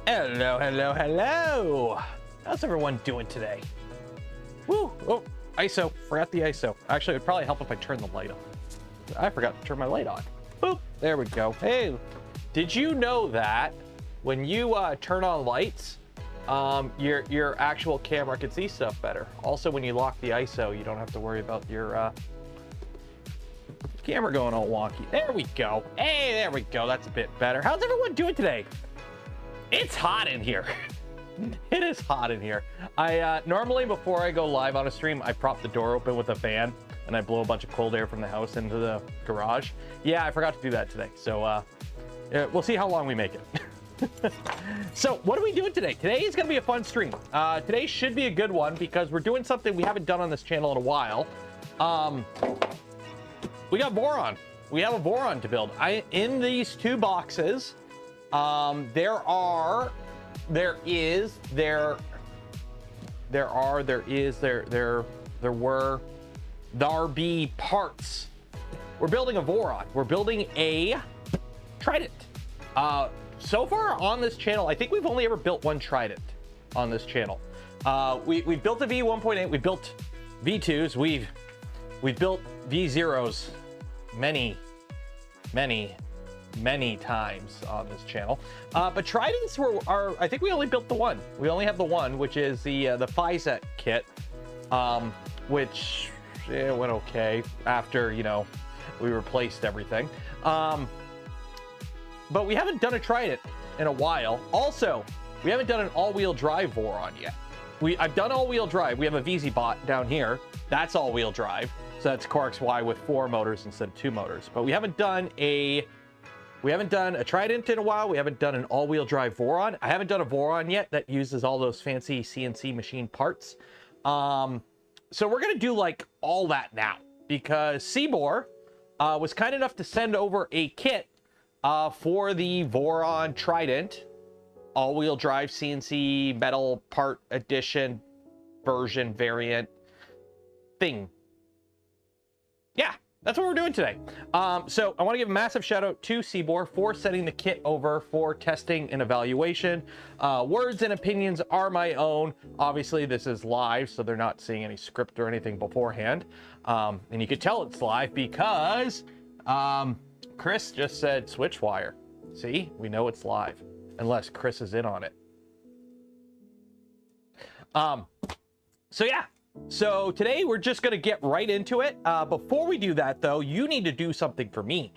Hello, hello, hello. How's everyone doing today? Woo! Oh, ISO. Forgot the ISO. Actually, it'd probably help if I turn the light on. I forgot to turn my light on. Boop. There we go. Hey, did you know that when you turn on lights, your actual camera can see stuff better? Also, when you lock the ISO, you don't have to worry about your camera going all wonky. There we go. Hey, there we go. That's a bit better. How's everyone doing today? It's hot in here. It is hot in here. I normally before I go live on a stream, I prop the door open with a fan and I blow a bunch of cold air from the house into the garage. Yeah, I forgot to do that today. So we'll see how long we make it. So what are we doing today? Today is going to be a fun stream. Today should be a good one because we're doing something we haven't done on this channel in a while. We got Voron. We have a Voron to build. In these two boxes, there are parts. We're building a Voron. We're building a Trident. So far on this channel, I think we've only ever built one Trident on this channel. We've built a V1.8. We built V2s. We've built V0s many times on this channel, but Tridents are I think we only built the one. We only have the one, which is the FISET kit, which went okay after, you know, we replaced everything. But we haven't done a Trident in a while. Also, we haven't done an all-wheel drive Voron yet. I've done all-wheel drive. We have a VZ bot down here. That's all-wheel drive. So that's Corex Y with 4 motors instead of 2 motors. But we haven't done a Trident in a while. We haven't done an all-wheel drive Voron. I haven't done a Voron yet that uses all those fancy CNC machine parts. So we're gonna do like all that now because Siboor was kind enough to send over a kit for the Voron Trident all-wheel drive CNC metal part edition version variant thing. Yeah, that's what we're doing today. So I want to give a massive shout out to Siboor for sending the kit over for testing and evaluation. Words and opinions are my own. Obviously, this is live, so they're not seeing any script or anything beforehand. And you could tell it's live because Chris just said switch wire. See, we know it's live, unless Chris is in on it. So yeah. So today we're just going to get right into it. Before we do that though, you need to do something for me.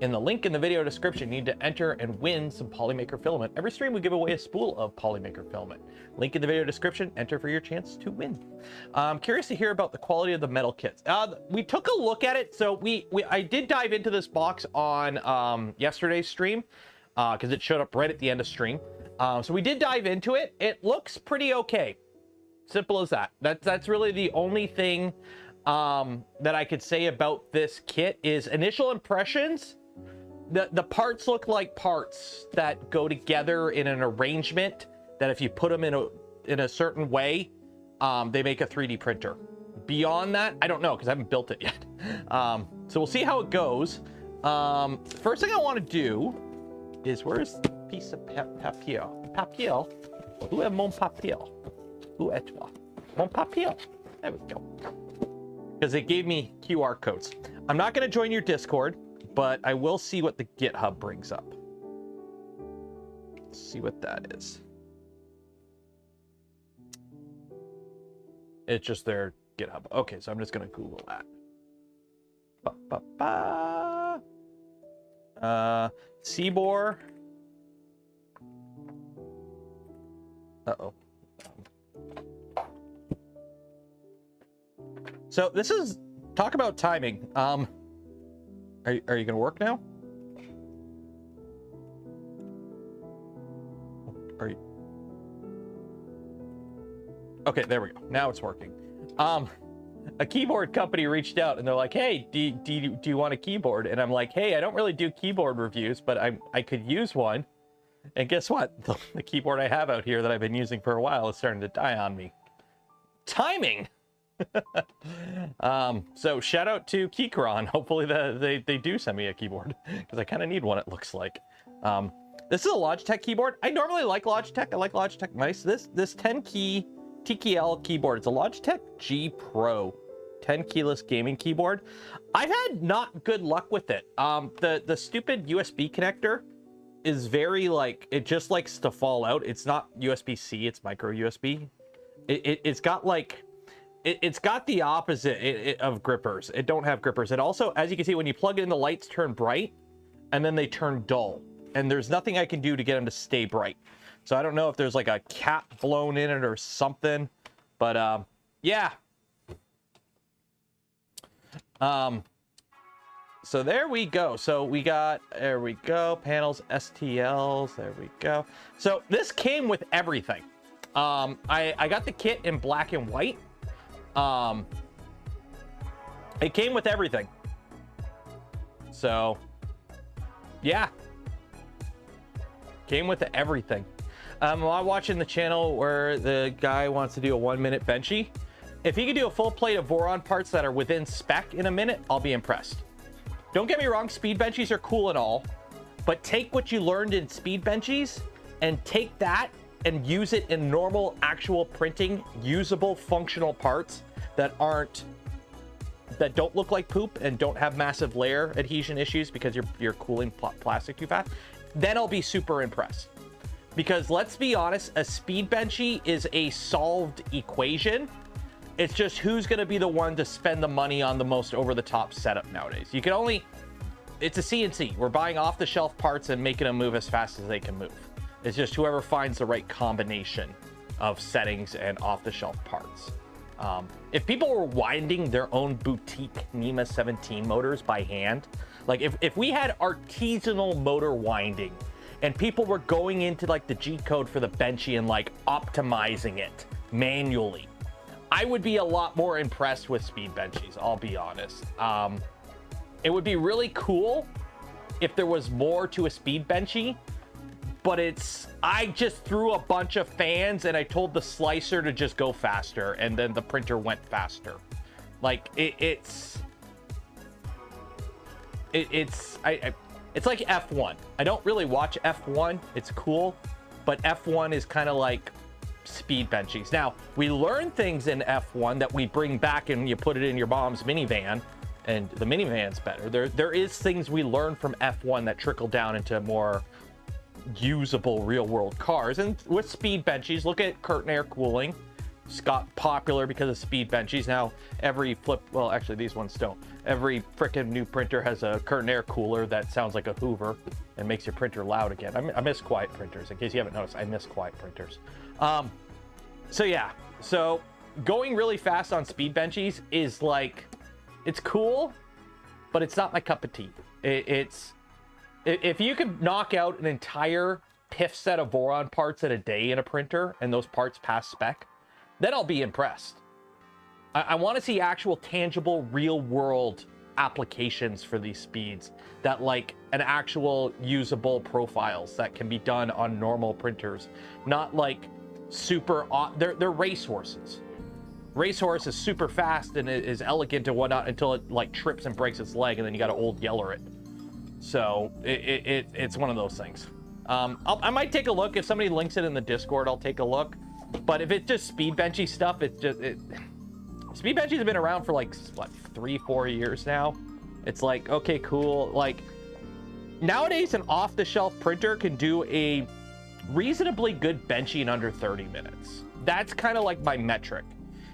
In the link in the video description, you need to enter and win some polymaker filament. Every stream we give away a spool of polymaker filament. Link in the video description, enter for your chance to win. I'm curious to hear about the quality of the metal kits. We took a look at it. So I did dive into this box on yesterday's stream because it showed up right at the end of stream. So we did dive into it. It looks pretty okay. Simple as that. That's really the only thing that I could say about this kit is initial impressions. The parts look like parts that go together in an arrangement that if you put them in a certain way, they make a 3D printer. Beyond that, I don't know because I haven't built it yet. So we'll see how it goes. First thing I want to do is, where's the piece of papier? Papier? Où est mon papier? Mon papier. There we go. Because it gave me QR codes. I'm not going to join your Discord, but I will see what the GitHub brings up. Let's see what that is. It's just their GitHub. Okay, so I'm just going to Google that. Siboor. Uh-oh. So this is, talk about timing. Are you gonna work now? Are you? Okay, there we go. Now it's working. A keyboard company reached out and they're like, hey, do you want a keyboard? And I'm like, hey, I don't really do keyboard reviews, but I could use one. And guess what? The keyboard I have out here that I've been using for a while is starting to die on me. Timing. So shout out to Keychron. Hopefully they do send me a keyboard because I kind of need one, it looks like. This is a Logitech keyboard. I normally like Logitech. I like Logitech mice. This 10 key TKL keyboard, it's a Logitech G Pro 10 keyless gaming keyboard. I've had not good luck with it. The stupid USB connector is very like, it just likes to fall out. It's not USB-C, it's micro USB. It's got like, it's got the opposite of grippers. It don't have grippers. And also, as you can see, when you plug it in, the lights turn bright and then they turn dull. And there's nothing I can do to get them to stay bright. So I don't know if there's like a cap blown in it or something, but yeah. So there we go. So we got, there we go, panels, STLs, there we go. So this came with everything. I got the kit in black and white. It came with everything. So yeah, came with everything. I'm watching the channel where the guy wants to do a 1-minute benchy. If he could do a full plate of Voron parts that are within spec in a minute, I'll be impressed. Don't get me wrong, speed benchies are cool and all, but take what you learned in speed benchies and take that and use it in normal, actual printing, usable, functional parts that don't look like poop and don't have massive layer adhesion issues because you're cooling plastic too fast. Then I'll be super impressed. Because let's be honest, a speed benchy is a solved equation. It's just who's going to be the one to spend the money on the most over-the-top setup nowadays. You can only, it's a CNC. We're buying off-the-shelf parts and making them move as fast as they can move. It's just whoever finds the right combination of settings and off-the-shelf parts. If people were winding their own boutique NEMA 17 motors by hand, like if we had artisanal motor winding and people were going into like the G code for the benchy and like optimizing it manually, I would be a lot more impressed with speed benchies, I'll be honest. It would be really cool if there was more to a speed benchy, but I just threw a bunch of fans and I told the slicer to just go faster and then the printer went faster. Like it's like F1. I don't really watch F1. It's cool, but F1 is kind of like speed benchies. Now, we learn things in F1 that we bring back and you put it in your mom's minivan and the minivan's better. There is things we learn from F1 that trickle down into more usable real world cars. And with speed benchies, look at curtain air cooling. It's got popular because of speed benchies. Now every well, actually these ones don't. Every freaking new printer has a curtain air cooler that sounds like a Hoover and makes your printer loud again. I miss quiet printers. In case you haven't noticed, I miss quiet printers. So yeah, so going really fast on speed benchies is like, it's cool, but it's not my cup of tea. If you could knock out an entire PIF set of Voron parts in a day in a printer and those parts pass spec, then I'll be impressed. I want to see actual tangible real world applications for these speeds that like an actual usable profiles that can be done on normal printers, not like super, they're racehorses. Racehorse is super fast and is elegant and whatnot until it like trips and breaks its leg and then you got to old yeller it. So it's one of those things. I might take a look. If somebody links it in the Discord, I'll take a look. But if it's just speed benchy stuff, speed benchies have been around for like, what, 3-4 years now? It's like, okay, cool. Like, nowadays, an off-the-shelf printer can do a reasonably good benchy in under 30 minutes. That's kind of like my metric.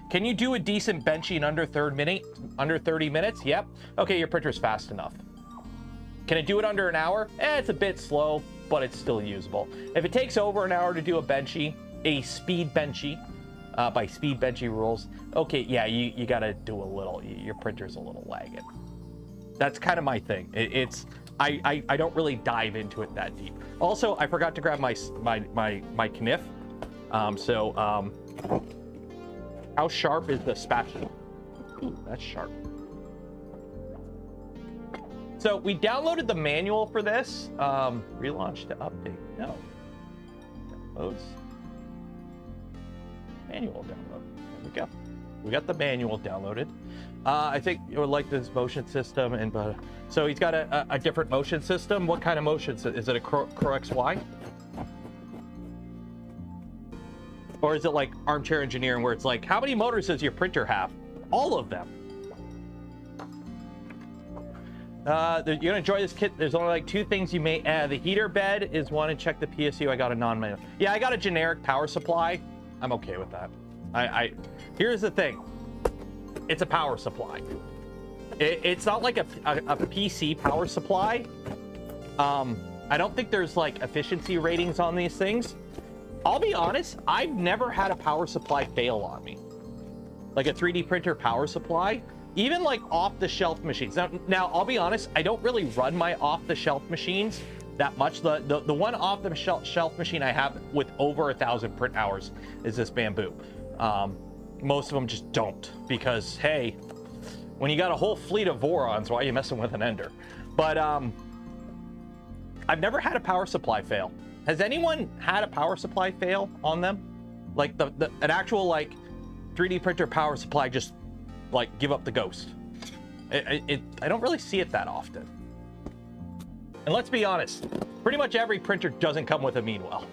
Can you do a decent benchy in under 30 minutes? Yep. Okay, your printer's fast enough. Can it do it under an hour? It's a bit slow, but it's still usable. If it takes over an hour to do a benchy, a speed benchy, by speed benchy rules, okay, yeah, you gotta do a little, your printer's a little lagging. That's kind of my thing. I don't really dive into it that deep. Also, I forgot to grab my Canuck. How sharp is the spatula? Ooh, that's sharp. So we downloaded the manual for this. Relaunch to update. No. Downloads. Manual download. There we go. we got the manual downloaded. I think you would like this motion system, and so he's got a different motion system. What kind of motion? Is it a Crow XY? Or is it like armchair engineering where it's like, how many motors does your printer have? All of them. You're gonna enjoy this kit. There's only like 2 things you may add. The heater bed is one, and check the PSU. I got a non-manual. Yeah, I got a generic power supply. I'm okay with that. Here's the thing. It's a power supply. It's not like a PC power supply. I don't think there's like efficiency ratings on these things. I'll be honest, I've never had a power supply fail on me. Like a 3D printer power supply, even like off-the-shelf machines. Now, I'll be honest, I don't really run my off-the-shelf machines that much. The one off-the-shelf machine I have with over 1,000 print hours is this Bamboo. Most of them just don't, because hey, when you got a whole fleet of Vorons, why are you messing with an Ender? But I've never had a power supply fail. Has anyone had a power supply fail on them? Like an actual like 3D printer power supply just like give up the ghost? I don't really see it that often. And let's be honest, pretty much every printer doesn't come with a Meanwell.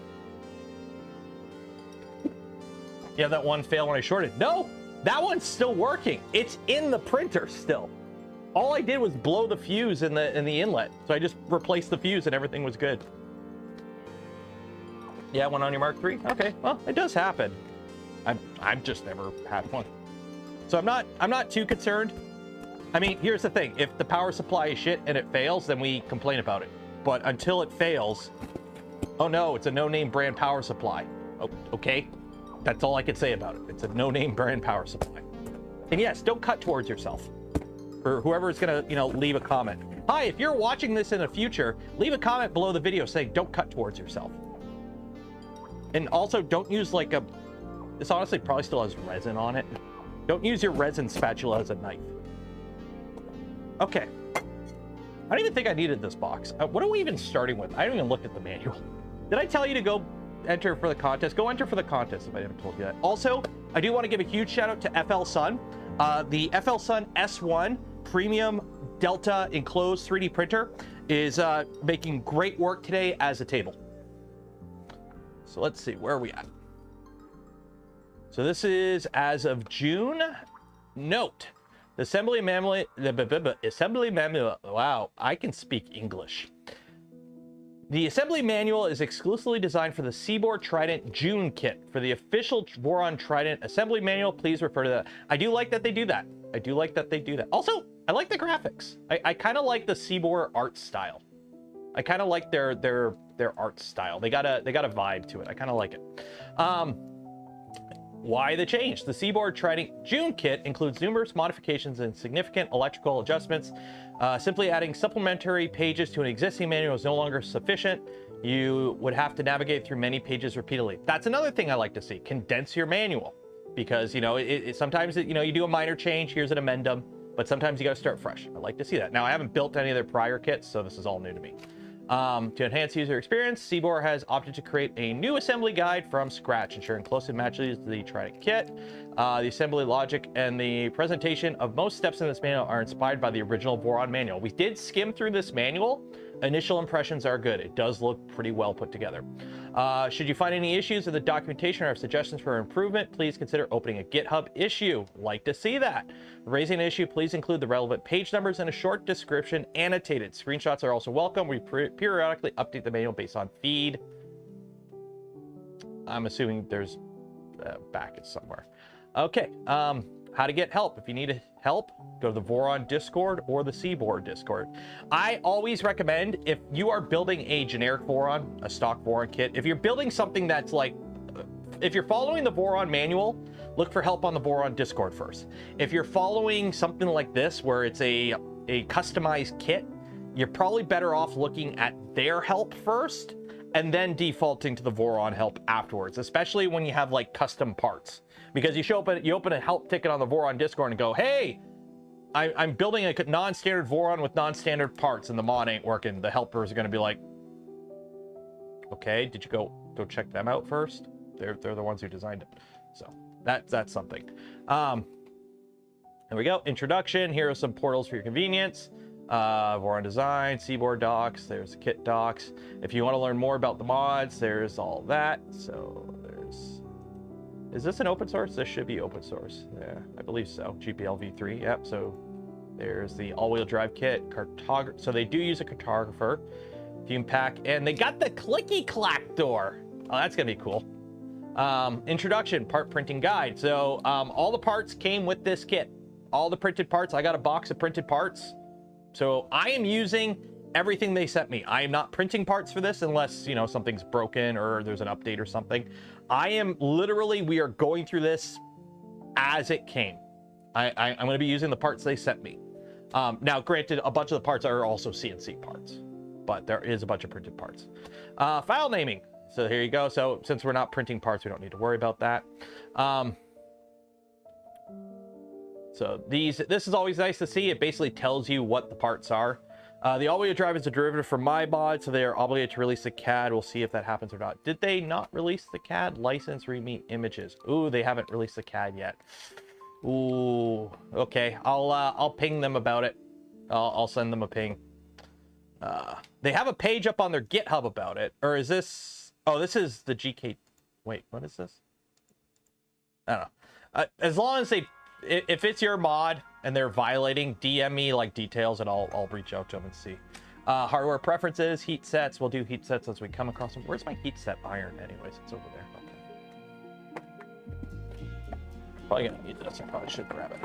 You have that one fail when I shorted. No, that one's still working. It's in the printer still. All I did was blow the fuse in the inlet. So I just replaced the fuse and everything was good. Yeah, one on your Mark III? Okay, well, it does happen. I've just never had one. So I'm not too concerned. I mean, here's the thing. If the power supply is shit and it fails, then we complain about it. But until it fails, oh no, it's a no-name brand power supply. Oh, okay. That's all I could say about it. It's a no-name brand power supply. And yes, don't cut towards yourself. For whoever is gonna, leave a comment. Hi, if you're watching this in the future, leave a comment below the video saying don't cut towards yourself. And also don't use like this honestly probably still has resin on it. Don't use your resin spatula as a knife. Okay. I don't even think I needed this box. What are we even starting with? I haven't even looked at the manual. Did I tell you to go enter for the contest? Go enter for the contest if I haven't told you that. Also, I do want to give a huge shout out to FL Sun. The FL Sun S1 Premium Delta enclosed 3D printer is making great work today as a table. So let's see, where are we at? So this is as of June. Note, the assembly manual, wow, I can speak English. The assembly manual is exclusively designed for the Siboor Trident June kit. For the official VORON Trident assembly manual, please refer to that. I do like that they do that. I do like that they do that. Also, I like the graphics. I kind of like the Siboor art style. I kind of like their art style. They got a vibe to it. I kind of like it. Why the change? The Siboor Trident June kit includes numerous modifications and significant electrical adjustments. Simply adding supplementary pages to an existing manual is no longer sufficient. You would have to navigate through many pages repeatedly. That's another thing I like to see. Condense your manual, because sometimes you do a minor change. Here's an amendum, but sometimes you got to start fresh. I like to see that. Now I haven't built any of their prior kits, so this is all new to me. To enhance user experience, Siboor has opted to create a new assembly guide from scratch, ensuring closely matches the Trident kit. The assembly logic and the presentation of most steps in this manual are inspired by the original VORON manual. We did skim through this manual. Initial impressions are good. It does look pretty well put together. Should you find any issues in the documentation or suggestions for improvement, please consider opening a GitHub issue. Like to see that. Raising an issue, please include the relevant page numbers and a short description annotated. Screenshots are also welcome. We periodically update the manual based on feed. I'm assuming there's back is somewhere. Okay, how to get help. If you need help, go to the VORON Discord or the Siboor Discord. I always recommend, if you are building a generic VORON, a stock VORON kit, if you're building something that's like, if you're following the VORON manual, look for help on the VORON Discord first. If you're following something like this, where it's a customized kit, you're probably better off looking at their help first and then defaulting to the VORON help afterwards, especially when you have like custom parts. Because you open a help ticket on the VORON Discord and go, hey, I'm building a non-standard VORON with non-standard parts and the mod ain't working. The helpers are going to be like, okay, did you go check them out first? They're the ones who designed it. So that's something. There we go. Introduction. Here are some portals for your convenience. VORON design, Siboor docs. There's the kit docs. If you want to learn more about the mods, there's all that. So there's... Is this an open source? This should be open source. Yeah, I believe so. GPL v3. Yep. So there's the all-wheel drive kit. Cartographer. So they do use a cartographer. Fume pack. And they got the clicky-clack door. Oh, that's going to be cool. Introduction. Part printing guide. So all the parts came with this kit. All the printed parts. I got a box of printed parts. So I am using everything they sent me. I am not printing parts for this unless, you know, something's broken or there's an update or something. I am literally, we are going through this as it came. I'm going to be using the parts they sent me. Now, granted, a bunch of the parts are also CNC parts, but there is a bunch of printed parts. File naming. So here you go. So since we're not printing parts, we don't need to worry about that. So this is always nice to see. It basically tells you what the parts are. The all-wheel drive is a derivative from my mod, so they are obligated to release the CAD. We'll see if that happens or not. Did they not release the CAD? License remeet images. Ooh, they haven't released the CAD yet. Ooh, okay. I'll ping them about it. I'll send them a ping. They have a page up on their GitHub about it. Or is this... Oh, this is the GK... Wait, what is this? I don't know. As long as they... If it's your mod and they're violating, DM me like details and I'll reach out to them and see. Hardware preferences, heat sets. We'll do heat sets as we come across them. Where's my heat set iron anyways? It's over there. Okay. Probably gonna need this. I probably should grab it.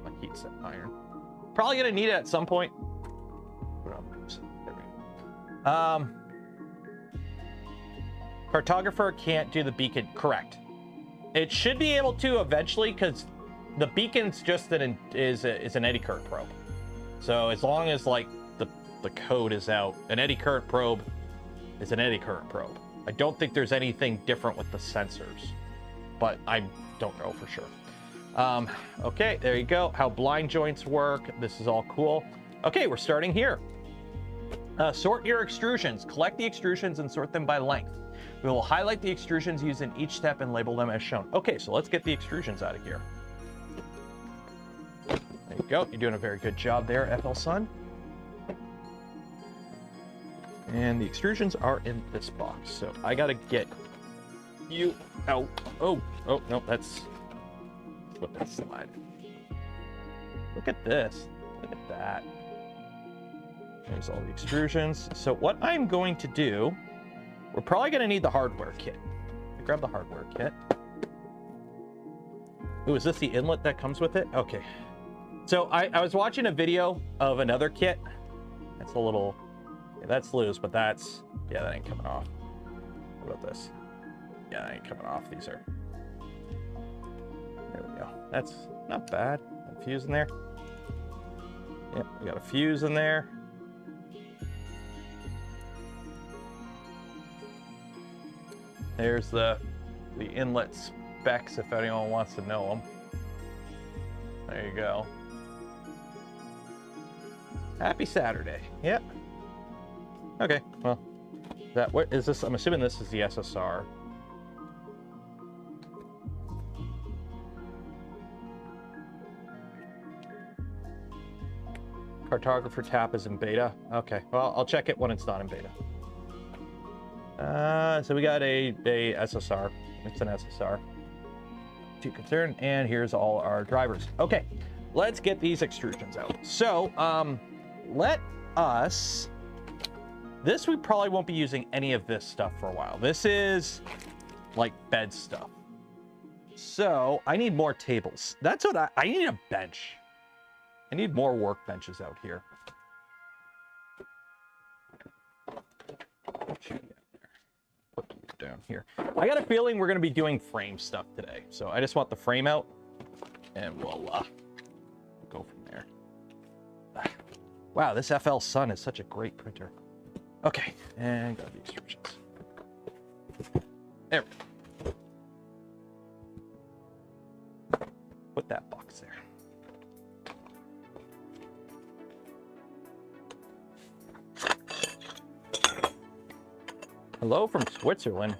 My heat set iron. Probably gonna need it at some point. There we go. Cartographer can't do the beacon. Correct. It should be able to eventually, because the beacon's just is an eddy current probe. So as long as like the code is out, an eddy current probe is an eddy current probe. I don't think there's anything different with the sensors, but I don't know for sure. Okay, there you go. How blind joints work. This is all cool. Okay, we're starting here. Sort your extrusions. Collect the extrusions and sort them by length. We will highlight the extrusions used in each step and label them as shown. Okay, so let's get the extrusions out of here. There you go. You're doing a very good job there, FL Sun. And the extrusions are in this box. So I got to get you out. Oh, no, that's what that slide. Look at this. Look at that. There's all the extrusions. So what I'm going to do, we're probably going to need the hardware kit. Grab the hardware kit. Ooh, is this the inlet that comes with it? Okay. So I was watching a video of another kit. That's a little... Yeah, that's loose, but that's... Yeah, that ain't coming off. What about this? Yeah, that ain't coming off. These are... There we go. That's not bad. A fuse in there. Yep, we got a fuse in there. There's the inlet specs if anyone wants to know them. There you go. Happy Saturday. Yep. Okay, well, what is this? I'm assuming this is the SSR. Cartographer tap is in beta. Okay, well, I'll check it when it's not in beta. So we got a SSR. It's an SSR. Too concerned. And here's all our drivers. Okay, let's get these extrusions out. So, let us... This, we probably won't be using any of this stuff for a while. This is like bed stuff. So I need more tables. That's what I need a bench. I need more workbenches out here. Put them down here. I got a feeling we're going to be doing frame stuff today. So I just want the frame out and we'll go from there. Wow, this FL Sun is such a great printer. Okay, and got the extrusions. There we go. Put that box there. Hello from Switzerland.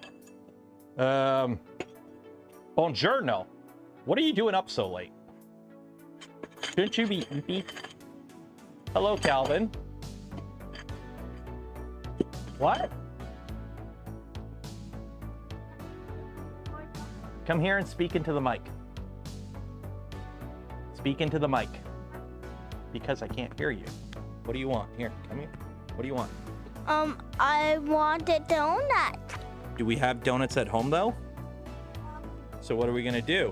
Buongiorno. What are you doing up so late? Shouldn't you be eepy? Hello, Calvin. What? Come here and speak into the mic. Speak into the mic. Because I can't hear you. What do you want? Here, come here. What do you want? I want a donut. Do we have donuts at home though? So what are we gonna do?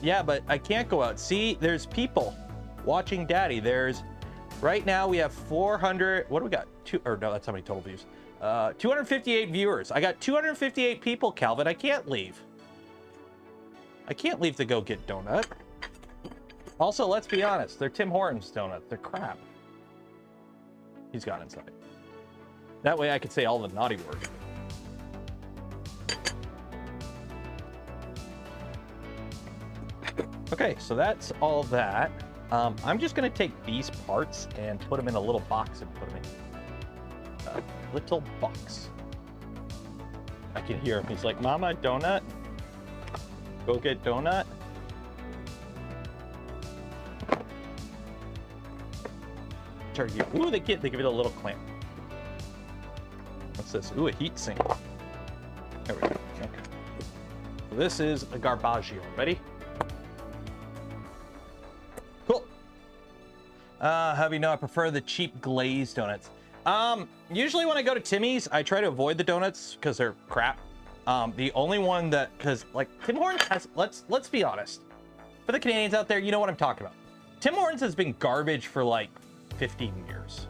Yeah, but I can't go out. See, there's people watching Daddy. There's, right now we have 400, what do we got? No, that's how many total views. 258 viewers. I got 258 people, Calvin. I can't leave. I can't leave to go get donut. Also, let's be honest. They're Tim Hortons donuts. They're crap. He's gone inside. That way I could say all the naughty words. Okay, so that's all that. I'm just gonna take these parts and put them in a little box and put them in a little box. I can hear him. He's like, Mama, donut? Go get donut? Ooh, they give it a little clamp. What's this? Ooh, a heat sink. There we go. Okay. So this is a garbaggio. Ready? Cool. Have you know I prefer the cheap glazed donuts. Usually when I go to Timmy's, I try to avoid the donuts because they're crap. The only one that, because like Tim Hortons has, let's be honest. For the Canadians out there, you know what I'm talking about. Tim Hortons has been garbage for like 15 years.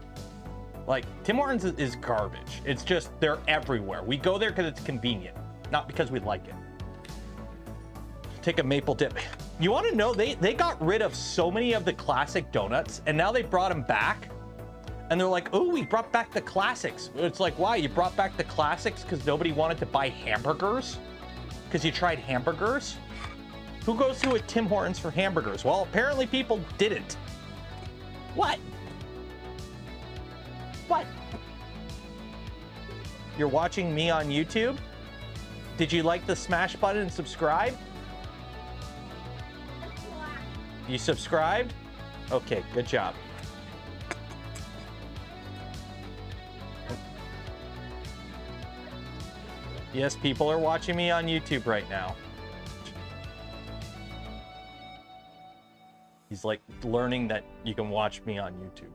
Like Tim Hortons is garbage. It's just, they're everywhere. We go there because it's convenient, not because we like it. Take a maple dip. You want to know, they got rid of so many of the classic donuts and now they brought them back. And they're like, oh, we brought back the classics. It's like, why? You brought back the classics because nobody wanted to buy hamburgers? Because you tried hamburgers? Who goes to a Tim Hortons for hamburgers? Well, apparently people didn't. What? What? You're watching me on YouTube? Did you like the smash button and subscribe? You subscribed? Okay, good job. Yes, people are watching me on YouTube right now. He's like learning that you can watch me on YouTube.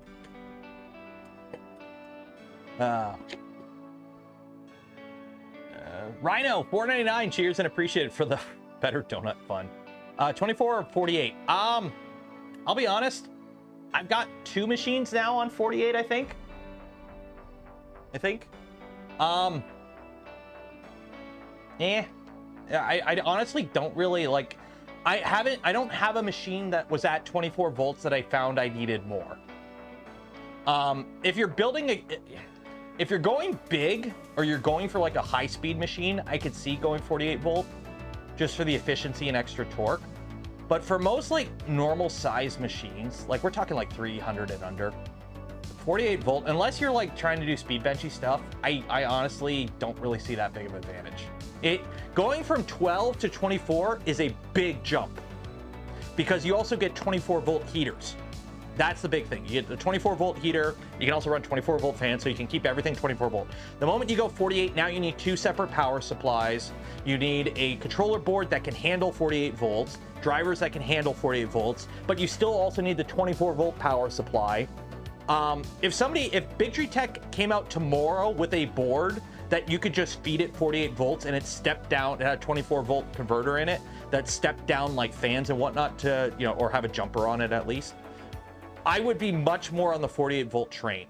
Rhino, $4.99. Cheers and appreciate it for the better donut fun. 24 or 48. I'll be honest. I've got 2 machines now on 48, I think. I honestly don't really like, I don't have a machine that was at 24 volts that I found I needed more. If you're building if you're going big or you're going for like a high speed machine, I could see going 48 volt just for the efficiency and extra torque. But for most like normal size machines, like we're talking like 300 and under, 48 volt, unless you're like trying to do speed benchy stuff, I honestly don't really see that big of an advantage. Going from 12 to 24 is a big jump because you also get 24 volt heaters. That's the big thing. You get the 24 volt heater. You can also run 24 volt fans, so you can keep everything 24 volt. The moment you go 48, now you need 2 separate power supplies. You need a controller board that can handle 48 volts, drivers that can handle 48 volts, but you still also need the 24 volt power supply. If Big Tree Tech came out tomorrow with a board that you could just feed it 48 volts and it stepped down, it had a 24 volt converter in it that stepped down like fans and whatnot to, you know, or have a jumper on it at least, I would be much more on the 48 volt train.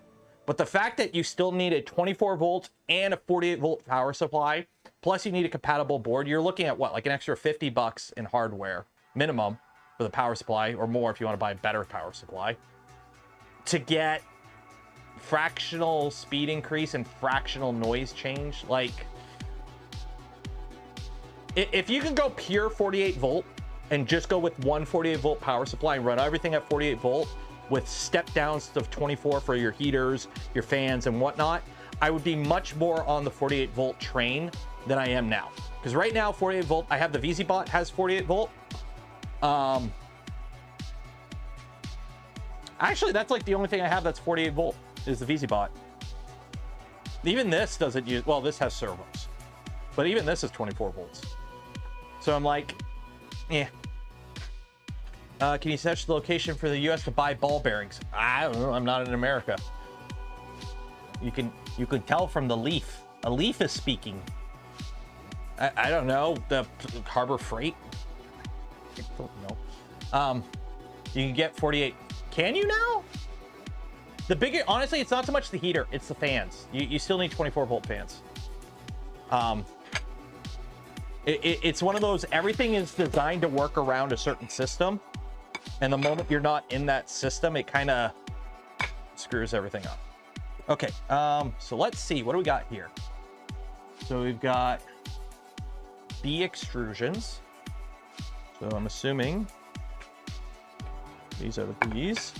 But the fact that you still need a 24 volt and a 48 volt power supply, plus you need a compatible board, you're looking at what, like an extra 50 bucks in hardware minimum for the power supply, or more if you want to buy a better power supply, to get fractional speed increase and fractional noise change. Like, if you can go pure 48 volt and just go with one 48 volt power supply and run everything at 48 volt with step downs of 24 for your heaters, your fans and whatnot, I would be much more on the 48 volt train than I am now. Because right now, 48 volt, I have the VZBot has 48 volt. Actually, that's like the only thing I have that's 48 volt is the VZBot. Even this doesn't use, well, this has servos, but even this is 24 volts. So I'm like, yeah. Can you search the location for the US to buy ball bearings? I don't know. I'm not in America. You can tell from the leaf. A leaf is speaking. I don't know. The Harbor Freight. I don't know. You can get 48. Can you now? The bigger, honestly, it's not so much the heater, it's the fans. You still need 24 volt fans. It's one of those, everything is designed to work around a certain system. And the moment you're not in that system, it kind of screws everything up. Okay, so let's see, what do we got here? So we've got B extrusions. So I'm assuming these are the B's.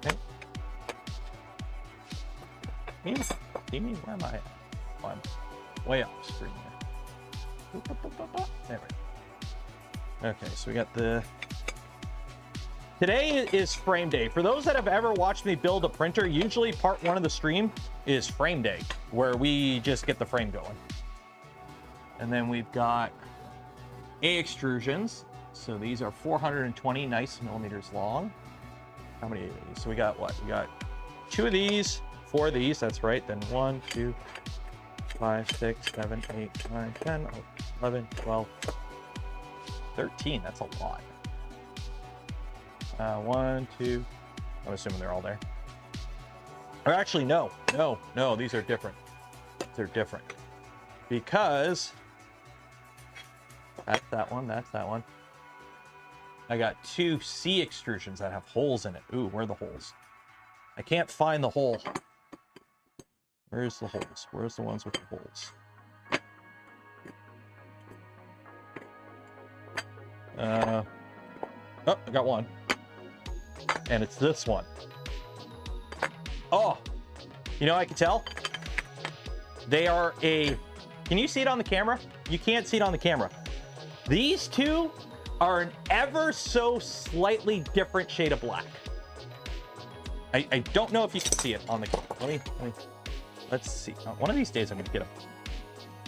Okay. Where am I? Oh, I'm way off screen here. There we go. Okay, so we got the... Today is frame day. For those that have ever watched me build a printer, usually part one of the stream is frame day, where we just get the frame going. And then we've got A extrusions. So these are 420 nice millimeters long. How many of these? So we got what? We got 2 of these, 4 of these, that's right. Then 1, 2, 5, 6, 7, 8, 9, 10, 11, 12, 13. That's a lot. 1, 2, I'm assuming they're all there. Or actually, no, these are different. They're different. Because that's that one, that's that one. I got 2 C extrusions that have holes in it. Ooh, where are the holes? I can't find the hole. Where's the holes? Where's the ones with the holes? Oh, I got one. And it's this one. Oh, you know, I can tell. They are a... Can you see it on the camera? You can't see it on the camera. These 2 are an ever so slightly different shade of black. I don't know if you can see it on the camera. Let's see. One of these days I'm gonna get them.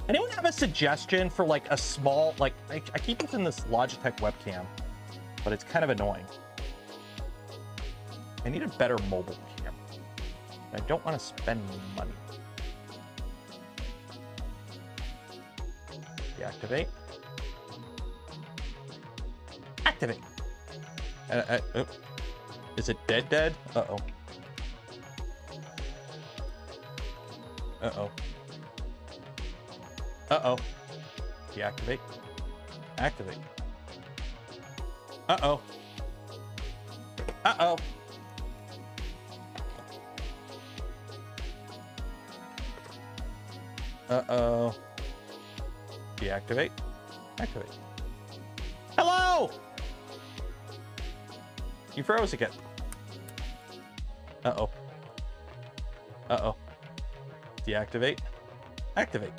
Anyone have a suggestion for like a small, like I keep using this Logitech webcam, but it's kind of annoying. I need a better mobile camera. I don't want to spend money. Deactivate. Activate. Oh. Is it dead? Uh-oh. Uh-oh. Uh-oh. Deactivate. Activate. Uh-oh. Uh-oh. Uh-oh. Deactivate. Activate. Hello! You froze again. Uh-oh. Uh-oh. Deactivate. Activate.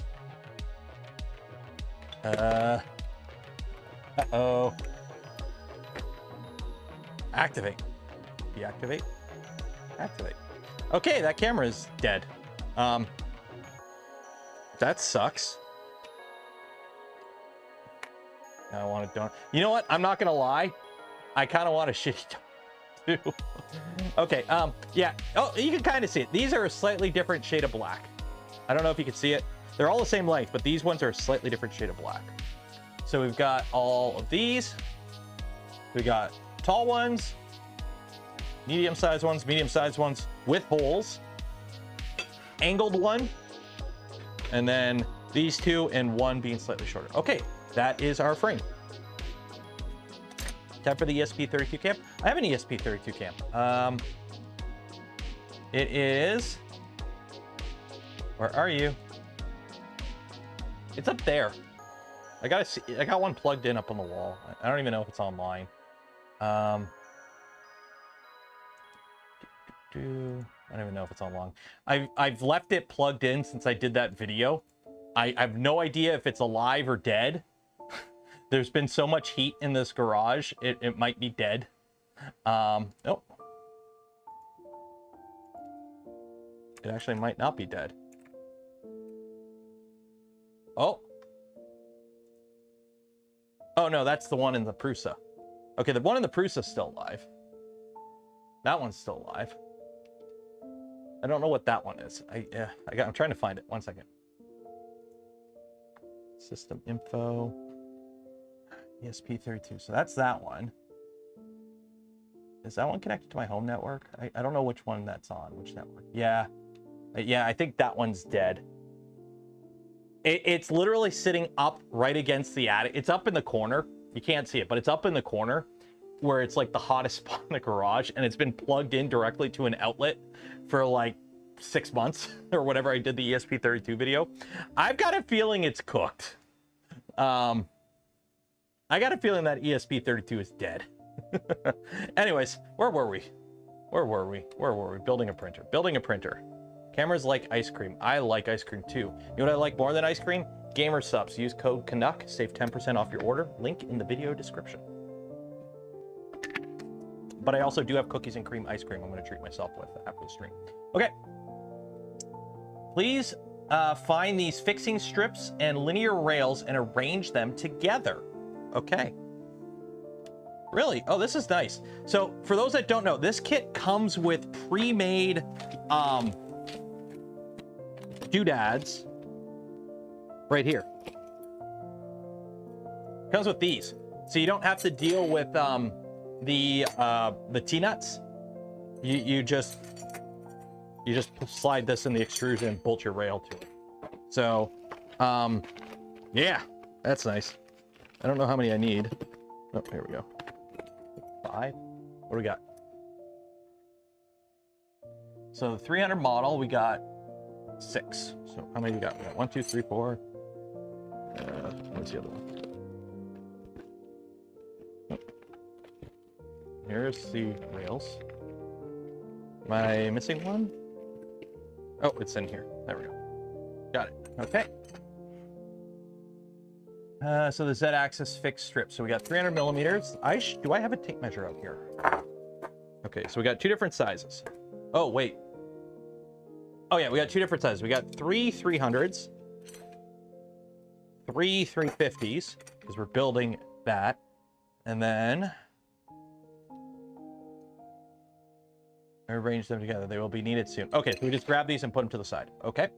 Uh-oh. Activate. Deactivate. Activate. Okay, that camera is dead. That sucks. I want to don't. You know what? I'm not gonna lie. I kind of want a shitty too. Okay. Yeah. Oh, you can kind of see it. These are a slightly different shade of black. I don't know if you can see it. They're all the same length, but these ones are a slightly different shade of black. So we've got all of these. We got tall ones, medium-sized ones with holes, angled one, and then these 2 and 1 being slightly shorter. Okay, that is our frame. Time for the ESP32 cam. I have an ESP32 cam. It is... Where are you? It's up there. I got one plugged in up on the wall. I don't even know if it's online. I don't even know if it's on long. I've left it plugged in since I did that video. I have no idea if it's alive or dead. There's been so much heat in this garage, it might be dead. Oh. It actually might not be dead. Oh. Oh no, that's the one in the Prusa. Okay, the one in the Prusa is still alive. That one's still alive. I don't know what that one is. I'm trying to find it. 1 second. System info. ESP32. So that's that one. Is that one connected to my home network? I don't know which one that's on. Which network? Yeah. Yeah, I think that one's dead. It's literally sitting up right against the attic. It's up in the corner. You can't see it, but it's up in the corner where it's like the hottest spot in the garage, and it's been plugged in directly to an outlet for like 6 months or whatever I did the ESP32 video. I've got a feeling it's cooked. I got a feeling that ESP32 is dead. Anyways, where were we? Building a printer. Building a printer. Cameras like ice cream. I like ice cream too. You know what I like more than ice cream? Gamer subs. Use code Canuck. Save 10% off your order. Link in the video description. But I also do have cookies and cream ice cream I'm going to treat myself with after the stream. Okay. Please find these fixing strips and linear rails and arrange them together. Okay. Really? Oh, this is nice. So for those that don't know, this kit comes with pre-made doodads right here. Comes with these, so you don't have to deal with the T-nuts. You just slide this in the extrusion and bolt your rail to it. So yeah, that's nice. I don't know how many I need. Oh, here we go. 5. What do we got? So the 300 model, we got 6. So how many we got? We got 1, 2, 3, 4. What's the other one? Oh. Here's the rails. Am I missing one? Oh, it's in here. There we go. Got it. Okay. So the Z-axis fixed strip. So we got 300 millimeters. Do I have a tape measure out here? Okay, so we got 2 different sizes. Oh, wait. Oh yeah, we got 2 different sizes. We got 3 300s, 3 350s, because we're building that. And then arrange them together. They will be needed soon. Okay, so we just grab these and put them to the side. Okay.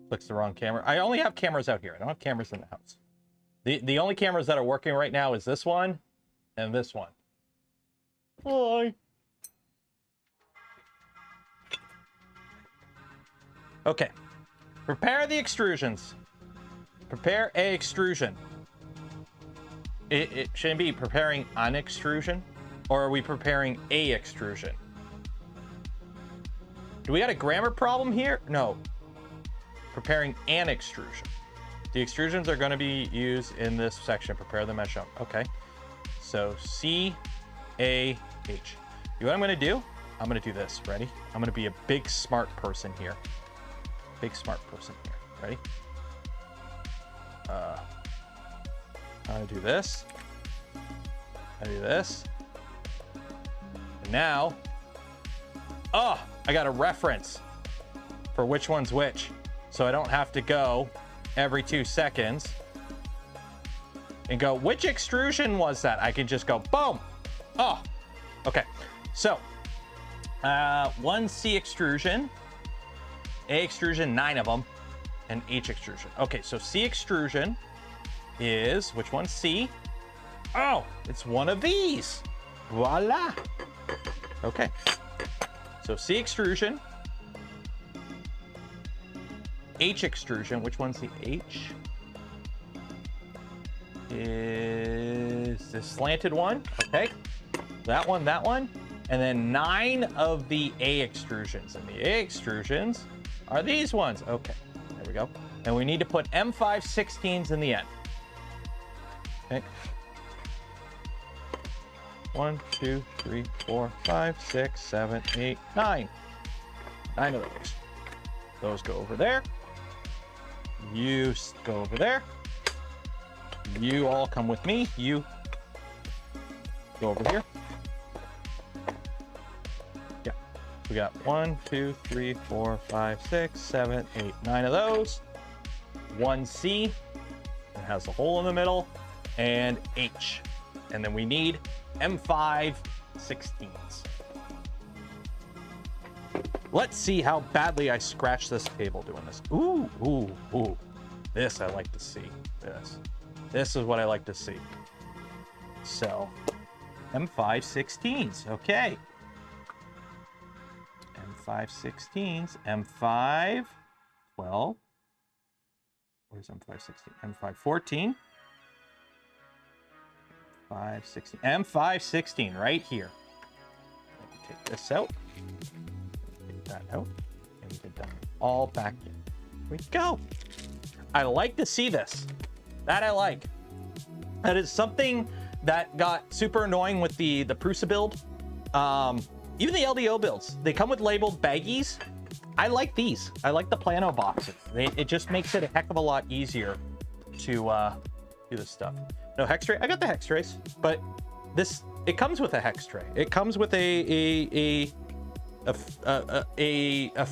Clicks the wrong camera. I only have cameras out here. I don't have cameras in the house. The only cameras that are working right now is this one and this one. Hi. Okay. Prepare the extrusions. Prepare a extrusion. It shouldn't be preparing an extrusion, or are we preparing a extrusion? Do we got a grammar problem here? No. Preparing an extrusion. The extrusions are going to be used in this section. Prepare them as shown. Okay. So C-A-H. You know what I'm going to do? I'm going to do this. Ready? I'm going to be a big smart person here. Big smart person here. Ready? I'm going to do this. I do this. And now, oh, I got a reference for which one's which. So I don't have to go every 2 seconds and go, which extrusion was that? I can just go, boom. Oh, okay. So 1C extrusion, A extrusion, 9 of them, and H extrusion. Okay, so C extrusion is, which one? C. Oh, it's one of these. Voila. Okay. So C extrusion. H extrusion. Which one's the H? Is this slanted one? Okay. That one, that one. And then 9 of the A extrusions. And the A extrusions are these ones. Okay. There we go. And we need to put M516s in the end. Okay. 1, 2, 3, 4, 5, 6, 7, 8, 9. 9 of those. Those go over there. You go over there. You all come with me. You go over here. Yeah. We got 1, 2, 3, 4, 5, 6, 7, 8, 9 of those. 1C. It has a hole in the middle. And H. And then we need M5 16s. Let's see how badly I scratch this table doing this. Ooh, ooh, ooh. This I like to see. This is what I like to see. So, M5 16s. Okay. M5 16s. M5 12. Where's M5 16? M5 14. M5 16. M5 16 right here. Take this out. Take that out. And we get that all back in. Here we go. I like to see this. That I like. That is something that got super annoying with the Prusa build. Even the LDO builds. They come with labeled baggies. I like these. I like the plano boxes. It just makes it a heck of a lot easier to do this stuff. No hex tray. I got the hex trays, but it comes with a hex tray. It comes with a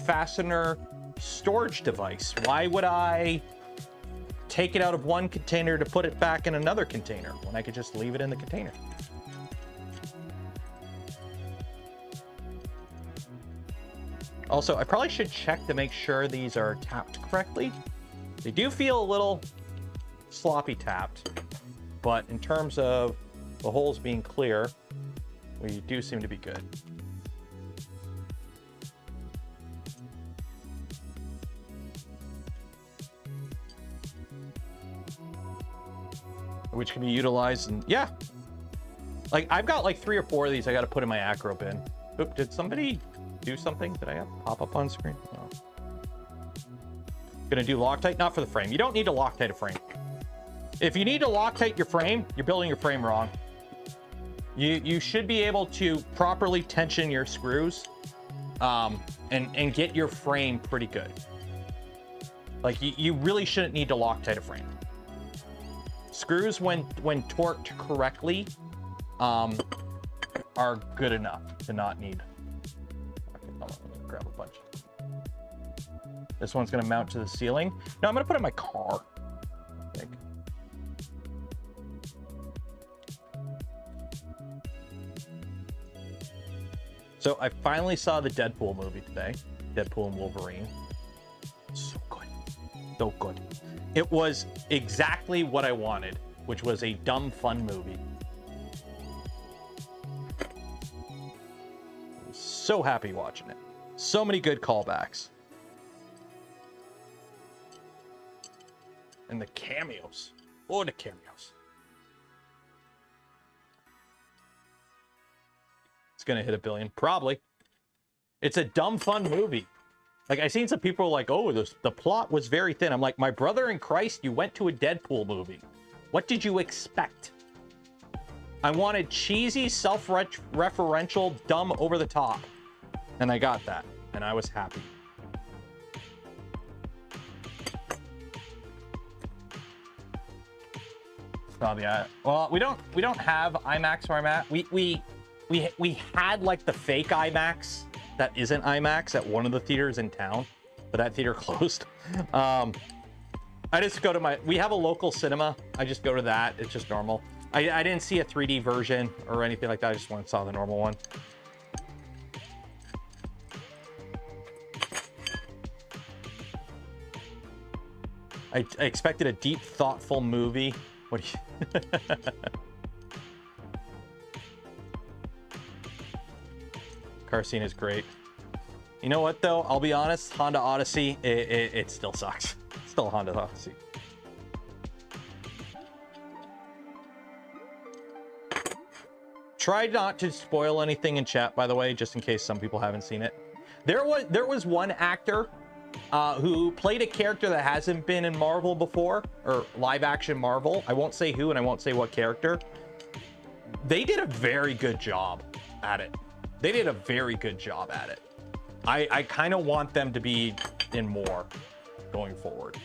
fastener storage device. Why would I take it out of one container to put it back in another container when I could just leave it in the container? Also, I probably should check to make sure these are tapped correctly. They do feel a little sloppy tapped, but in terms of the holes being clear, we do seem to be good. Which can be utilized, and yeah, like I've got like 3 or 4 of these I got to put in my acro bin. Oop, did somebody do something? Did I have pop up on screen? No. Gonna do Loctite, not for the frame. You don't need to Loctite a frame. If you need to Loctite your frame, you're building your frame wrong. You should be able to properly tension your screws and get your frame pretty good. Like you really shouldn't need to Loctite a frame. Screws, when torqued correctly, are good enough to not need. Okay, hold on, let me grab a bunch. This one's gonna mount to the ceiling. No, I'm gonna put it in my car, I think. So I finally saw the Deadpool movie today. Deadpool and Wolverine. So good. So good. It was exactly what I wanted, which was a dumb, fun movie. I was so happy watching it. So many good callbacks. And the cameos. Oh, the cameos. It's gonna hit 1 billion, probably. It's a dumb, fun movie. Like, I seen some people like, oh, the plot was very thin. I'm like, my brother in Christ, you went to a Deadpool movie. What did you expect? I wanted cheesy, self-referential, dumb, over the top. And I got that. And I was happy. Well, we don't have IMAX where I'm at. We had like the fake IMAX that isn't IMAX at one of the theaters in town, but that theater closed. I just go to we have a local cinema. I just go to that. It's just normal. I didn't see a 3D version or anything like that. I just went and saw the normal one. I expected a deep, thoughtful movie. What do you... Car scene is great. You know what, though? I'll be honest. Honda Odyssey, it still sucks. It's still Honda Odyssey. Try not to spoil anything in chat, by the way, just in case some people haven't seen it. There was one actor who played a character that hasn't been in Marvel before, or live action Marvel. I won't say who and I won't say what character. They did a very good job at it. They did a very good job at it. I kind of want them to be in more going forward.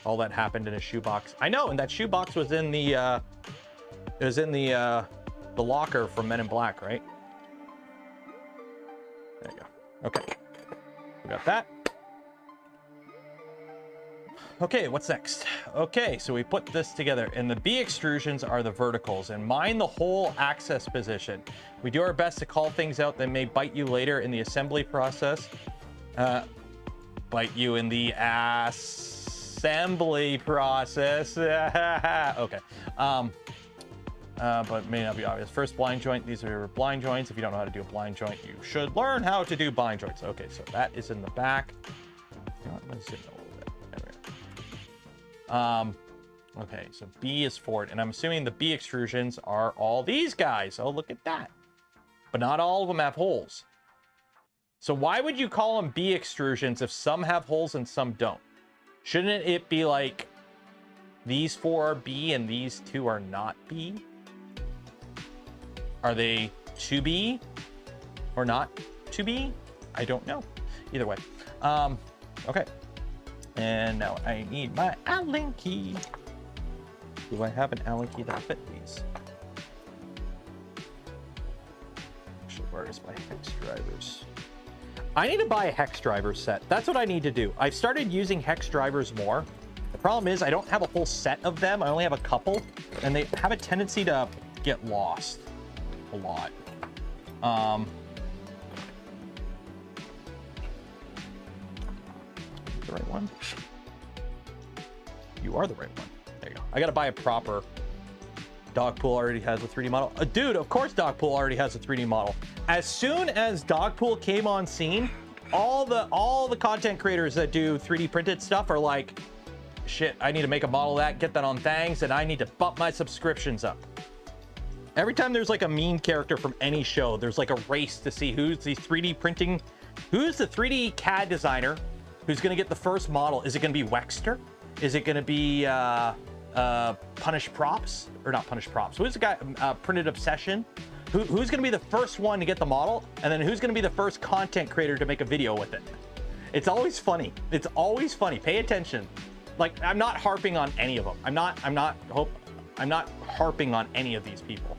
All that happened in a shoebox. I know, and that shoebox was in the the locker from Men in Black, right? There you go. Okay, we got that. Okay, what's next? Okay, so we put this together, and the B extrusions are the verticals, and mine the whole access position. We do our best to call things out that may bite you later in the assembly process. Bite you in the assembly process. Okay. But may not be obvious. First, blind joint. These are blind joints. If you don't know how to do a blind joint, you should learn how to do blind joints. Okay, so that is in the back. You know what? Let's see. Okay, so B is forward, and I'm assuming the B extrusions are all these guys. Oh, look at that. But not all of them have holes. So why would you call them B extrusions if some have holes and some don't? Shouldn't it be like these 4 are B and these 2 are not B? Are they to B or not to B? I don't know. Either way. Okay. And now I need my Allen key. Do I have an Allen key that fit these? Actually, where is my hex drivers? I need to buy a hex driver set. That's what I need to do. I've started using hex drivers more. The problem is I don't have a whole set of them. I only have a couple, and they have a tendency to get lost a lot. The right one? You are the right one. There you go. I gotta buy a proper. Dogpool already has a 3D model. Dude, of course Dogpool already has a 3D model. As soon as Dogpool came on scene, all the content creators that do 3D printed stuff are like, shit, I need to make a model of that, get that on Thangs, and I need to bump my subscriptions up. Every time there's like a meme character from any show, there's like a race to see who's the 3D printing, who's the 3D CAD designer who's going to get the first model. Is it going to be Wexter? Is it going to be Punish Props? Or not Punish Props. Who's the guy? Printed Obsession? Who's going to be the first one to get the model? And then who's going to be the first content creator to make a video with it? It's always funny. It's always funny. Pay attention. Like, I'm not harping on any of them. I'm not harping on any of these people.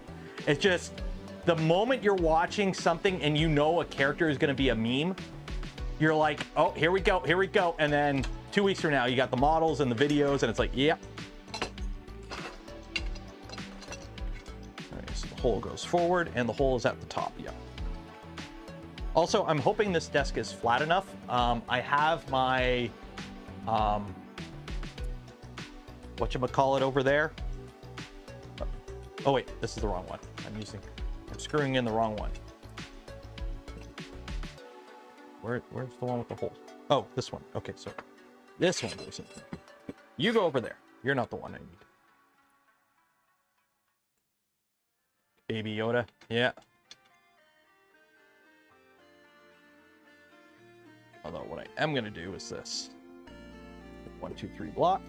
It's just the moment you're watching something and you know a character is going to be a meme, you're like, oh, here we go, here we go. And then 2 weeks from now, you got the models and the videos, and it's like, yep. All right, so the hole goes forward, and the hole is at the top, yep. Also, I'm hoping this desk is flat enough. I have my, whatchamacallit over there. Oh wait, this is the wrong one. I'm screwing in the wrong one. Where's the one with the hole? Oh, this one. Okay, so this one goes in. You go over there. You're not the one I need. Baby Yoda. Yeah. Although what I am going to do is this. 1, 2, 3 block.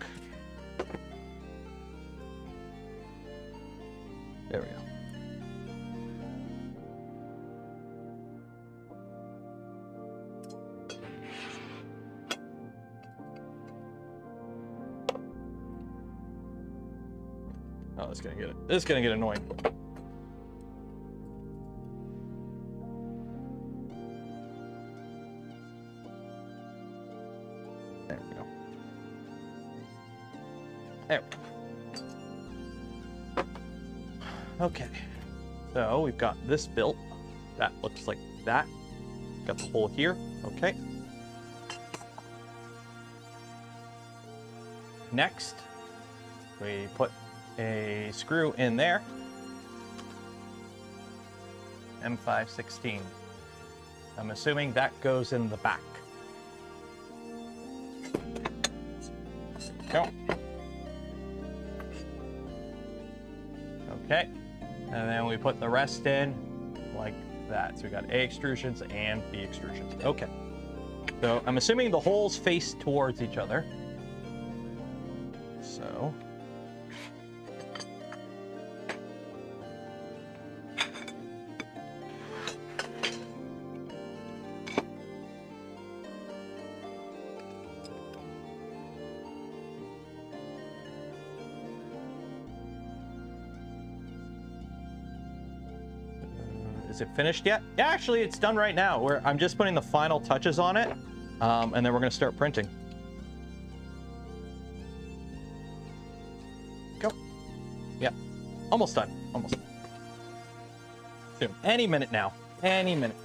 There we go. Oh, it's gonna get it. This is gonna get annoying. There we go. There. Okay. So we've got this built. That looks like that. Got the hole here. Okay. Next, we put a screw in there. M516. I'm assuming that goes in the back. Go. Okay. And then we put the rest in like that. So we got A extrusions and B extrusions. Okay. So I'm assuming the holes face towards each other. So So is it finished yet? Yeah, actually, it's done right now. I'm just putting the final touches on it, and then we're going to start printing. Go. Yeah, almost done. Almost. Soon. Any minute now. Any minute.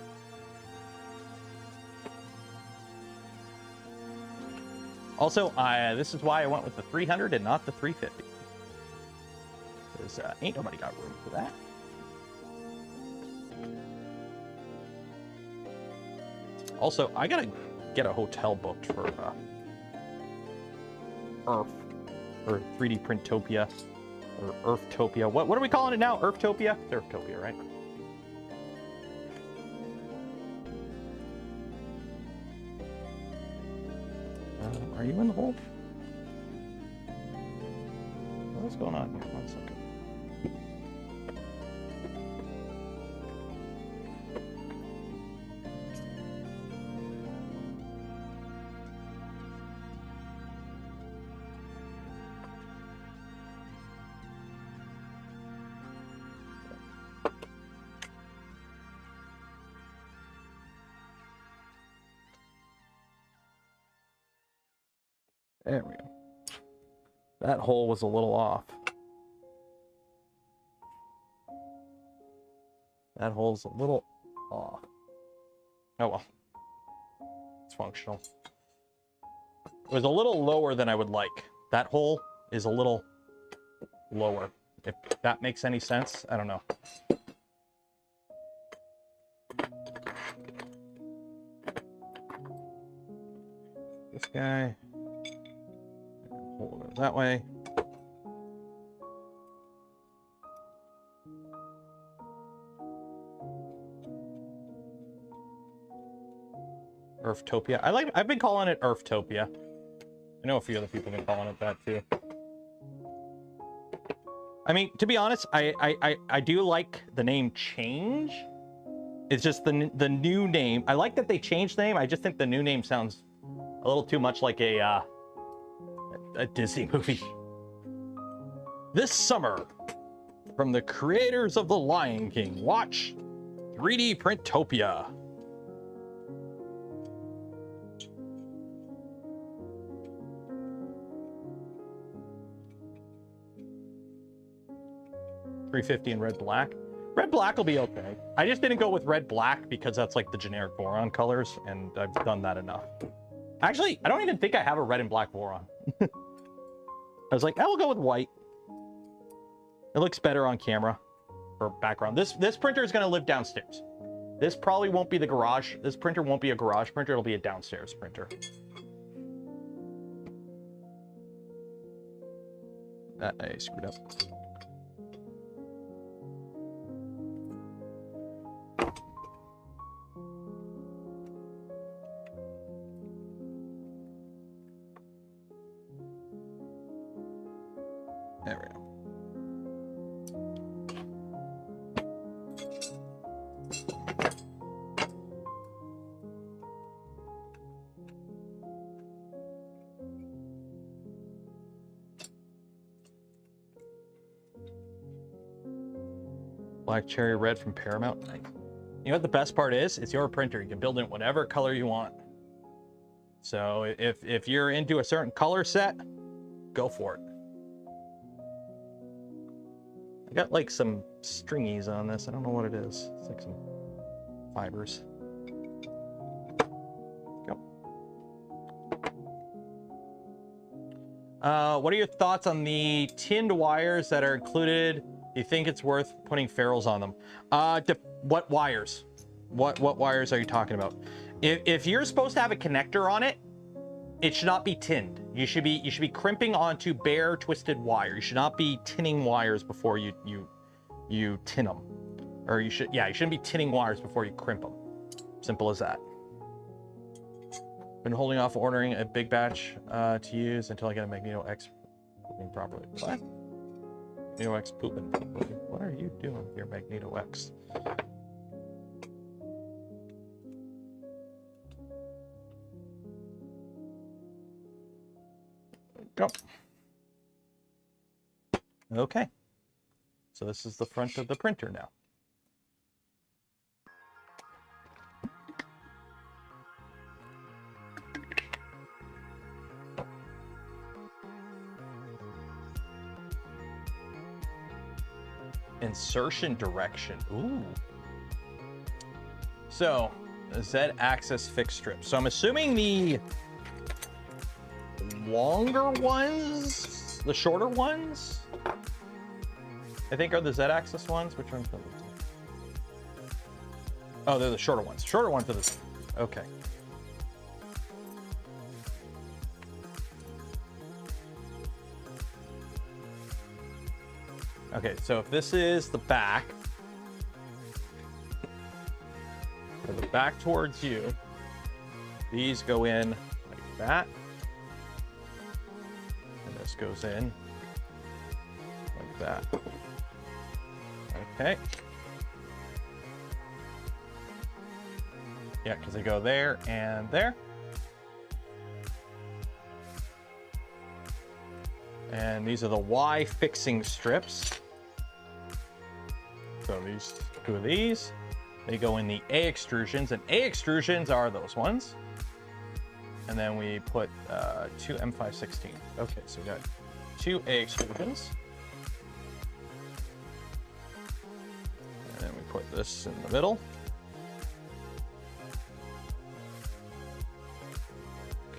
Also, this is why I went with the 300 and not the 350. Because ain't nobody got room for that. Also, I gotta get a hotel booked for Earth, or 3D Printopia, or Earthtopia. What are we calling it now? Earthtopia? It's Earthtopia, right? Are you in the hole? What's going on here? 1 second. There we go. That hole was a little off. That hole's a little off. Oh well. It's functional. It was a little lower than I would like. That hole is a little lower. If that makes any sense, I don't know. This guy. Hold it that way. Earthtopia. I've been calling it Earthtopia. I know a few other people have been calling it that too. I mean, to be honest, I do like the name change. It's just the new name. I like that they changed the name. I just think the new name sounds a little too much like a Disney movie. This summer, from the creators of The Lion King, watch 3D Printopia. $350 in red black. Red black will be okay. I just didn't go with red black because that's like the generic Voron colors, and I've done that enough. Actually, I don't even think I have a red and black Voron. I was like, I will go with white. It looks better on camera or background. This printer is going to live downstairs. This probably won't be the garage. This printer won't be a garage printer. It'll be a downstairs printer. I screwed up. There we go. Black cherry red from Paramount. Nice. You know what the best part is? It's your printer. You can build it whatever color you want. So if you're into a certain color set, go for it. I got like some stringies on this. I don't know what it is. It's like some fibers. Go. What are your thoughts on the tinned wires that are included? Do you think it's worth putting ferrules on them? What wires? What wires are you talking about? If you're supposed to have a connector on it, it should not be tinned. You should be crimping onto bare twisted wire. You should not be tinning wires before you tin them. Or you shouldn't be tinning wires before you crimp them. Simple as that. Been holding off ordering a big batch to use until I get a Magneto X pooping properly. What? Magneto X pooping properly. What are you doing with your Magneto X? Go. Okay. So this is the front of the printer now. Insertion direction. Ooh. So, Z-axis fixed strip. So I'm assuming the longer ones, the shorter ones, I think are the Z-axis ones. Which ones are those? Oh, they're the shorter ones. Shorter ones are the... Okay. Okay, so if this is the back, so the back towards you, these go in like that, and this goes in like that. Okay. Yeah, because they go there and there. And these are the Y fixing strips. So these two of these, they go in the A extrusions, and A extrusions are those ones. And then we put two M516. Okay, so we got two A extrusions. And then we put this in the middle.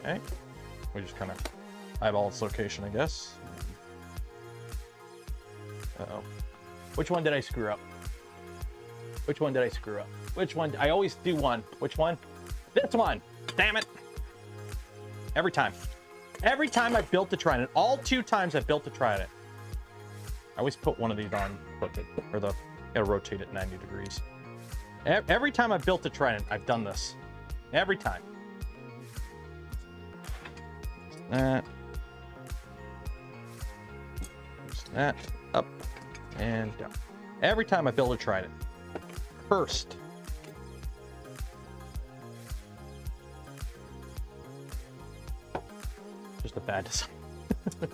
Okay, we just kind of eyeball its location, I guess. Uh-oh. Which one did I screw up? Which one did I screw up? Which one? I always do one. Which one? This one. Damn it. Every time. Every time I built the Trident, all 2 times I built the Trident, I always put one of these on crooked, or gotta rotate it 90 degrees. Every time I built the Trident, I've done this. Every time. That. That. Up. And down. Every time I build a Trident. First. Just a bad design. There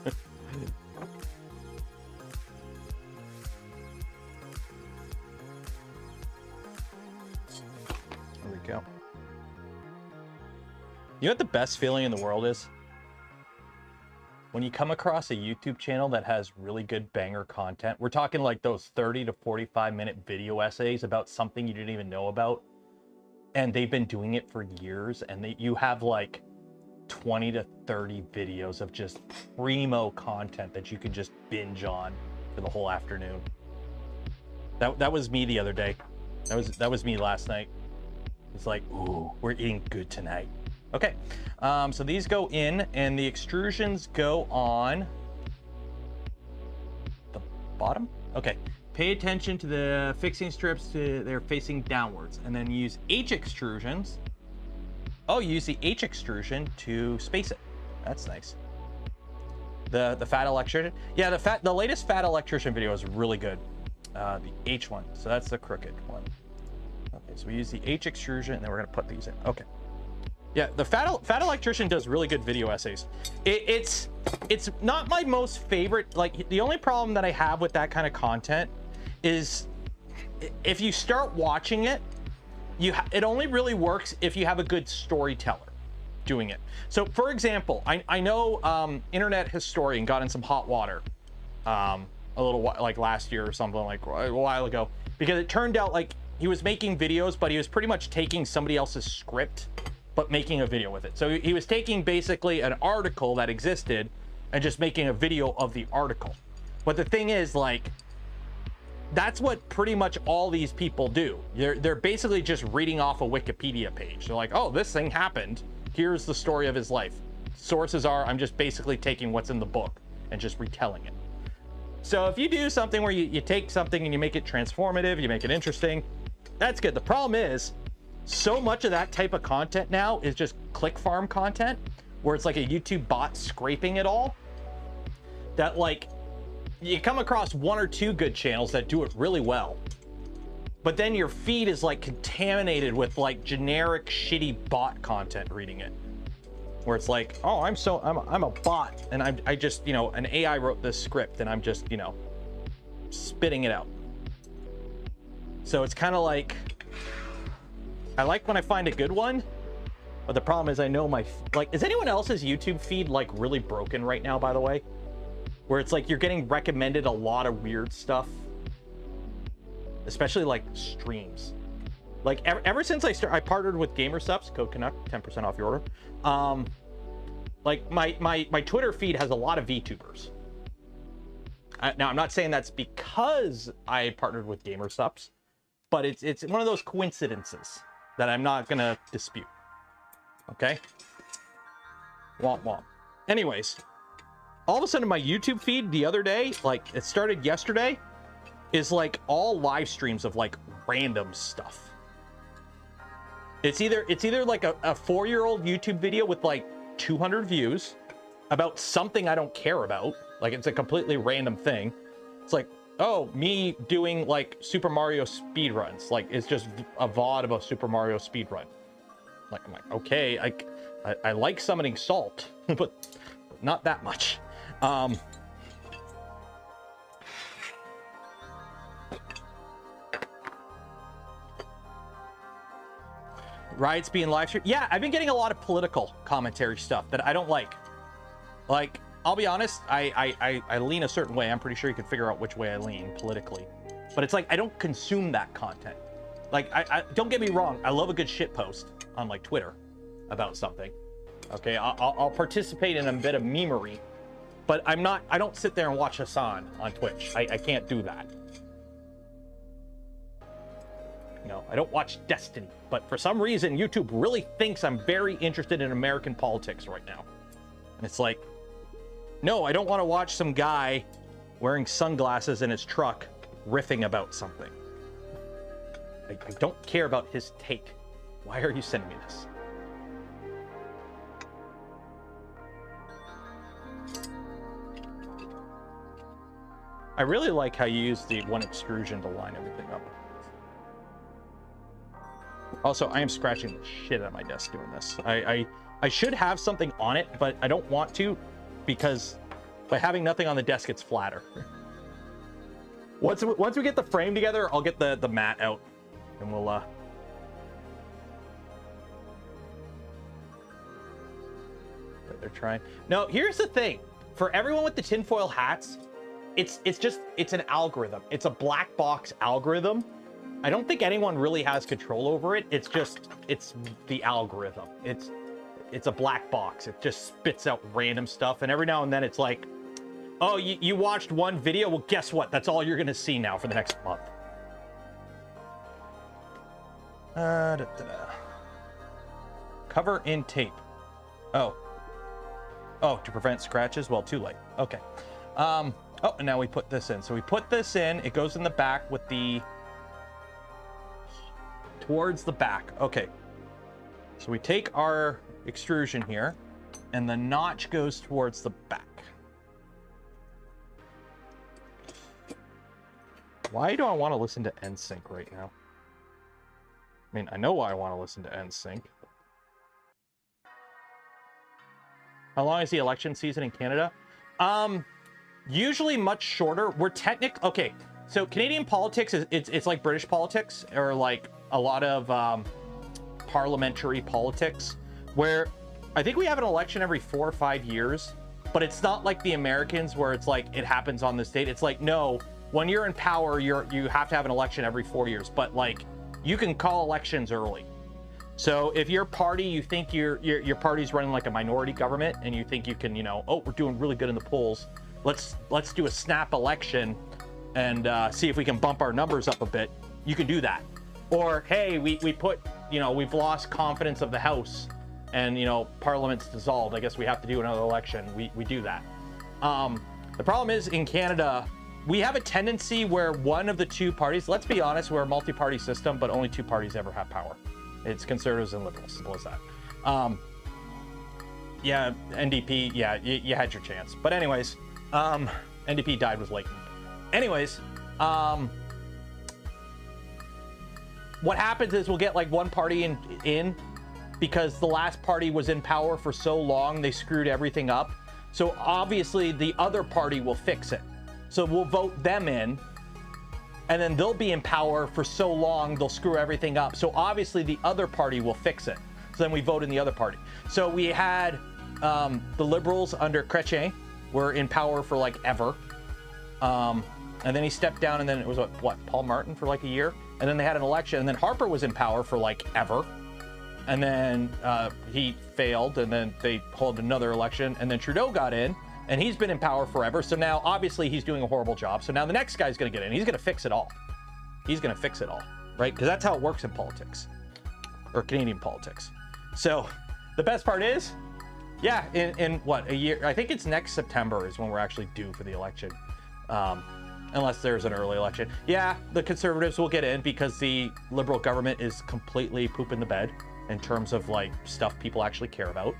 we go. You know what the best feeling in the world is? When you come across a YouTube channel that has really good banger content. We're talking like those 30 to 45-minute video essays about something you didn't even know about. And they've been doing it for years. And you have like 20 to 30 videos of just primo content that you could just binge on for the whole afternoon. That was me the other day. That was me last night. It's like, ooh, we're eating good tonight. Okay, so these go in, and the extrusions go on the bottom. Okay, pay attention to the fixing strips. They're facing downwards, and then use H extrusions. Oh, use the H extrusion to space it. That's nice. The fat electrician. Yeah, the latest fat electrician video is really good. The H one. So that's the crooked one. Okay, so we use the H extrusion, and then we're gonna put these in. Okay. Yeah, the fat electrician does really good video essays. It's not my most favorite. Like, the only problem that I have with that kind of content is if you start watching it, it only really works if you have a good storyteller doing it. So, for example, I know Internet Historian got in some hot water a little while, like last year or something, like a while ago, because it turned out like he was making videos, but he was pretty much taking somebody else's script but making a video with it. So he was taking basically an article that existed and just making a video of the article. But the thing is, like, that's what pretty much all these people do. They're basically just reading off a Wikipedia page. They're like, oh, this thing happened. Here's the story of his life. Sources are, I'm just basically taking what's in the book and just retelling it. So if you do something where you take something and you make it transformative, you make it interesting, that's good. The problem is, so much of that type of content now is just click farm content, where it's like a YouTube bot scraping it all. that like you come across one or two good channels that do it really well, but then your feed is like contaminated with like generic shitty bot content reading it, where it's like, oh, I'm a bot, and I just, you know, an AI wrote this script and I'm just, you know, spitting it out. So it's kind of like, I like when I find a good one, but the problem is I know my, like, is anyone else's YouTube feed like really broken right now, by the way? Where it's like you're getting recommended a lot of weird stuff, especially like streams. Like ever since I partnered with GamerSupps, code Canuck, 10% off your order. Like my Twitter feed has a lot of VTubers. Now I'm not saying that's because I partnered with GamerSupps, but it's one of those coincidences that I'm not gonna dispute. Okay. Womp womp. Anyways, all of a sudden my YouTube feed the other day, like it started yesterday, is like all live streams of like random stuff. It's either like a 4-year-old YouTube video with like 200 views about something I don't care about. Like it's a completely random thing. It's like, oh, me doing like Super Mario speedruns. Like it's just a VOD of a Super Mario speedrun. Like I'm like, okay, I like summoning salt, but not that much. Riots being live streamed. Yeah, I've been getting a lot of political commentary stuff that I don't like. Like, I'll be honest, I lean a certain way. I'm pretty sure you can figure out which way I lean politically. But it's like, I don't consume that content. Like, I don't get me wrong, I love a good shit post on like Twitter about something. Okay, I'll participate in a bit of memery, but I don't sit there and watch Hassan on Twitch. I can't do that. No, I don't watch Destiny, but for some reason, YouTube really thinks I'm very interested in American politics right now. And it's like, no, I don't want to watch some guy wearing sunglasses in his truck riffing about something. I don't care about his take. Why are you sending me this? I really like how you use the one extrusion to line everything up. Also, I am scratching the shit out of my desk doing this. I should have something on it, but I don't want to, because by having nothing on the desk, it's flatter. Once we get the frame together, I'll get the mat out, and we'll they're trying. No, here's the thing. For everyone with the tinfoil hats, it's an algorithm. It's a black box algorithm. I don't think anyone really has control over it. It's the algorithm. It's a black box. It just spits out random stuff, and every now and then it's like, oh, you watched one video? Well, guess what? That's all you're gonna see now for the next month. Cover in tape. Oh, to prevent scratches? Well, too late. Okay. Oh, and now we put this in. So we put this in. It goes in the back with the... towards the back. Okay. So we take our extrusion here, and the notch goes towards the back. Why do I want to listen to NSYNC right now? I mean, I know why I want to listen to NSYNC. How long is the election season in Canada? Usually much shorter. We're okay, so Canadian politics it's like British politics, or like a lot of parliamentary politics, where I think we have an election every 4 or 5 years, but it's not like the Americans where it's like it happens on this date. It's like, no, when you're in power, you have to have an election every 4 years, but like you can call elections early. So if your party, you think your party's running like a minority government, and you think you can, oh, we're doing really good in the polls, let's do a snap election and see if we can bump our numbers up a bit. You can do that. Or, hey, we put, we've lost confidence of the House, and, Parliament's dissolved. I guess we have to do another election. We do that. The problem is, in Canada, we have a tendency where one of the two parties, let's be honest, we're a multi-party system, but only two parties ever have power. It's Conservatives and Liberals, simple as that. Yeah, NDP, yeah, you had your chance. But anyways, NDP died with Layton. Anyways, what happens is we'll get like one party in because the last party was in power for so long, they screwed everything up. So obviously the other party will fix it. So we'll vote them in, and then they'll be in power for so long, they'll screw everything up. So obviously the other party will fix it. So then we vote in the other party. So we had the Liberals under Chrétien were in power for like ever. And then he stepped down, and then it was what, Paul Martin for like a year? And then they had an election, and then Harper was in power for like ever. And then he failed, and then they held another election, and then Trudeau got in, and he's been in power forever. So now obviously he's doing a horrible job. So now the next guy's gonna get in. He's gonna fix it all. He's gonna fix it all, right? Because that's how it works in politics, or Canadian politics. So the best part is, yeah, in what, a year? I think it's next September is when we're actually due for the election. Unless there's an early election. Yeah, the Conservatives will get in because the Liberal government is completely pooping the bed in terms of like stuff people actually care about.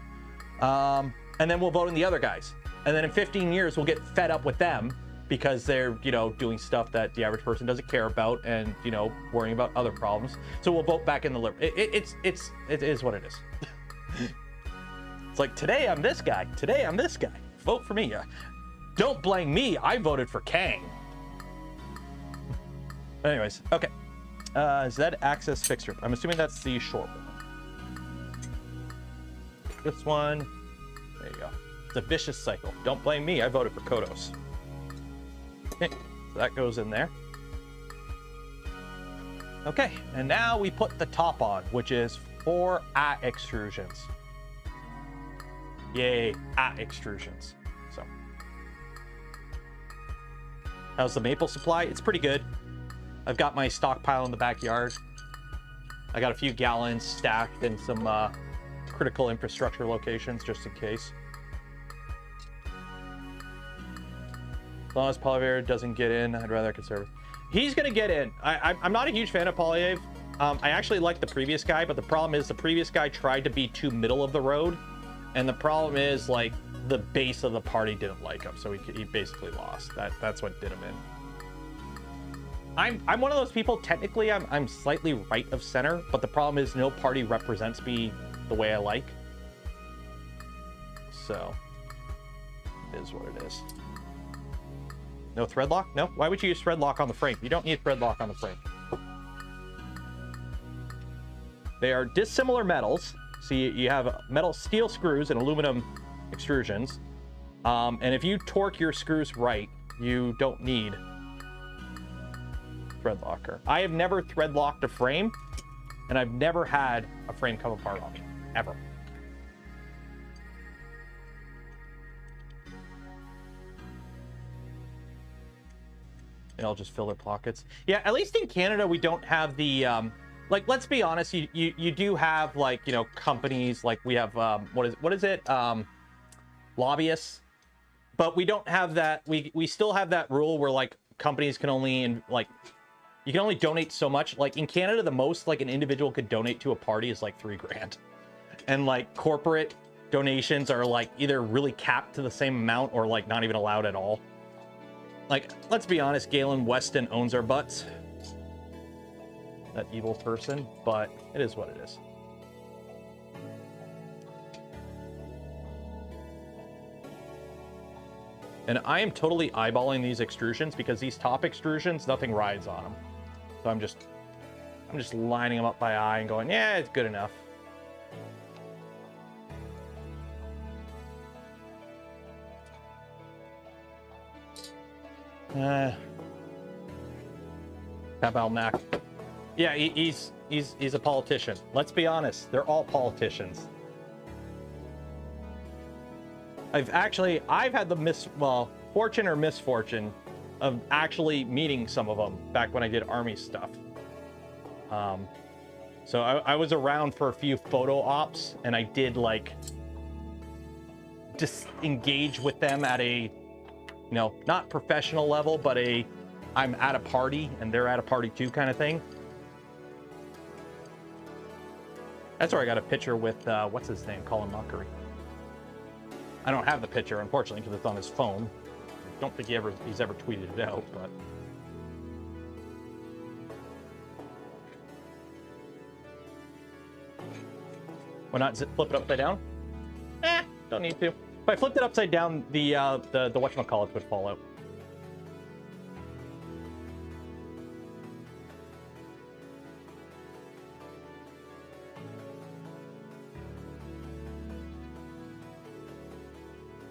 And then we'll vote in the other guys. And then in 15 years, we'll get fed up with them because they're, you know, doing stuff that the average person doesn't care about and, you know, worrying about other problems. So we'll vote back in the Liberal. It is what it is. It's like, today I'm this guy. Today I'm this guy. Vote for me. Don't blame me. I voted for Kang. Anyways, okay. Z-axis fixture. I'm assuming that's the short one. This one. There you go. It's a vicious cycle. Don't blame me. I voted for Kodos. Okay, so that goes in there. Okay, and now we put the top on, which is 4 at extrusions. Yay, at extrusions. So, how's the maple supply? It's pretty good. I've got my stockpile in the backyard. I got a few gallons stacked in some critical infrastructure locations just in case. As long as Polymaker doesn't get in, I'd rather conserve. He's gonna get in. I'm not a huge fan of Polymaker. I actually like the previous guy, but the problem is the previous guy tried to be too middle of the road, and the problem is like the base of the party didn't like him, so he basically lost. That's what did him in. I'm one of those people, technically I'm slightly right of center, but the problem is no party represents me the way I like. So, it is what it is. No thread lock? No? Why would you use thread lock on the frame? You don't need thread lock on the frame. They are dissimilar metals. So you have metal steel screws and aluminum extrusions. And if you torque your screws right, you don't need thread locker. I have never thread locked a frame, and I've never had a frame come apart on me, ever. And I'll just fill their pockets. Yeah, at least in Canada, we don't have the, like, let's be honest, you do have, like, you know, companies, like we have, what is it? Lobbyists. But we don't have that, we still have that rule where, like, companies can only, like, you can only donate so much. Like, in Canada, the most, like, an individual could donate to a party is, like, $3 grand. And, like, corporate donations are, like, either really capped to the same amount or, like, not even allowed at all. Like, let's be honest, Galen Weston owns our butts. That evil person, but it is what it is. And I am totally eyeballing these extrusions because these top extrusions, nothing rides on them. So I'm just lining them up by eye and going, yeah, it's good enough. Tabalnak. Yeah, he's a politician. Let's be honest, they're all politicians. I've had the fortune or misfortune of actually meeting some of them back when I did army stuff. So I was around for a few photo ops, and I did like just engage with them at a, you know, not professional level, but I'm at a party and they're at a party too kind of thing. That's where I got a picture with, what's his name? Colin Mockery. I don't have the picture, unfortunately, because it's on his phone. don't think he's ever tweeted it out, but. Why not flip it upside down? Don't need to. If I flipped it upside down, the whatchamacallit would fall out.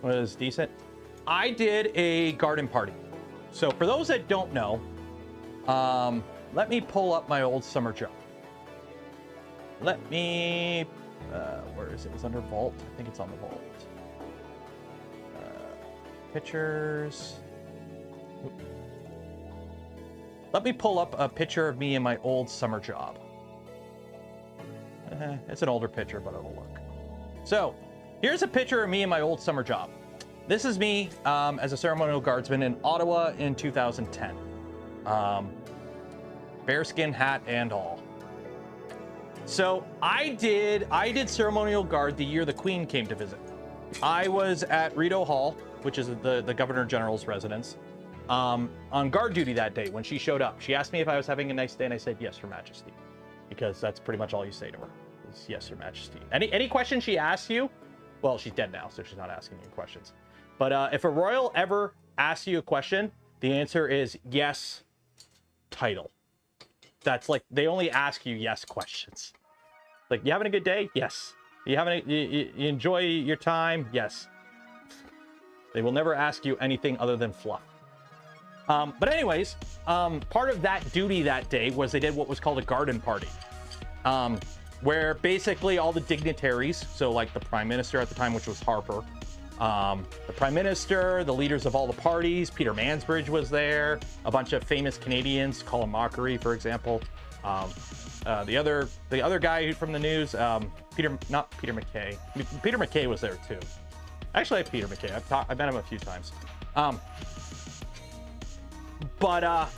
Was decent. I did a garden party. So for those that don't know, let me pull up my old summer job. Let me, where is it? It was under vault. I think it's on the vault. Pictures. Let me pull up a picture of me in my old summer job. It's an older picture, but it'll look. So here's a picture of me in my old summer job. This is me as a ceremonial guardsman in Ottawa in 2010. Bearskin hat and all. So I did ceremonial guard the year the Queen came to visit. I was at Rideau Hall, which is the Governor General's residence, on guard duty that day when she showed up. She asked me if I was having a nice day, and I said, yes, Your Majesty, because that's pretty much all you say to her. Is, yes, Your Majesty. Any question she asks you, well, she's dead now, so she's not asking you questions. But if a royal ever asks you a question, the answer is yes, title. That's like, they only ask you yes questions. Like, you having a good day? Yes. You enjoy your time? Yes. They will never ask you anything other than fluff. But anyways, part of that duty that day was they did what was called a garden party, where basically all the dignitaries, so like the Prime Minister at the time, which was Harper, the Prime Minister, the leaders of all the parties, Peter Mansbridge was there, a bunch of famous Canadians, Colin Mockery, for example, the other guy from the news, not Peter MacKay. Peter MacKay was there too. Actually, I have Peter MacKay. I've met him a few times. But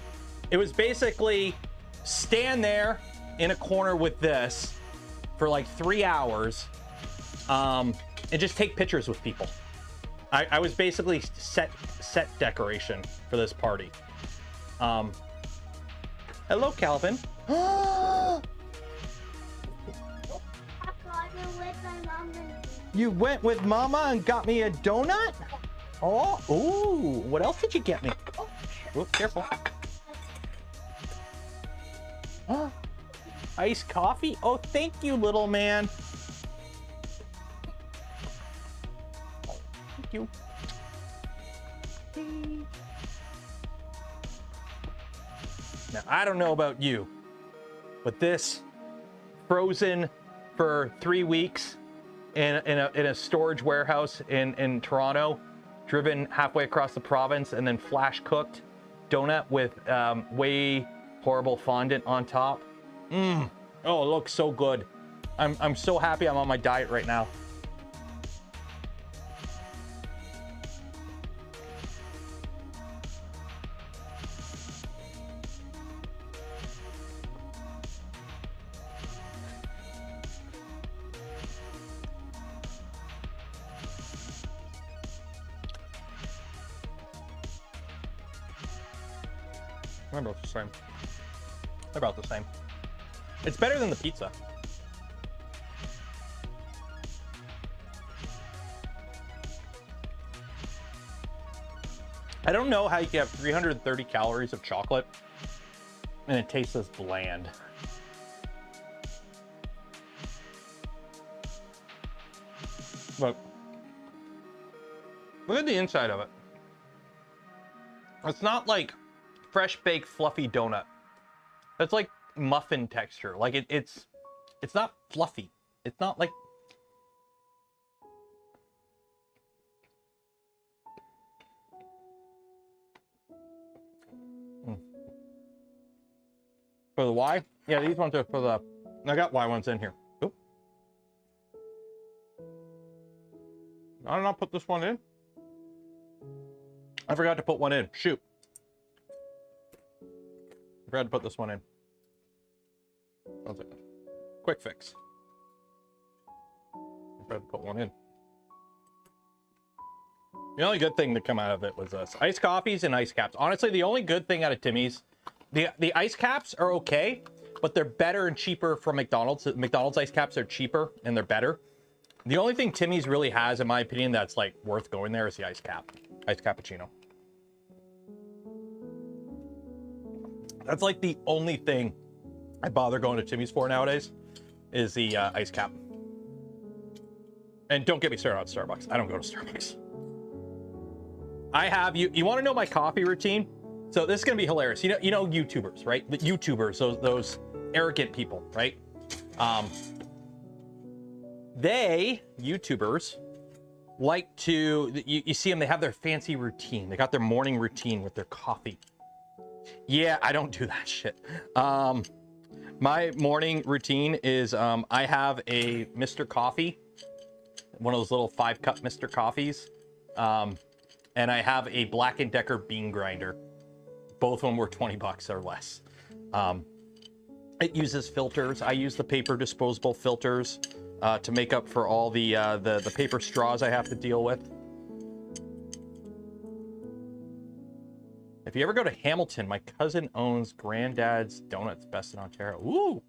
it was basically stand there in a corner with this for like 3 hours, and just take pictures with people. I was basically set decoration for this party. Hello, Calvin. You went with Mama and got me a donut? Oh, ooh, what else did you get me? Oh, careful. Oh, iced coffee? Oh, thank you, little man. Thank you. Now, I don't know about you, but this frozen for 3 weeks in a storage warehouse in Toronto, driven halfway across the province, and then flash cooked donut with way horrible fondant on top. Oh, it looks so good. I'm so happy I'm on my diet right now. They're both the same. They're about the same. It's better than the pizza. I don't know how you can have 330 calories of chocolate and it tastes as bland. But look at the inside of it. It's not like fresh baked fluffy donut. That's like muffin texture. Like it's not fluffy. It's not like For the Y? Yeah, these ones are for the I got Y ones in here. Oop. I did not put this one in. I forgot to put one in. Shoot. I forgot to put this one in. One second. Quick fix. I forgot to put one in. The only good thing to come out of it was this. Iced coffees and ice caps. Honestly, the only good thing out of Timmy's, the ice caps are okay, but they're better and cheaper from McDonald's. McDonald's ice caps are cheaper and they're better. The only thing Timmy's really has, in my opinion, that's like worth going there is the ice cap. Ice cappuccino. That's like the only thing I bother going to Timmy's for nowadays is the ice cap. And don't get me started on Starbucks. I don't go to Starbucks. I have you want to know my coffee routine? So this is gonna be hilarious. You know YouTubers, right? The YouTubers, those arrogant people, right? YouTubers like to, you see them, they have their fancy routine. They got their morning routine with their coffee. Yeah, I don't do that shit. My morning routine is I have a Mr. Coffee, one of those little 5-cup Mr. Coffees. And I have a Black & Decker bean grinder. Both of them were 20 bucks or less. It uses filters. I use the paper disposable filters to make up for all the paper straws I have to deal with. If you ever go to Hamilton, my cousin owns Granddad's Donuts, best in Ontario. Ooh,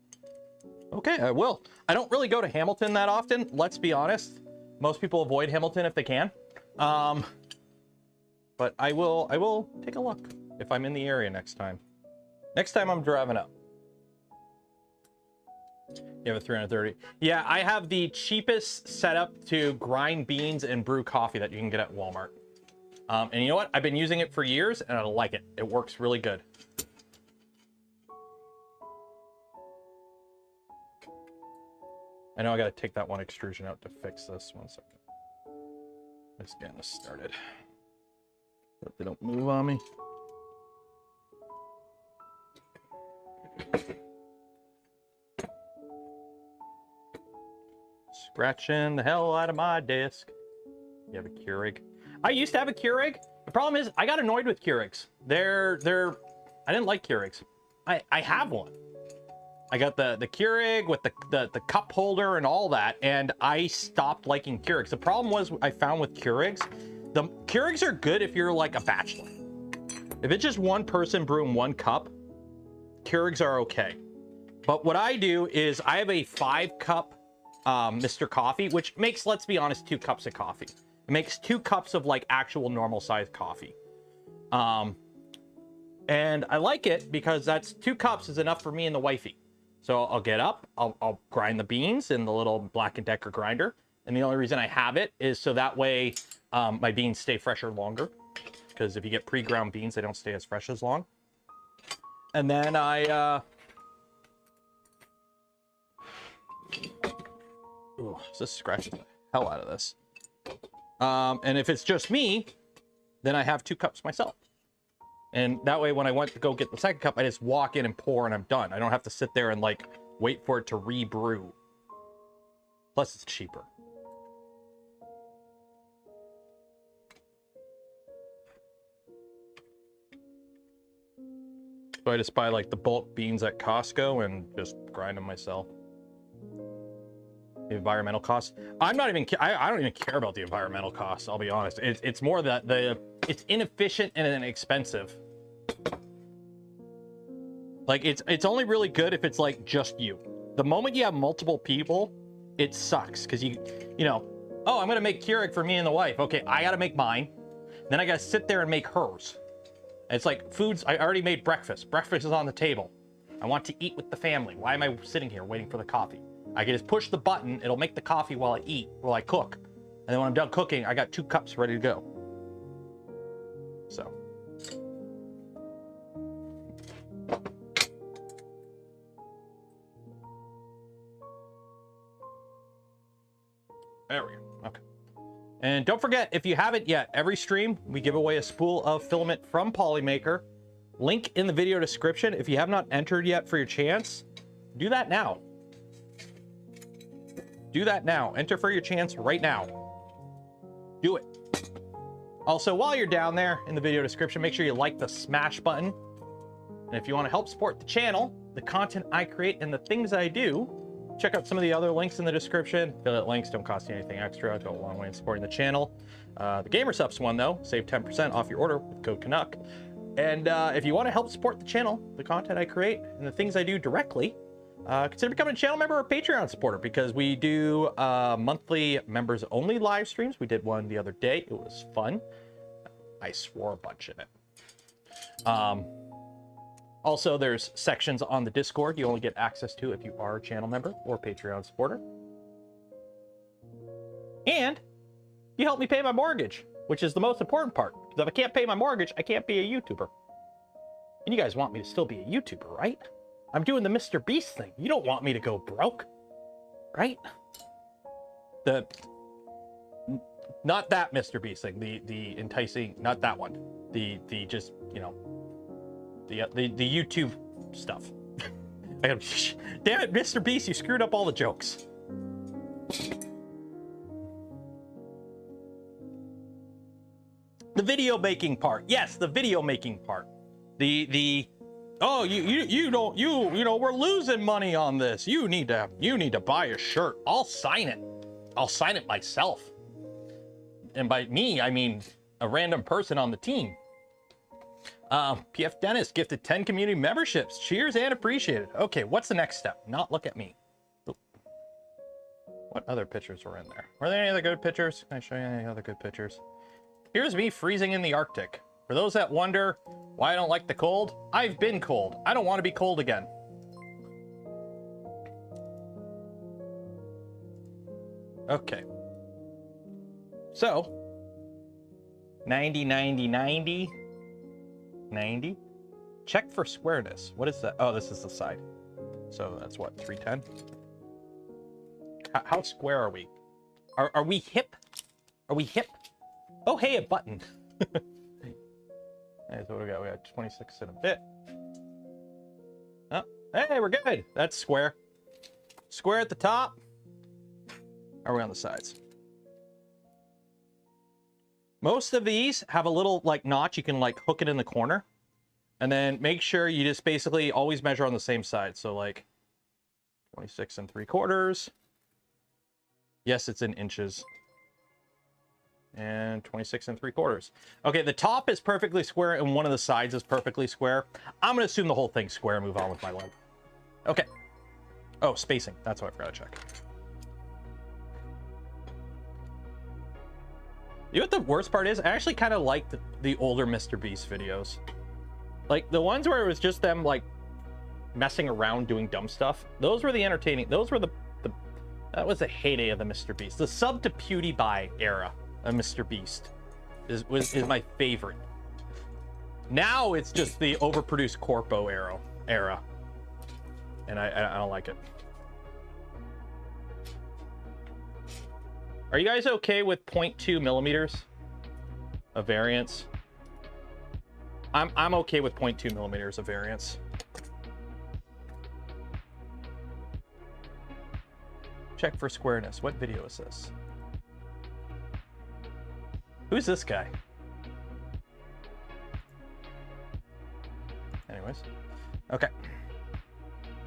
okay, I will. I don't really go to Hamilton that often, let's be honest. Most people avoid Hamilton if they can. But I will take a look if I'm in the area next time. Next time I'm driving up. You have a 330. Yeah, I have the cheapest setup to grind beans and brew coffee that you can get at Walmart. And you know what? I've been using it for years and I like it. It works really good. I know I gotta take that one extrusion out to fix this. 1 second. Let's get this started. Hope they don't move on me. Scratching the hell out of my desk. You have a Keurig. I used to have a Keurig. The problem is I got annoyed with Keurigs. I didn't like Keurigs. I have one. I got the Keurig with the cup holder and all that, and I stopped liking Keurigs. The problem was I found with Keurigs, the Keurigs are good if you're like a bachelor. If it's just one person brewing 1 cup, Keurigs are okay. But what I do is I have a 5-cup Mr. Coffee, which makes, let's be honest, 2 cups of coffee. It makes 2 cups of like actual normal sized coffee. And I like it because that's 2 cups is enough for me and the wifey. So I'll get up, I'll grind the beans in the little Black & Decker grinder. And the only reason I have it is so that way my beans stay fresher longer. Because if you get pre-ground beans, they don't stay as fresh as long. And then ooh, this scratches the hell out of this. And if it's just me, then I have 2 cups myself. And that way, when I went to go get the 2nd cup, I just walk in and pour and I'm done. I don't have to sit there and like wait for it to re-brew. Plus, it's cheaper. So I just buy like the bulk beans at Costco and just grind them myself. The environmental costs. I'm not even. I don't even care about the environmental costs. I'll be honest. It's more that it's inefficient and expensive. Like it's only really good if it's like just you. The moment you have multiple people, it sucks because you know. Oh, I'm gonna make Keurig for me and the wife. Okay, I gotta make mine. Then I gotta sit there and make hers. And it's like foods. I already made breakfast. Breakfast is on the table. I want to eat with the family. Why am I sitting here waiting for the coffee? I can just push the button, it'll make the coffee while I eat, while I cook. And then when I'm done cooking, I got 2 cups ready to go. So. There we go, okay. And don't forget, if you haven't yet, every stream, we give away a spool of filament from Polymaker. Link in the video description. If you have not entered yet for your chance, do that now. Do that now. Enter for your chance right now. Do it. Also, while you're down there in the video description, make sure you like the smash button. And if you want to help support the channel, the content I create, and the things I do, check out some of the other links in the description. Affiliate links don't cost you anything extra. Go a long way in supporting the channel. The GamerSupps one, though, save 10% off your order with code Canuck. And if you want to help support the channel, the content I create, and the things I do directly, consider becoming a channel member or Patreon supporter, because we do monthly members-only live streams. We did one the other day. It was fun. I swore a bunch in it. Also, there's sections on the Discord you only get access to if you are a channel member or Patreon supporter. And you help me pay my mortgage, which is the most important part. Because if I can't pay my mortgage, I can't be a YouTuber. And you guys want me to still be a YouTuber, right? I'm doing the Mr. Beast thing. You don't want me to go broke, right? Not that Mr. Beast thing. The enticing, not that one. The just, you know, the YouTube stuff. Damn it, Mr. Beast, you screwed up all the jokes. The video making part. Yes, the video making part. Oh, you know, we're losing money on this. You need to buy a shirt. I'll sign it. I'll sign it myself. And by me, I mean a random person on the team. PF Dennis gifted 10 community memberships. Cheers and appreciated. Okay, what's the next step? Not look at me. What other pictures were in there? Were there any other good pictures? Can I show you any other good pictures? Here's me freezing in the Arctic. For those that wonder why I don't like the cold, I've been cold. I don't want to be cold again. Okay. So, 90, 90, 90, 90. Check for squareness. What is that? Oh, this is the side. So that's what, 310? How square are we? Are we hip? Are we hip? Oh, hey, a button. Hey, so what do we got? We got 26 and a bit. Oh, hey, we're good. That's square. Square at the top. How are we on the sides? Most of these have a little like notch. You can like hook it in the corner. And then make sure you just basically always measure on the same side. So like 26 3/4. Yes, it's in inches. And 26 3/4. Okay, the top is perfectly square and one of the sides is perfectly square. I'm gonna assume the whole thing's square and move on with my life. Okay. Oh, spacing. That's what I forgot to check. You know what the worst part is? I actually kind of liked the older Mr. Beast videos. Like the ones where it was just them like messing around doing dumb stuff. Those were the entertaining. Those were that was the heyday of the Mr. Beast. The sub to PewDiePie era of Mr. Beast is my favorite. Now it's just the overproduced Corpo era. And I don't like it. Are you guys okay with 0.2 millimeters of variance? I'm okay with 0.2 millimeters of variance. Check for squareness. What video is this? Who's this guy? Anyways. Okay.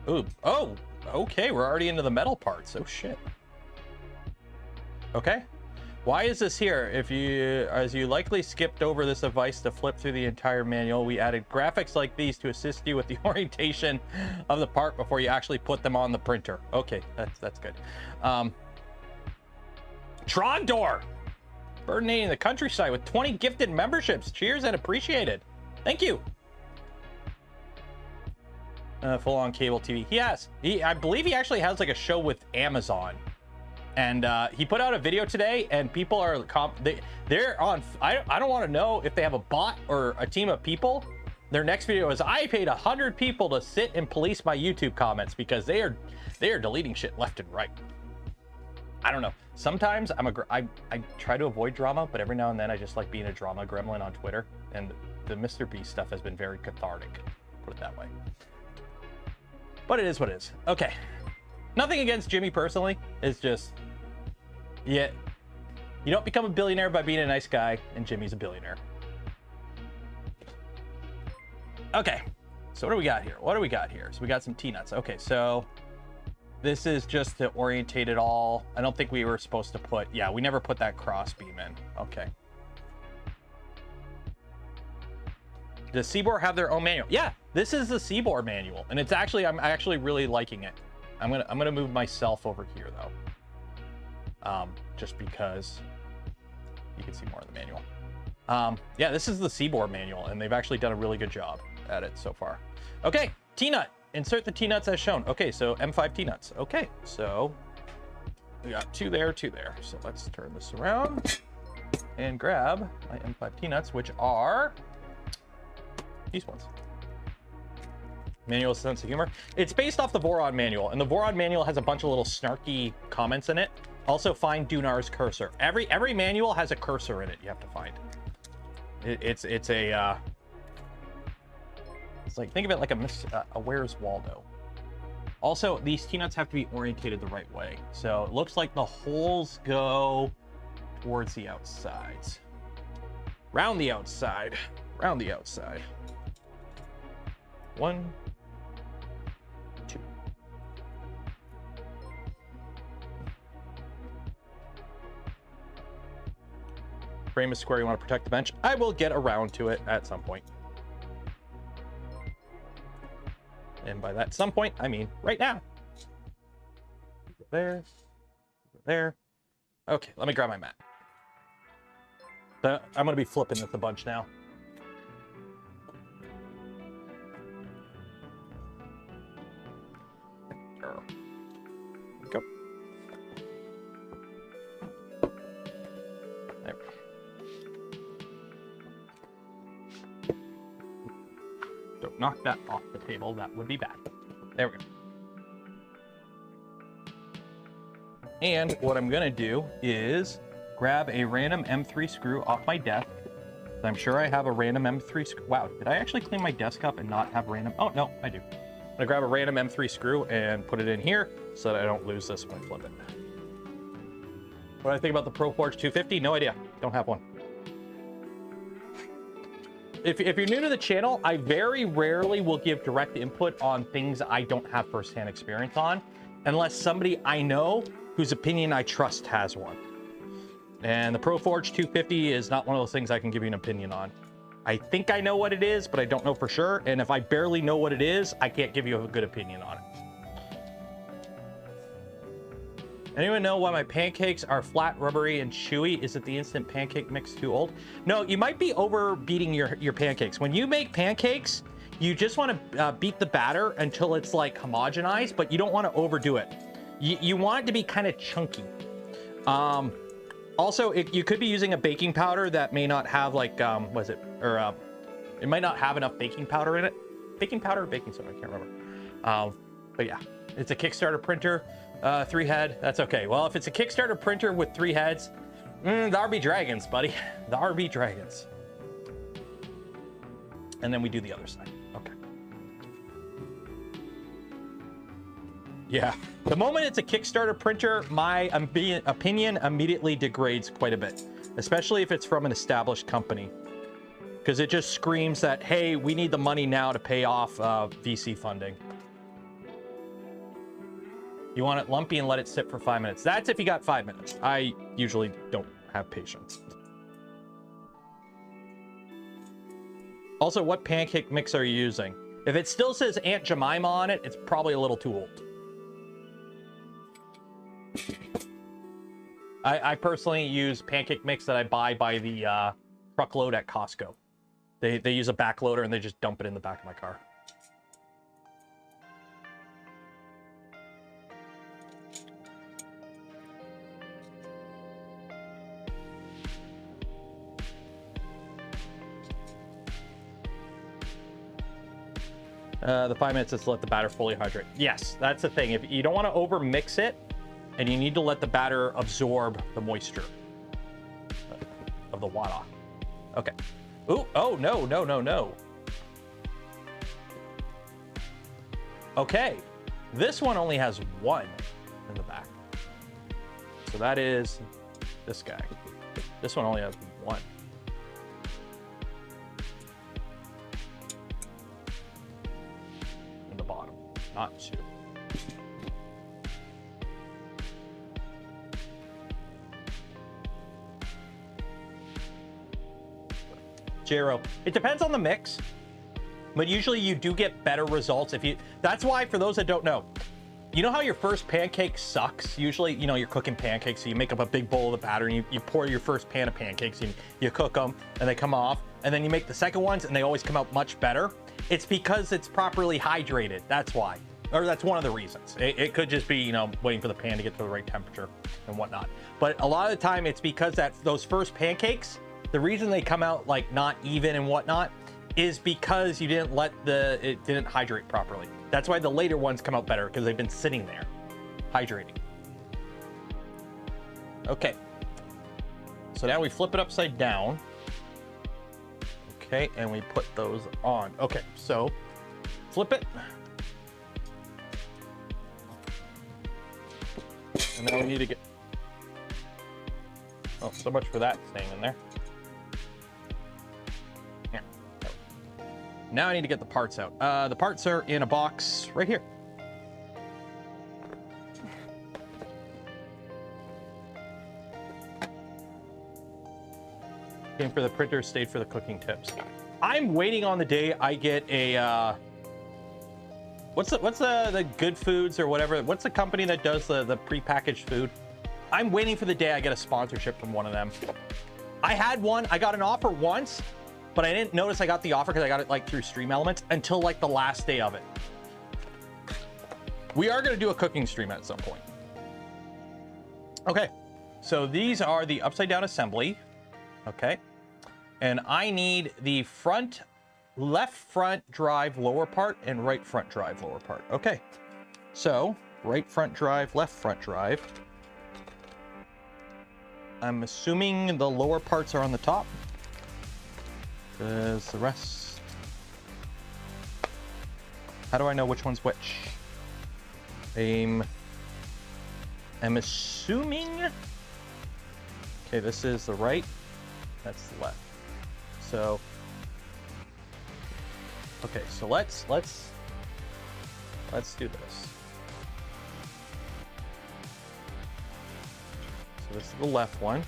Ooh. Oh, okay. We're already into the metal parts. Oh, shit. Okay. Why is this here? As you likely skipped over this device to flip through the entire manual, we added graphics like these to assist you with the orientation of the part before you actually put them on the printer. Okay, that's good. Trondor, burdening the countryside with 20 gifted memberships. Cheers and appreciated. Thank you. Full-on cable TV. I believe he actually has like a show with Amazon. And he put out a video today, and people are they're on. I don't want to know if they have a bot or a team of people. Their next video is I paid 100 people to sit and police my YouTube comments because they are deleting shit left and right. I don't know. Sometimes I try to avoid drama, but every now and then I just like being a drama gremlin on Twitter. And the Mr. Beast stuff has been very cathartic, put it that way. But it is what it is. Okay. Nothing against Jimmy personally. It's just, yeah, you don't become a billionaire by being a nice guy, and Jimmy's a billionaire. Okay, so what do we got here? So we got some T-nuts. Okay, so This is just to orientate it all. I don't think we were supposed to put, yeah, we never put that cross beam in. Okay. Does Siboor have their own manual? Yeah, this is the Siboor manual, and it's actually, I'm actually really liking it. I'm gonna move myself over here though, just because you can see more of the manual. Yeah, this is the Siboor manual, and they've actually done a really good job at it so far. Okay, T-nut. Insert the T-nuts as shown. Okay, so M5 T-nuts. Okay, so we got two there, two there. So let's turn this around and grab my M5 T-nuts, which are these ones. Manual sense of humor. It's based off the Voron manual, and the Voron manual has a bunch of little snarky comments in it. Also find Dunar's cursor. Every manual has a cursor in it you have to find. It's like, think of it like a Where's Waldo. Also, these T-nuts have to be orientated the right way. So it looks like the holes go towards the outsides. Round the outside. Round the outside. 1, 2. Frame is square, you want to protect the bench. I will get around to it at some point. And by that some point, I mean right now. There, there. Okay, let me grab my mat. I'm going to be flipping this a bunch now. There we go. There we go. Don't knock that off the table. That would be bad. There we go. And what I'm going to do is grab a random M3 screw off my desk. I'm sure I have a random M3 screw. Wow, did I actually clean my desk up and not have random? Oh, no, I do. I'm going to grab a random M3 screw and put it in here so that I don't lose this when I flip it. What do I think about the ProForge 250? No idea. Don't have one. If you're new to the channel, I very rarely will give direct input on things I don't have firsthand experience on, unless somebody I know whose opinion I trust has one. And the ProForge 250 is not one of those things I can give you an opinion on. I think I know what it is, but I don't know for sure. And if I barely know what it is, I can't give you a good opinion on it. Anyone know why my pancakes are flat, rubbery, and chewy? Is it the instant pancake mix too old? No, you might be over beating your pancakes. When you make pancakes, you just want to beat the batter until it's like homogenized, but you don't want to overdo it. You want it to be kind of chunky. Also, you could be using a baking powder that may not have like, what is it? Or it might not have enough baking powder in it. Baking powder or baking soda, I can't remember. But yeah, it's a Kickstarter printer. 3 head, that's okay. Well, if it's a Kickstarter printer with 3 heads, the RB Dragons, buddy. The RB Dragons. And then we do the other side. Okay. Yeah. The moment it's a Kickstarter printer, my opinion immediately degrades quite a bit, especially if it's from an established company. Because it just screams that, hey, we need the money now to pay off VC funding. You want it lumpy and let it sit for 5 minutes. That's if you got 5 minutes. I usually don't have patience. Also, what pancake mix are you using? If it still says Aunt Jemima on it, it's probably a little too old. I personally use pancake mix that I buy by the truckload at Costco. They use a backloader and they just dump it in the back of my car. The 5 minutes is to let the batter fully hydrate. Yes, that's the thing. If you don't want to over mix it, and you need to let the batter absorb the moisture of the water. Okay. Ooh, oh, no, no, no, no. Okay. This one only has 1 in the back. So that is this guy. This one only has 1. In the bottom, not 2. J-Row. It depends on the mix, but usually you do get better results if you, that's why, for those that don't know, you know how your first pancake sucks? Usually, you know, you're cooking pancakes, so you make up a big bowl of the batter, and you pour your first pan of pancakes, and you cook them, and they come off, and then you make the second ones, and they always come out much better. It's because it's properly hydrated. That's why. Or that's one of the reasons. It could just be, you know, waiting for the pan to get to the right temperature and whatnot. But a lot of the time, it's because those first pancakes, the reason they come out like not even and whatnot is because you didn't it didn't hydrate properly. That's why the later ones come out better, because they've been sitting there hydrating. Okay, so now we flip it upside down. Okay, and we put those on. Okay, so flip it, and now we need to get, oh, so much for that staying in there. Now I need to get the parts out. The parts are in a box right here. Came for the printer, stayed for the cooking tips. I'm waiting on the day I get a, what's the Good Foods or whatever? What's the company that does the prepackaged food? I'm waiting for the day I get a sponsorship from one of them. I had one, I got an offer once, but I didn't notice I got the offer because I got it like through Stream Elements until like the last day of it. We are going to do a cooking stream at some point. Okay, so these are the upside down assembly. Okay, and I need the left front drive lower part and right front drive lower part. Okay, so right front drive, left front drive. I'm assuming the lower parts are on the top. There's the rest. How do I know which one's which? I'm assuming. Okay, this is the right. That's the left. So. Okay, so let's do this. So this is the left one.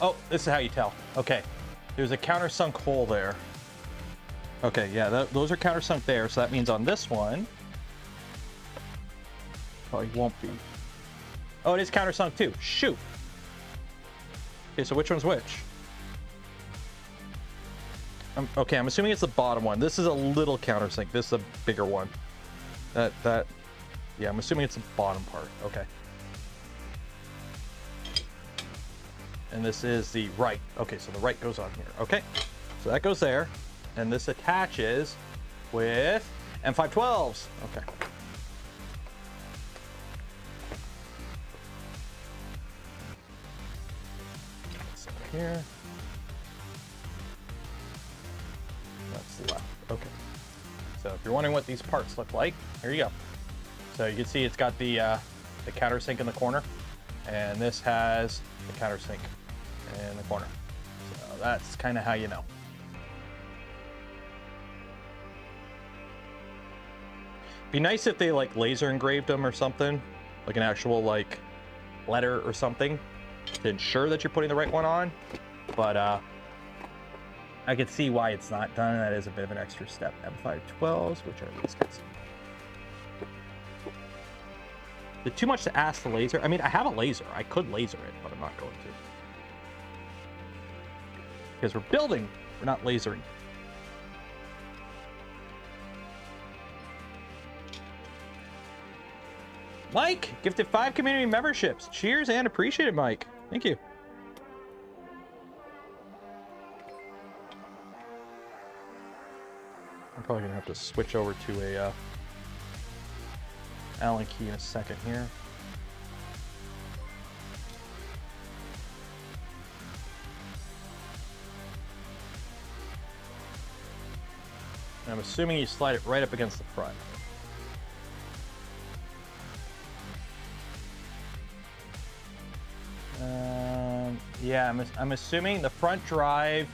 Oh, this is how you tell. Okay, there's a countersunk hole there. Okay, yeah, those are countersunk there, so that means on this one, probably won't be. Oh, it is countersunk too. Shoot. Okay, so which one's which? Okay, I'm assuming it's the bottom one. This is a little countersink. This is a bigger one. Yeah, I'm assuming it's the bottom part. Okay. And this is the right. Okay, so the right goes on here. Okay, so that goes there, and this attaches with M512s. Okay. So here. That's left. Okay. So if you're wondering what these parts look like, here you go. So you can see it's got the countersink in the corner, and this has the countersink in the corner. So that's kind of how you know. Be nice if they like laser engraved them or something, like an actual like letter or something to ensure that you're putting the right one on. But I could see why it's not done. That is a bit of an extra step. M512s, which are these guys. Is it too much to ask the laser? I mean, I have a laser. I could laser it, but I'm not going to. Because we're building, we're not lasering. Mike, gifted 5 community memberships. Cheers and appreciate it, Mike. Thank you. I'm probably gonna have to switch over to a Allen key in a second here. And I'm assuming you slide it right up against the front. Yeah, I'm assuming the front drive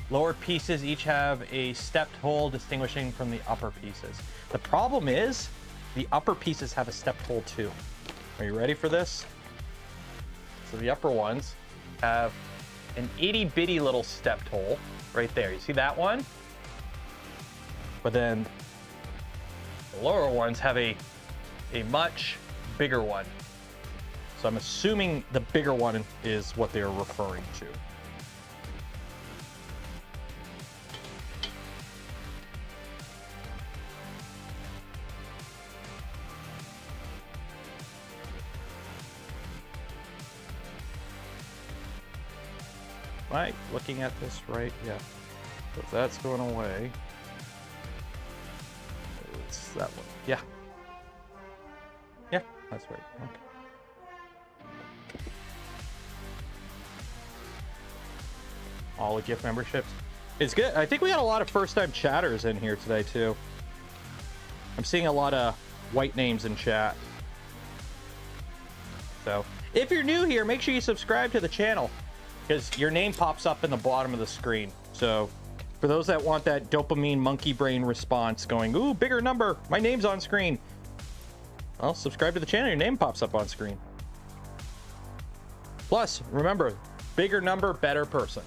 lower pieces each have a stepped hole distinguishing from the upper pieces. The problem is the upper pieces have a stepped hole too. Are you ready for this? So the upper ones have an itty bitty little stepped hole right there. You see that one? But then the lower ones have a much bigger one. So I'm assuming the bigger one is what they're referring to. Am I looking at this right? Yeah. So if that's going away, it's that one. Yeah. Yeah, that's right. Okay. All the gift memberships. It's good. I think we got a lot of first-time chatters in here today, too. I'm seeing a lot of white names in chat. So, if you're new here, make sure you subscribe to the channel, because your name pops up in the bottom of the screen. So, for those that want that dopamine monkey brain response going, ooh, bigger number, my name's on screen. Well, subscribe to the channel, your name pops up on screen. Plus, remember, bigger number, better person.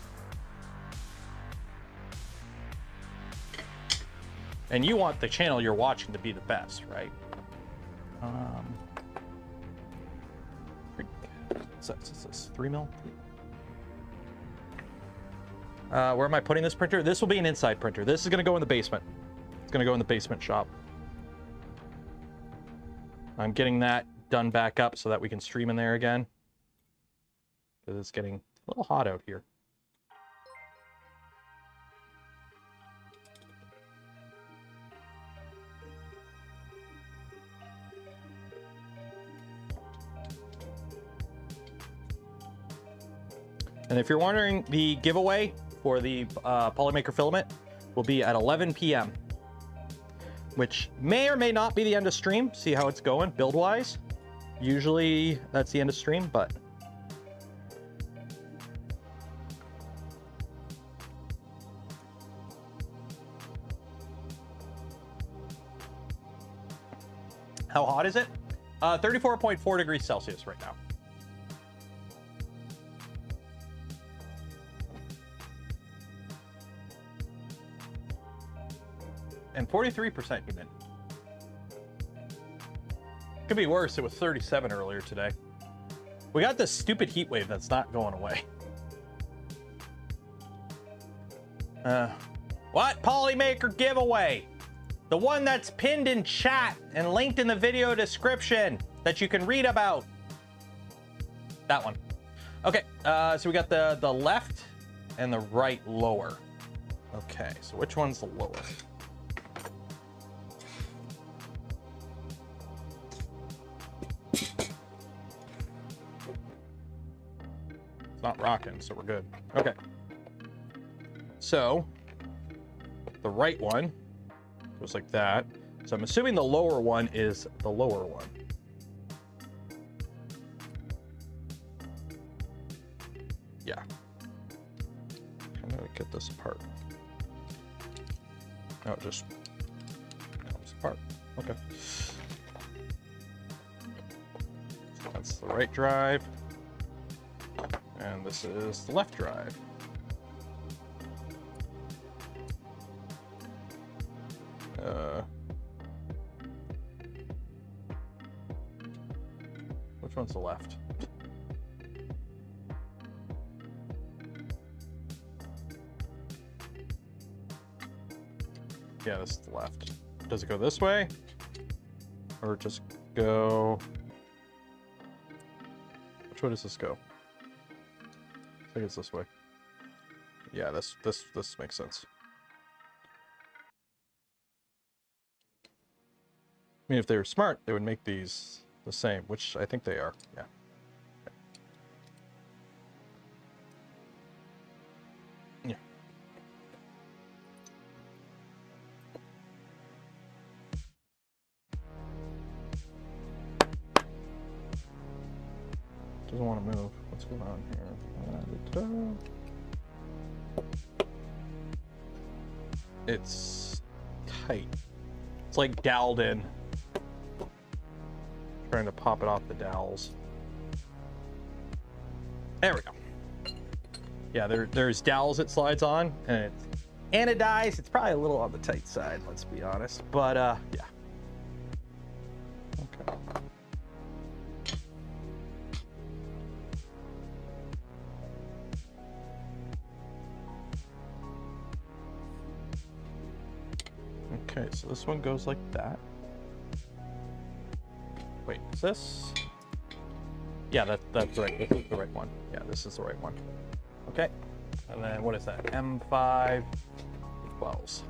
And you want the channel you're watching to be the best, right? What's this? 3 mil? Where am I putting this printer? This will be an inside printer. This is going to go in the basement. It's going to go in the basement shop. I'm getting that done back up so that we can stream in there again, because it's getting a little hot out here. And if you're wondering, the giveaway for the polymaker filament will be at 11 p.m. which may or may not be the end of stream. See how it's going build-wise. Usually that's the end of stream, but how hot is it? 34.4 degrees Celsius right now. And 43% humid. Could be worse. It was 37 earlier today. We got this stupid heat wave that's not going away. What? Polymaker giveaway. The one that's pinned in chat and linked in the video description that you can read about. That one. Okay, so we got the left and the right lower. Okay, so which one's the lower? It's not rocking, so we're good. Okay. So, the right one goes like that. So I'm assuming the lower one is the lower one. Yeah. How do I get this apart? No, it just comes apart. Okay. So that's the right drive. And this is the left drive. Which one's the left? Yeah, this is the left. Does it go this way? Or just go... Which way does this go? I think it's this way. Yeah, this makes sense. I mean, if they were smart, they would make these the same, which I think they are. Yeah. Yeah. Doesn't want to move. What's going on here? It's tight. It's like doweled in. Trying to pop it off the dowels. There we go. Yeah, there's dowels it slides on, and it's anodized. It's probably a little on the tight side, let's be honest. But yeah. Okay. Okay, so this one goes like that. Wait, is this? Yeah, that's right. This is the right one. Yeah, this is the right one. Okay, and then what is that? M5 12s.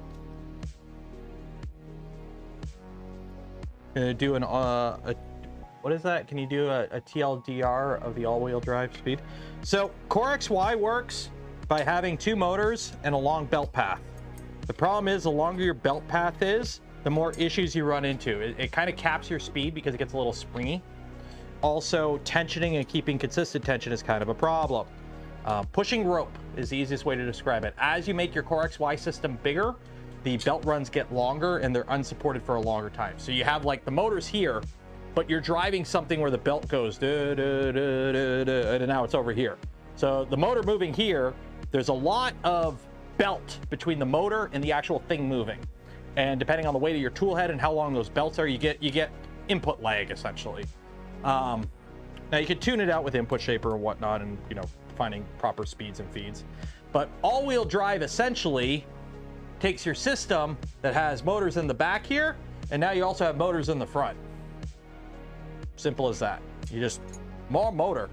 Gonna do an what is that? Can you do a TLDR of the all-wheel drive speed? So Core XY works by having 2 motors and a long belt path. The problem is the longer your belt path is, the more issues you run into. It kind of caps your speed because it gets a little springy. Also, tensioning and keeping consistent tension is kind of a problem. Pushing rope is the easiest way to describe it. As you make your Core XY system bigger, the belt runs get longer and they're unsupported for a longer time. So you have like the motors here, but you're driving something where the belt goes, and now it's over here. So the motor moving here, there's a lot of belt between the motor and the actual thing moving. And depending on the weight of your tool head and how long those belts are, you get input lag essentially. Now you can tune it out with input shaper and whatnot, and finding proper speeds and feeds. But all-wheel drive essentially takes your system that has motors in the back here, and now you also have motors in the front. Simple as that. You just more motor.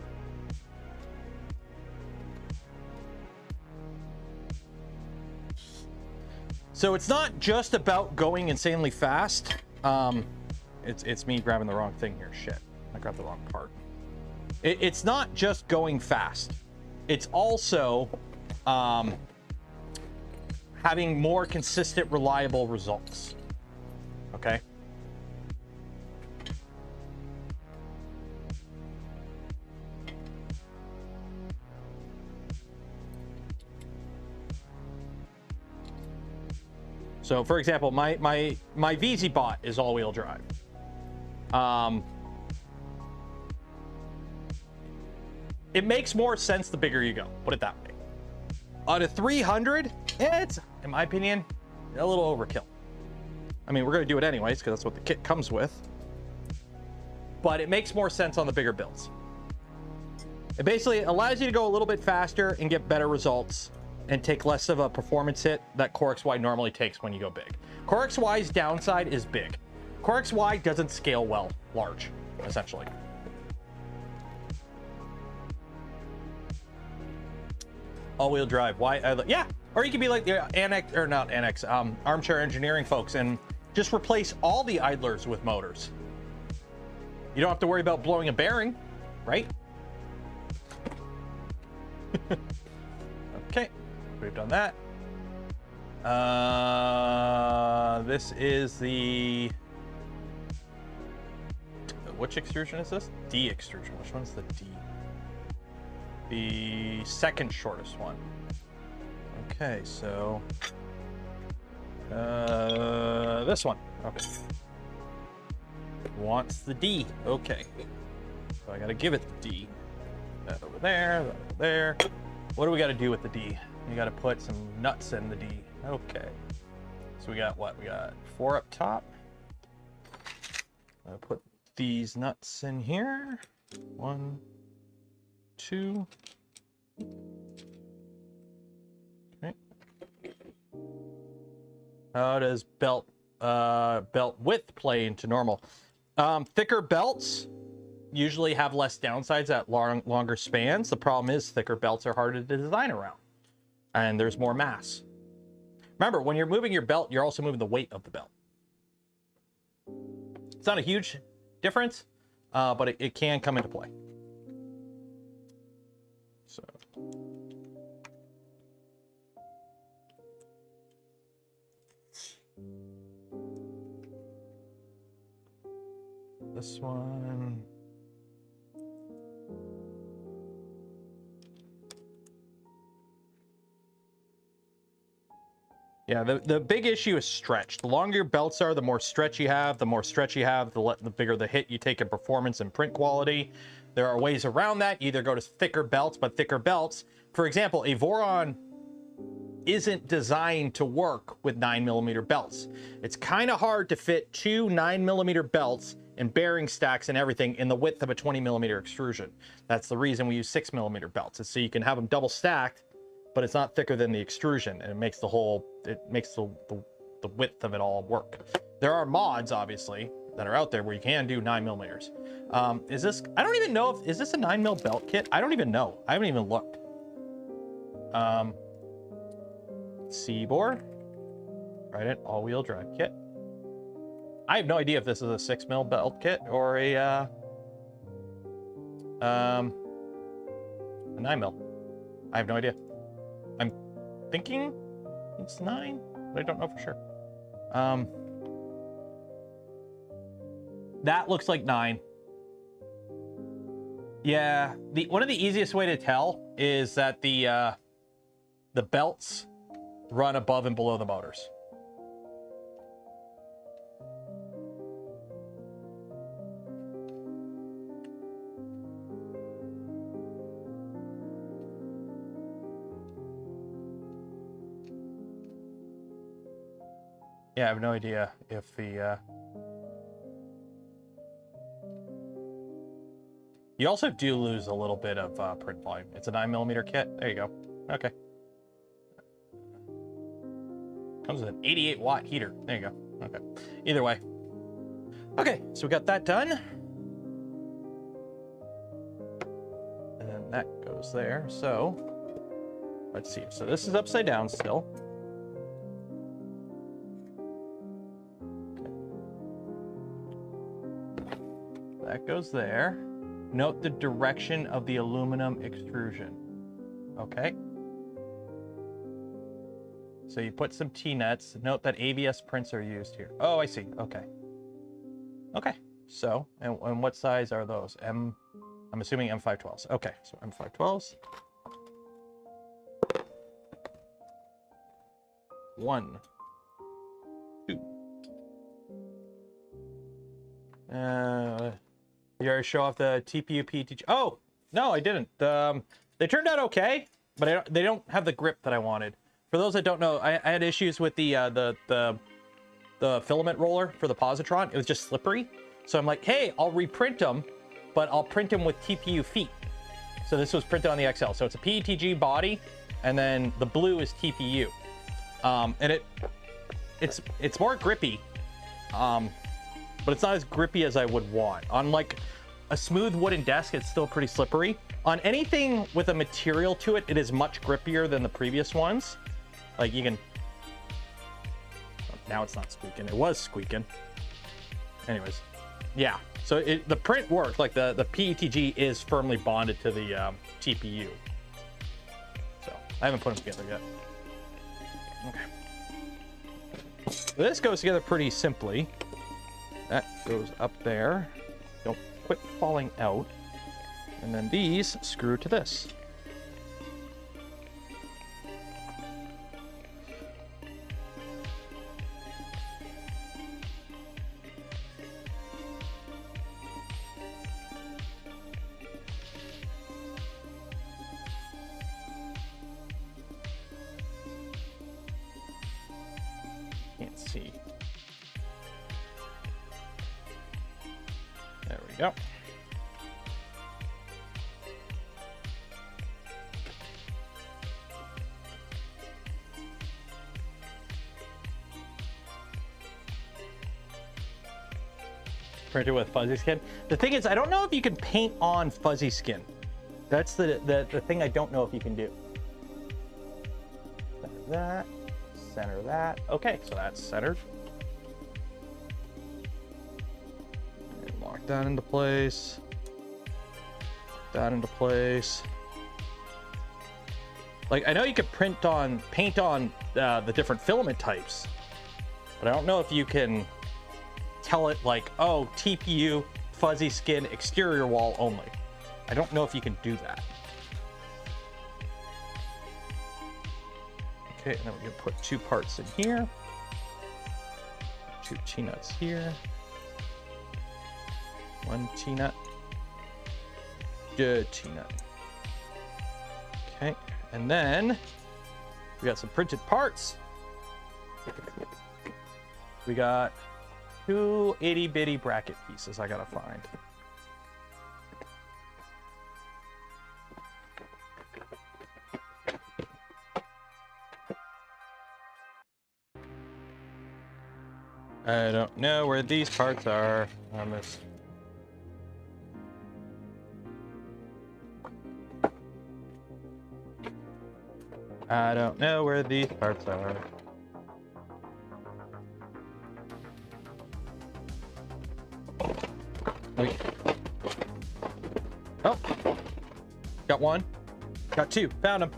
So it's not just about going insanely fast. It's me grabbing the wrong thing here. Shit, I grabbed the wrong part. It's not just going fast. It's also having more consistent, reliable results. Okay. So for example, my VZ bot is all-wheel drive. It makes more sense the bigger you go, put it that way. On a 300, it's, in my opinion, a little overkill. I mean, we're gonna do it anyways, because that's what the kit comes with. But it makes more sense on the bigger builds. It basically allows you to go a little bit faster and get better results and take less of a performance hit that Core XY normally takes when you go big. Core XY's downside is big. Core XY doesn't scale well large, essentially. All-wheel drive, why? Yeah, or you could be like the Annex, or not Annex, Armchair Engineering folks and just replace all the idlers with motors. You don't have to worry about blowing a bearing, right? Okay. We've done that. This is the... Which extrusion is this? D extrusion. Which one's the D? The second shortest one. Okay, so... this one. Okay. Wants the D. Okay. So I gotta give it the D. That over there, that over there. What do we gotta do with the D? You gotta put some nuts in the D. Okay. So we got what? We got 4 up top. I'll put these nuts in here. 1, 2. Okay. How does belt width play into normal? Thicker belts usually have less downsides at longer spans. The problem is thicker belts are harder to design around, and there's more mass. Remember, when you're moving your belt, you're also moving the weight of the belt. It's not a huge difference, but it can come into play. So. This one. Yeah, the big issue is stretch. The longer your belts are, the more stretch you have. The more stretch you have, the bigger the hit you take in performance and print quality. There are ways around that. You either go to thicker belts, but thicker belts, for example, a Voron isn't designed to work with 9mm belts. It's kind of hard to fit two 9mm belts and bearing stacks and everything in the width of a 20mm extrusion. That's the reason we use 6mm belts. It's so you can have them double stacked, but it's not thicker than the extrusion, and it makes the whole, it makes the width of it all work. There are mods, obviously, that are out there where you can do 9mm. Is this, I don't even know if, is this a 9mm belt kit? I don't even know. I haven't even looked. Siboor, Trident all-wheel drive kit. I have no idea if this is a 6mm belt kit or a 9mm. I have no idea. I'm thinking it's 9, but I don't know for sure. That looks like 9. Yeah, one of the easiest way to tell is that the belts run above and below the motors. Yeah, I have no idea if the you also do lose a little bit of print volume. It's a 9mm kit. There you go. Okay. Comes with an 88-watt heater. There you go. Okay. Either way. Okay, so we got that done. And then that goes there. So let's see. So this is upside down still. Okay. That goes there. Note the direction of the aluminum extrusion. Okay. So you put some T-nuts. Note that ABS prints are used here. Oh, I see. Okay. Okay. So, and what size are those? I'm assuming M512s. Okay, so M512s. 1, 2. You already show off the TPU PTG. Oh, no, I didn't. They turned out okay, but they don't have the grip that I wanted. For those that don't know, I had issues with the filament roller for the positron. It was just slippery. So I'm like, hey, I'll reprint them, but I'll print them with TPU feet. So this was printed on the XL. So it's a PETG body, and then the blue is TPU. And it's more grippy, but it's not as grippy as I would want. On like a smooth wooden desk, it's still pretty slippery. On anything with a material to it, it is much grippier than the previous ones. Like you can, now it's not squeaking. It was squeaking. Anyways, yeah. So the print worked. Like the PETG is firmly bonded to the TPU. So I haven't put them together yet. Okay. So this goes together pretty simply. That goes up there. Don't quit falling out. And then these screw to this. Can't see. There we go. Printed with fuzzy skin. The thing is, I don't know if you can paint on fuzzy skin. That's the thing I don't know if you can do. Center that. Center that. Okay, so that's centered. And lock that into place. That into place. Like, I know you could paint on the different filament types, but I don't know if you can tell it like, oh, TPU, fuzzy skin, exterior wall only. I don't know if you can do that. Okay, and then we can put 2 parts in here. 2 T-nuts here. 1 T-nut. Good T-nut. Okay, and then we got some printed parts. We got 2 itty-bitty bracket pieces I gotta find. I don't know where these parts are on this. I don't know where these parts are. Wait. Oh, got 1, got 2, found them.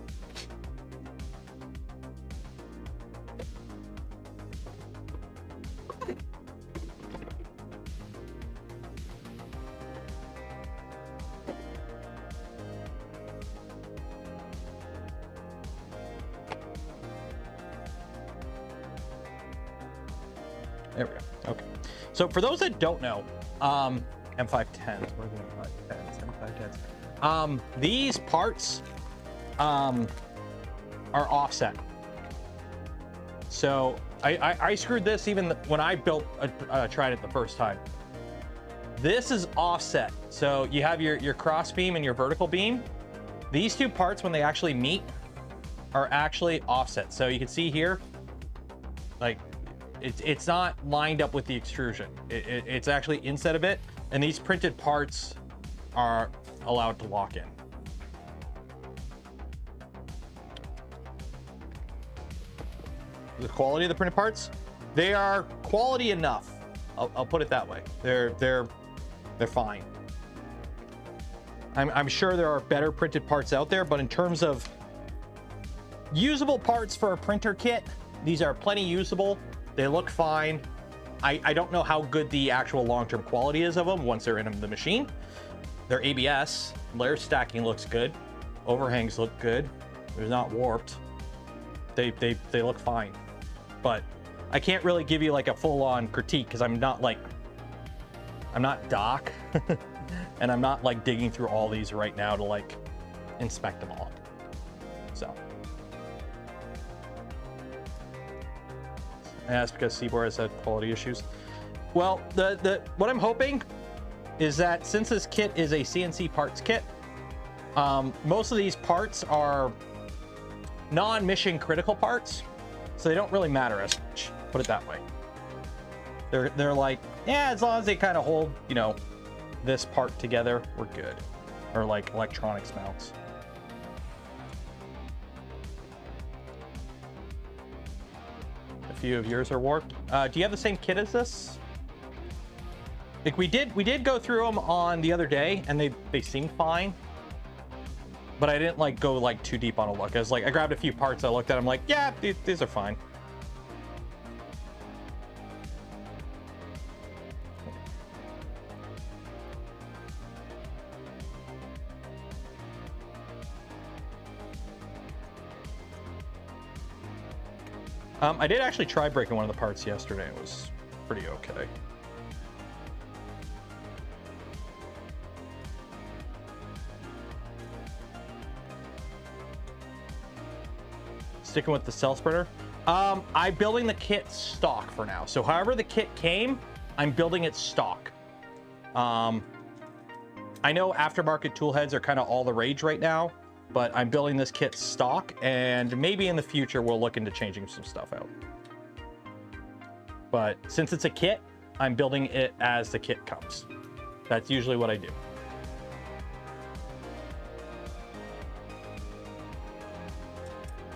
There we go. Okay. So for those that don't know, M510s, what are the M510s? M510s. These parts are offset. So I screwed this even when I built tried it the first time. This is offset. So you have your cross beam and your vertical beam. These 2 parts, when they actually meet, are actually offset. So you can see here, like, it's not lined up with the extrusion. It's actually instead of it, and these printed parts are allowed to lock in. The quality of the printed parts, they are quality enough. I'll put it that way. They're fine. I'm sure there are better printed parts out there, but in terms of usable parts for a printer kit, these are plenty usable. They look fine. I don't know how good the actual long-term quality is of them once they're in the machine. They're ABS. Layer stacking looks good. Overhangs look good. They're not warped. They look fine. But I can't really give you like a full-on critique because I'm not Doc. And I'm not like digging through all these right now to like inspect them all. So. And that's because Siboor has had quality issues. Well, what I'm hoping is that since this kit is a CNC parts kit, most of these parts are non-mission critical parts, so they don't really matter as much. Put it that way. They're like, yeah, as long as they kind of hold, you know, this part together, we're good. Or like electronics mounts. A few of yours are warped. Do you have the same kit as this? Like we did go through them on the other day, and they seemed fine. But I didn't like go like too deep on a look. I was like, I grabbed a few parts, I looked at them, like, yeah, these are fine. I did actually try breaking one of the parts yesterday. It was pretty okay. Sticking with the cell spreader. I'm building the kit stock for now. So however the kit came, I'm building it stock. I know aftermarket tool heads are kind of all the rage right now, but I'm building this kit stock, and maybe in the future we'll look into changing some stuff out. But since it's a kit, I'm building it as the kit comes. That's usually what I do.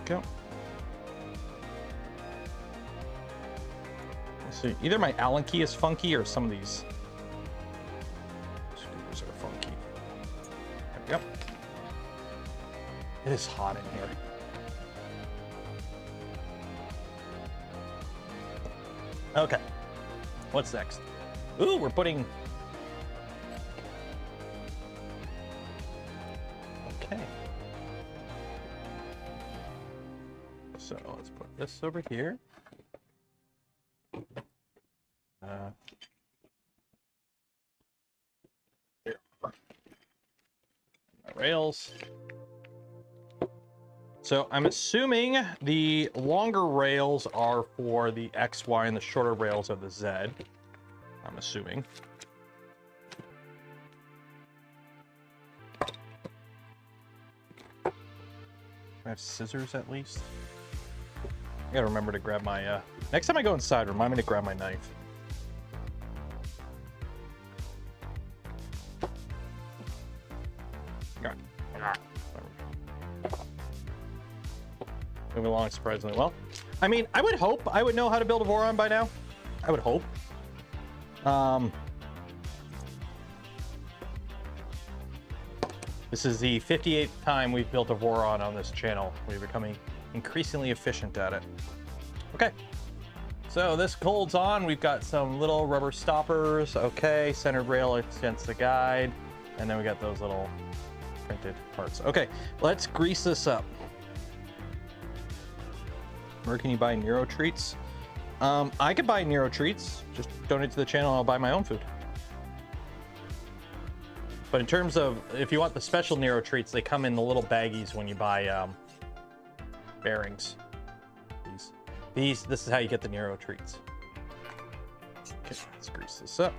Go. Let's see. Either my Allen key is funky or some of these screws are funky. There we go. It is hot in here. Okay. What's next? Ooh, we're putting... Okay. Let's So let's put this over here. Here. Rails. So I'm assuming the longer rails are for the X, Y, and the shorter rails are the Z. I'm assuming. I have scissors at least. I gotta remember to grab my, next time I go inside, remind me to grab my knife. Okay. Moving along surprisingly well. I mean, I would hope I would know how to build a Voron by now. I would hope. This is the 58th time we've built a Voron on this channel. We're becoming increasingly efficient at it. Okay, so this holds on. We've got some little rubber stoppers. Okay, centered rail against the guide. And then we got those little printed parts. Okay, let's grease this up. Where can you buy Nero treats? I could buy Nero treats. Just donate to the channel and I'll buy my own food. But in terms of, if you want the special Nero treats, they come in the little baggies when you buy bearings. This is how you get the Nero treats. Okay, let's grease this up.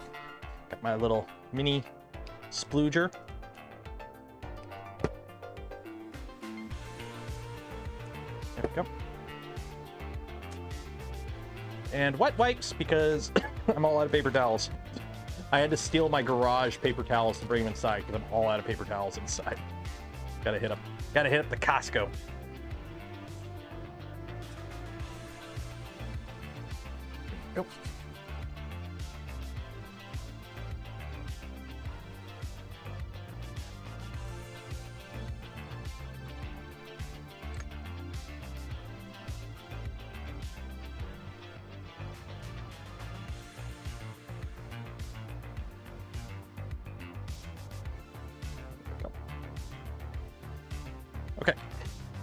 Got my little mini splooger. There we go. And wet wipes, because I'm all out of paper towels. I had to steal my garage paper towels to bring them inside because I'm all out of paper towels inside. Gotta hit them. Gotta hit up the Costco. Go. Okay,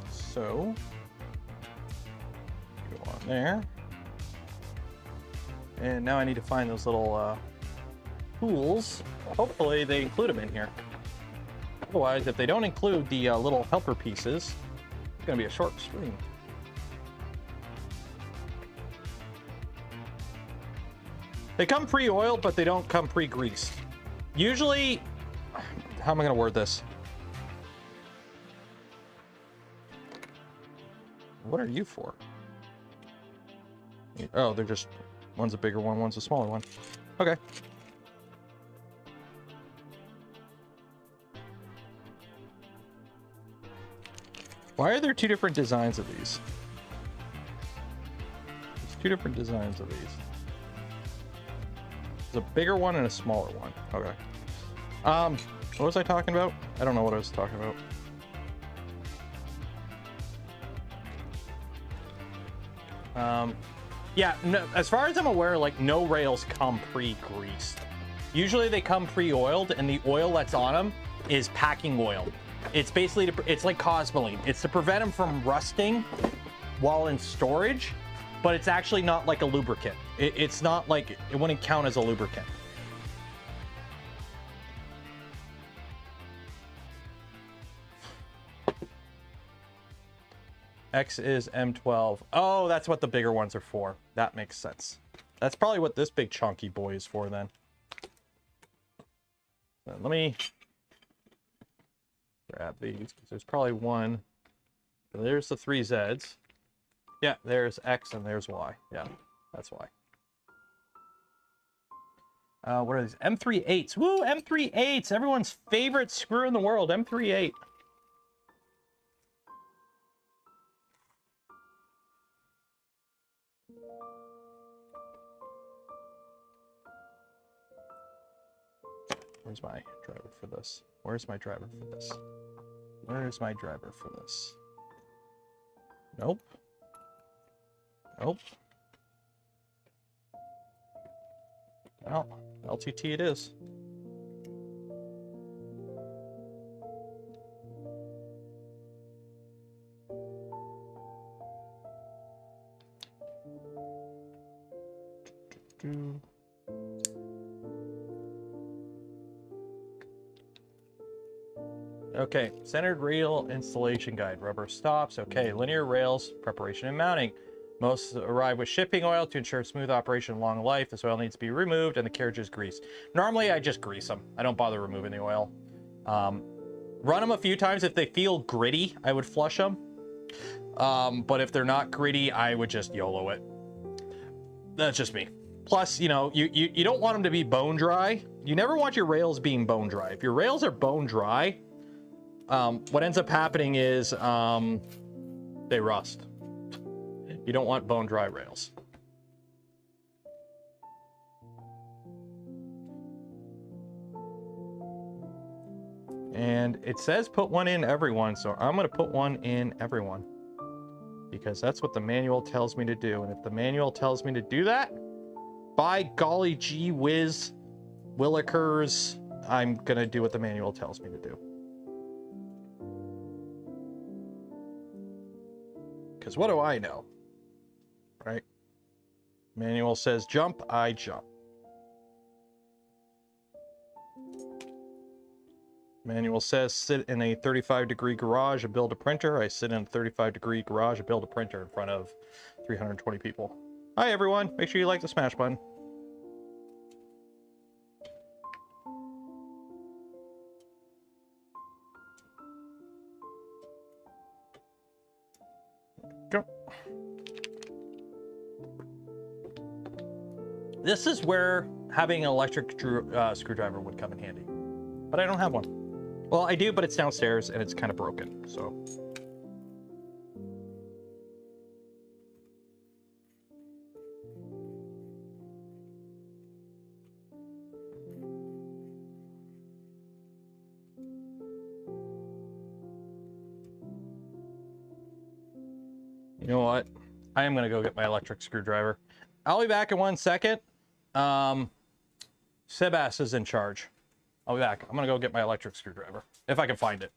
so go on there, and now I need to find those little tools. Hopefully they include them in here. Otherwise, if they don't include the little helper pieces, it's gonna be a short stream. They come pre-oiled, but they don't come pre-greased. Usually, how am I gonna word this? What are you for? Oh, they're just, one's a bigger one, one's a smaller one. Okay. Why are there two different designs of these? There's two different designs of these. There's a bigger one and a smaller one. Okay. What was I talking about? I don't know what I was talking about. Yeah, no, as far as I'm aware, like, no rails come pre-greased. Usually they come pre-oiled, and the oil that's on them is packing oil. It's basically, it's like Cosmoline. It's to prevent them from rusting while in storage, but it's actually not like a lubricant. It's not like, it wouldn't count as a lubricant. X is M12. Oh, that's what the bigger ones are for. That makes sense. That's probably what this big chunky boy is for then. So let me grab these, because there's probably one. So there's the 3 Zs. Yeah, there's X and there's Y. Yeah, that's Y. What are these? M38s. Woo, M38s! Everyone's favorite screw in the world, M38. Where's my driver for this? Where's my driver for this? Where is my driver for this? Nope. Nope. Well, LTT it is. Okay, centered rail installation guide, rubber stops. Okay, linear rails, preparation and mounting. Most arrive with shipping oil to ensure smooth operation and long life. This oil needs to be removed and the carriage is greased. Normally, I just grease them. I don't bother removing the oil. Run them a few times. If they feel gritty, I would flush them. But if they're not gritty, I would just YOLO it. That's just me. Plus, you know, you don't want them to be bone dry. You never want your rails being bone dry. If your rails are bone dry, what ends up happening is they rust. You don't want bone dry rails. And it says put one in everyone, so I'm going to put one in everyone. Because that's what the manual tells me to do. And if the manual tells me to do that, by golly gee whiz willikers, I'm going to do what the manual tells me to do. Because what do I know? Right? Manual says jump, I jump. Manual says sit in a 35-degree garage and build a printer. I sit in a 35-degree garage and build a printer in front of 320 people. Hi everyone, make sure you like the smash button. Go. This is where having an electric screwdriver would come in handy, but I don't have one. Well, I do, but it's downstairs and it's kind of broken, so. You know what? I am going to go get my electric screwdriver. I'll be back in 1 second. Sebas is in charge. I'll be back. I'm going to go get my electric screwdriver, if I can find it.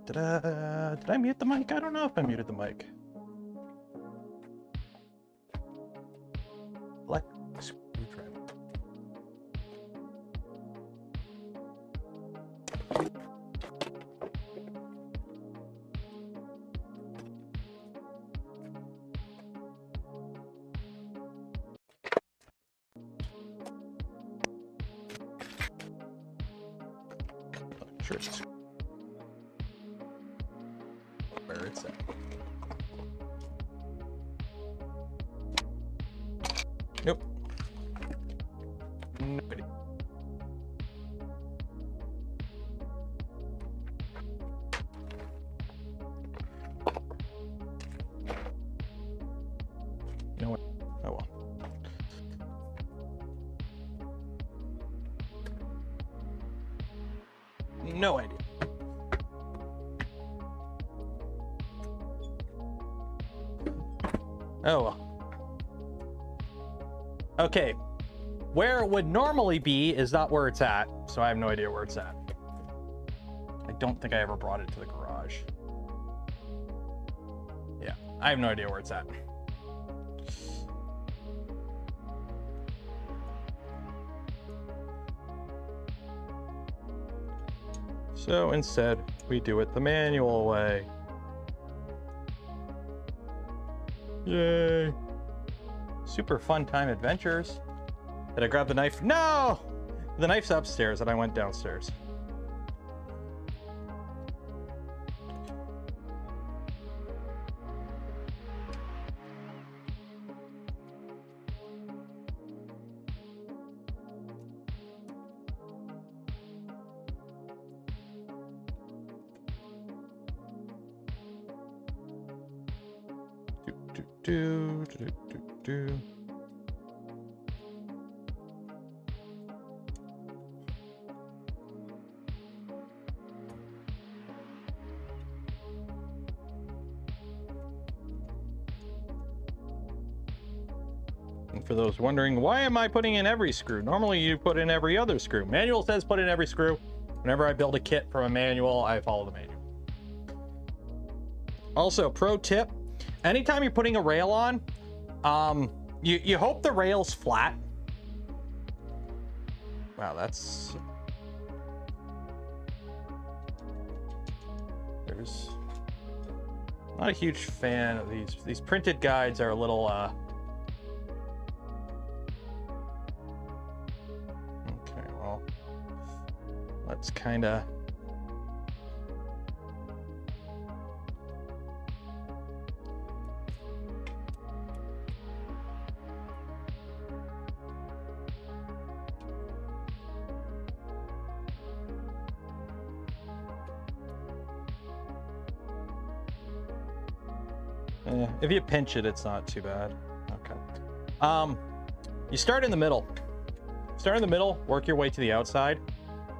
Did I mute the mic? I don't know if I muted the mic. Electric screwdriver. Where it's at. Nope. Nobody. You know what? Oh well. No idea. Oh well. Okay. Where it would normally be is not where it's at, so I have no idea where it's at. I don't think I ever brought it to the garage. Yeah, I have no idea where it's at. So instead, we do it the manual way. Yay. Super fun time adventures. Did I grab the knife? No! The knife's upstairs and I went downstairs. Do. And for those wondering, why am I putting in every screw? Normally you put in every other screw. Manual says put in every screw. Whenever I build a kit from a manual, I follow the manual. Also, pro tip, anytime you're putting a rail on, you hope the rail's flat. Wow, that's... There's... Not a huge fan of these. These printed guides are a little, Okay, well, let's kind of... If you pinch it, it's not too bad. Okay. You start in the middle. Start in the middle, work your way to the outside.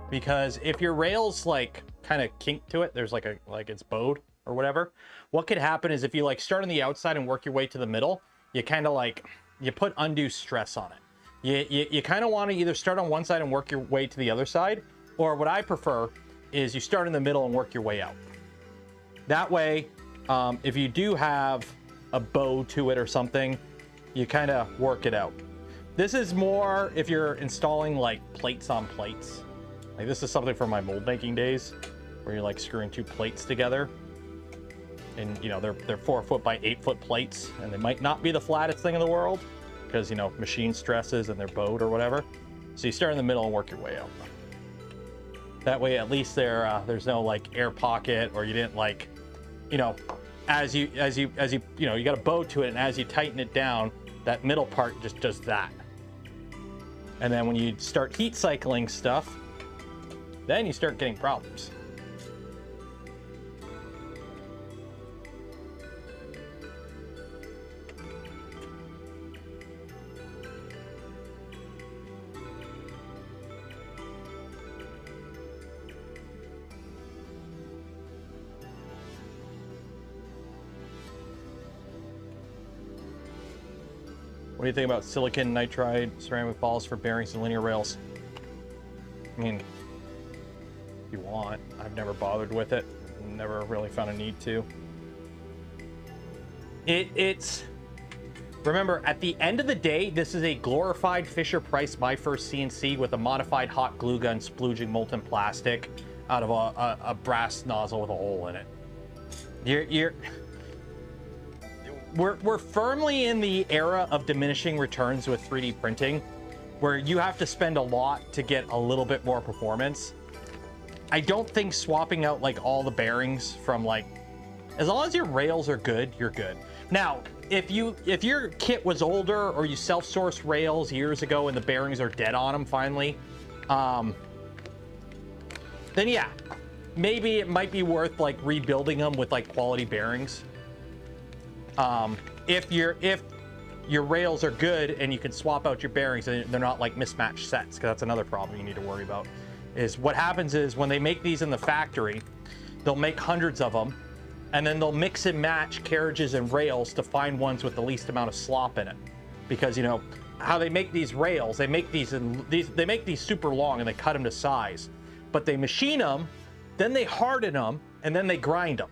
Because if your rail's like kind of kink to it, there's like it's bowed or whatever. What could happen is if you like start on the outside and work your way to the middle, you kind of like, you put undue stress on it. You kind of want to either start on one side and work your way to the other side, or what I prefer is you start in the middle and work your way out. That way, if you do have a bow to it or something, you kind of work it out. This is more if you're installing like plates on plates. Like this is something from my mold making days where you're like screwing two plates together. And you know, they're 4 foot by 8 foot plates, and they might not be the flattest thing in the world because, you know, machine stresses and they're bowed or whatever. So you start in the middle and work your way out. That way, at least there's no like air pocket, or you didn't like, you know, as you know, you got a bow to it, and as you tighten it down, that middle part just does that. And then when you start heat cycling stuff, then you start getting problems. What do you think about silicon nitride ceramic balls for bearings and linear rails? I mean, if you want. I've never bothered with it. Never really found a need to. It's... Remember, at the end of the day, this is a glorified Fisher-Price My First CNC with a modified hot glue gun splooging molten plastic out of a brass nozzle with a hole in it. We're firmly in the era of diminishing returns with 3D printing, where you have to spend a lot to get a little bit more performance. I don't think swapping out like all the bearings from like, as long as your rails are good, you're good. Now, if your kit was older or you self-sourced rails years ago and the bearings are dead on them finally, then yeah, maybe it might be worth like rebuilding them with like quality bearings. If your rails are good and you can swap out your bearings and they're not like mismatched sets, because that's another problem you need to worry about. Is what happens is when they make these in the factory, they'll make hundreds of them, and then they'll mix and match carriages and rails to find ones with the least amount of slop in it. Because, you know, how they make these rails, they make these super long and they cut them to size, but they machine them, then they harden them, and then they grind them.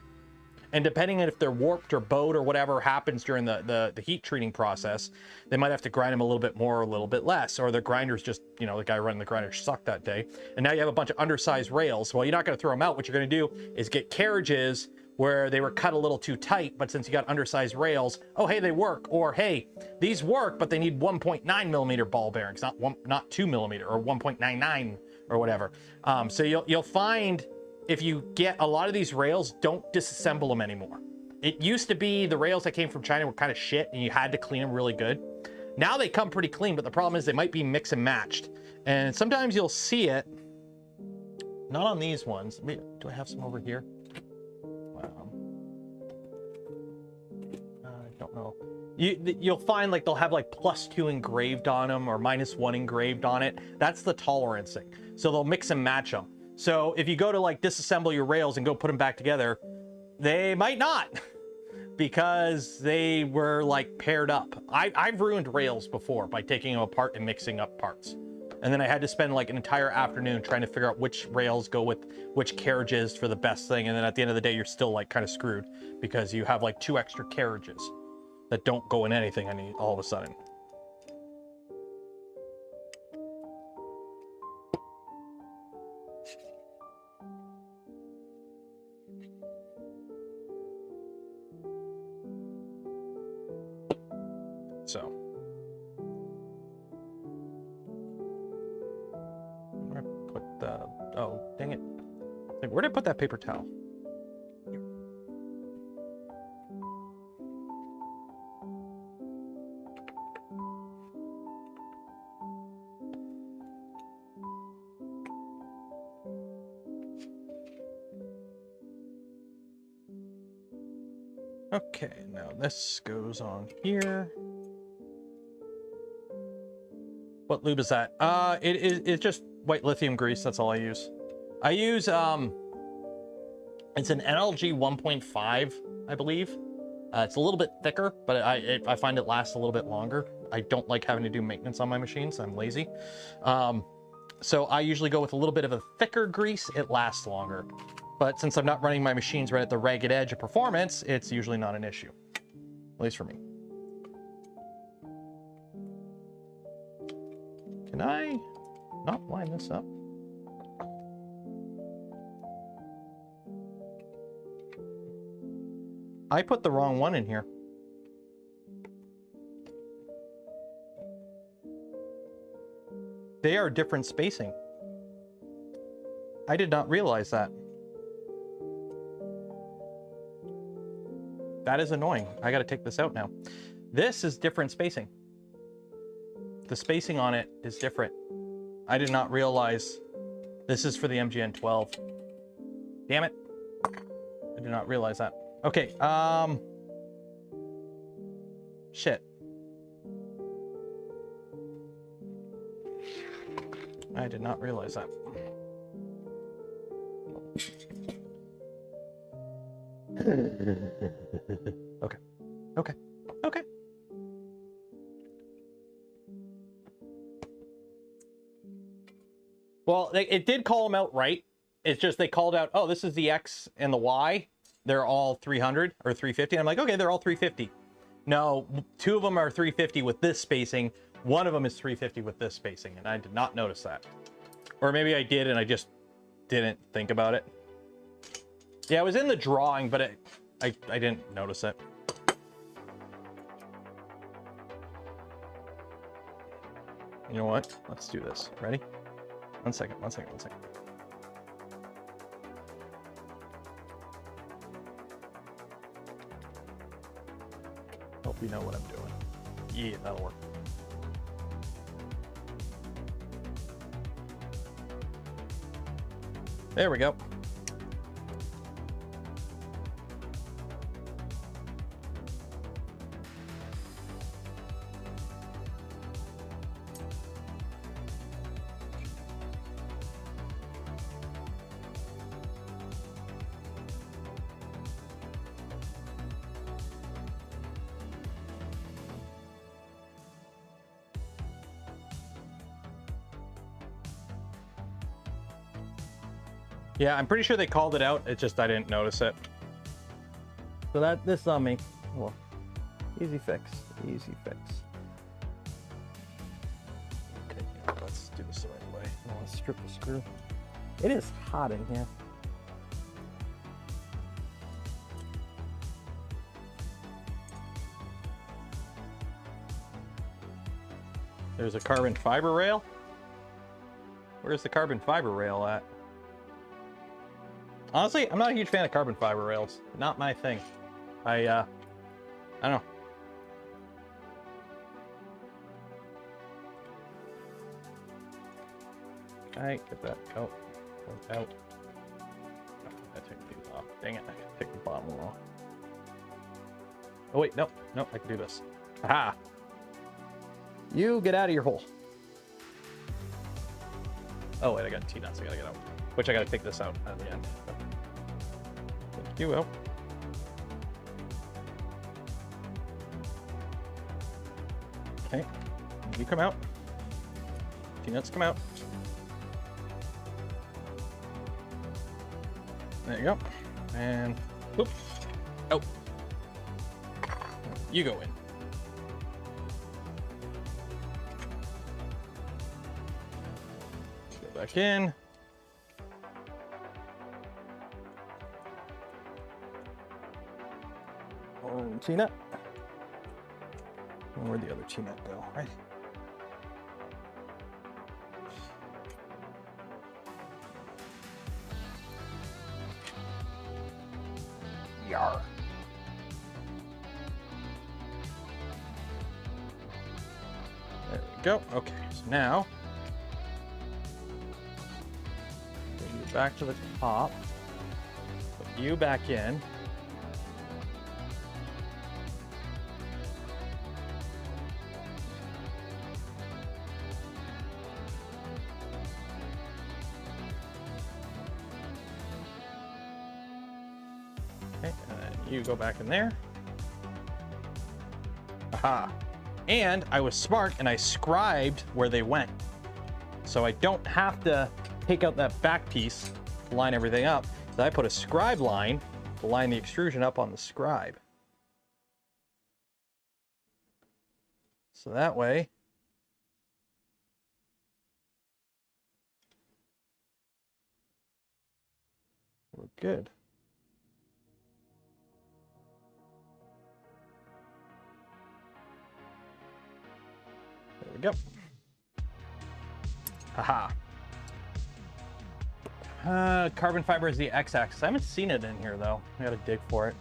And depending on if they're warped or bowed or whatever happens during the heat treating process, they might have to grind them a little bit more or a little bit less, or the grinders just, you know, the guy running the grinder sucked that day. And now you have a bunch of undersized rails. Well, you're not going to throw them out. What you're going to do is get carriages where they were cut a little too tight, but since you got undersized rails, oh, hey, they work. Or, hey, these work, but they need 1.9 millimeter ball bearings, not 2 millimeter or 1.99 or whatever. So you'll find... if you get a lot of these rails, don't disassemble them anymore. It used to be the rails that came from China were kind of shit and you had to clean them really good. Now they come pretty clean, but the problem is they might be mix and matched. And sometimes you'll see it, not on these ones. Do I have some over here? I don't know. You'll find like they'll have like +2 engraved on them or -1 engraved on it. That's the tolerancing. So they'll mix and match them. So if you go to like disassemble your rails and go put them back together, they might not because they were like paired up. I've ruined rails before by taking them apart and mixing up parts. And then I had to spend like an entire afternoon trying to figure out which rails go with which carriages for the best thing. And then at the end of the day, you're still like kind of screwed because you have like 2 extra carriages that don't go in anything all of a sudden. So where did I put the, oh, dang it. Like, where did I put that paper towel? Okay, now this goes on here. What lube is that? It's just white lithium grease. That's all I use. I use, it's an NLG 1.5, I believe. It's a little bit thicker, but I find it lasts a little bit longer. I don't like having to do maintenance on my machines. I'm lazy. So I usually go with a little bit of a thicker grease. It lasts longer. But since I'm not running my machines right at the ragged edge of performance, it's usually not an issue, at least for me. Can I not line this up? I put the wrong one in here. They are different spacing. I did not realize that. That is annoying. I got to take this out now. This is different spacing. The spacing on it is different. I did not realize this is for the MGN 12. Damn it. I did not realize that. Okay, shit. I did not realize that. Okay. Okay. Okay. Well, it did call them out right. It's just they called out, oh, this is the X and the Y. They're all 300 or 350. I'm like, okay, they're all 350. No, 2 of them are 350 with this spacing. 1 of them is 350 with this spacing, and I did not notice that. Or maybe I did and I just didn't think about it. Yeah, it was in the drawing, but I didn't notice it. You know what? Let's do this. Ready? One second. Hope you know what I'm doing. Yeah, that'll work. There we go. Yeah, I'm pretty sure they called it out. It's just I didn't notice it. So this is on me. Well, easy fix. Easy fix. Okay, let's do this the right way. I want to strip the screw. It is hot in here. There's a carbon fiber rail. Where's the carbon fiber rail at? Honestly, I'm not a huge fan of carbon fiber rails. Not my thing. I don't know. Okay, get that out. Out. I take these off. Dang it, I can take the bottom one off. Oh wait, no, I can do this. Aha! You get out of your hole. Oh wait, I got T-nuts I gotta get out. Which I gotta take this out at the end. Take you out. Okay, you come out. Peanuts, come out. There you go. And, whoop. Oh. You go in. Go back in. One T-nut. And where'd the other T-nut go, right? Yar. There we go. Okay, so now bring you back to the top. Put you back in. Okay, and then you go back in there. Aha. And I was smart and I scribed where they went. So I don't have to take out that back piece to line everything up. So I put a scribe line to line the extrusion up on the scribe. So that way, we're good. There we go. Haha. Carbon fiber is the x-axis. I haven't seen it in here though. I gotta dig for it.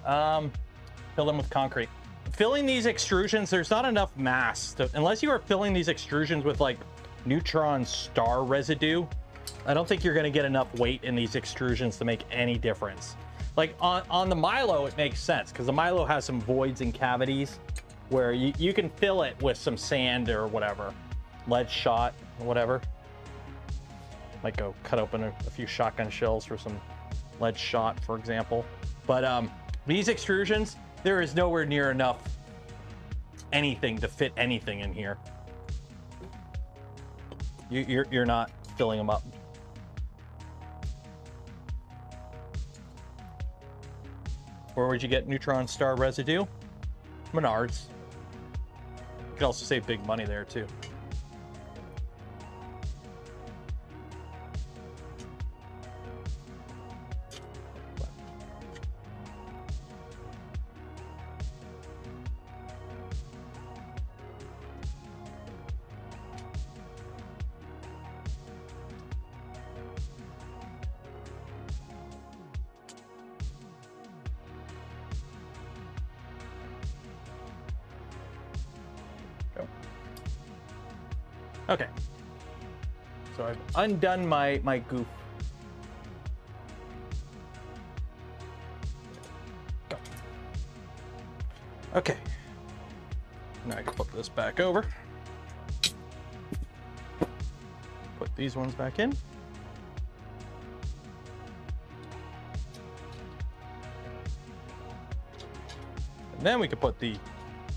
Fill them with concrete. Filling these extrusions, there's not enough mass to, unless you are filling these extrusions with like neutron star residue. I don't think you're gonna get enough weight in these extrusions to make any difference. Like on the Milo, it makes sense because the Milo has some voids and cavities where you can fill it with some sand or whatever, lead shot or whatever. Might go cut open a few shotgun shells for some lead shot, for example. But these extrusions, there is nowhere near enough anything to fit anything in here. You're not filling them up. Where would you get neutron star residue? Menards. You could also save big money there too. Okay, so I've undone my goof. Go. Okay, now I can put this back over. Put these ones back in. And then we can put the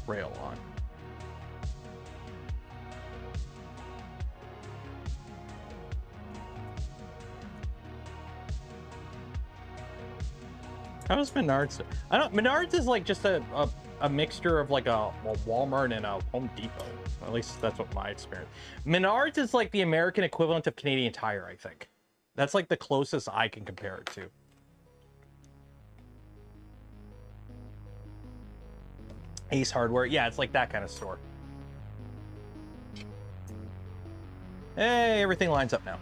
rail on. How does Menards? Menards is like just a mixture of like a Walmart and a Home Depot. At least that's what my experience. Menards is like the American equivalent of Canadian Tire, I think. That's like the closest I can compare it to. Ace Hardware, yeah, it's like that kind of store. Hey, everything lines up now.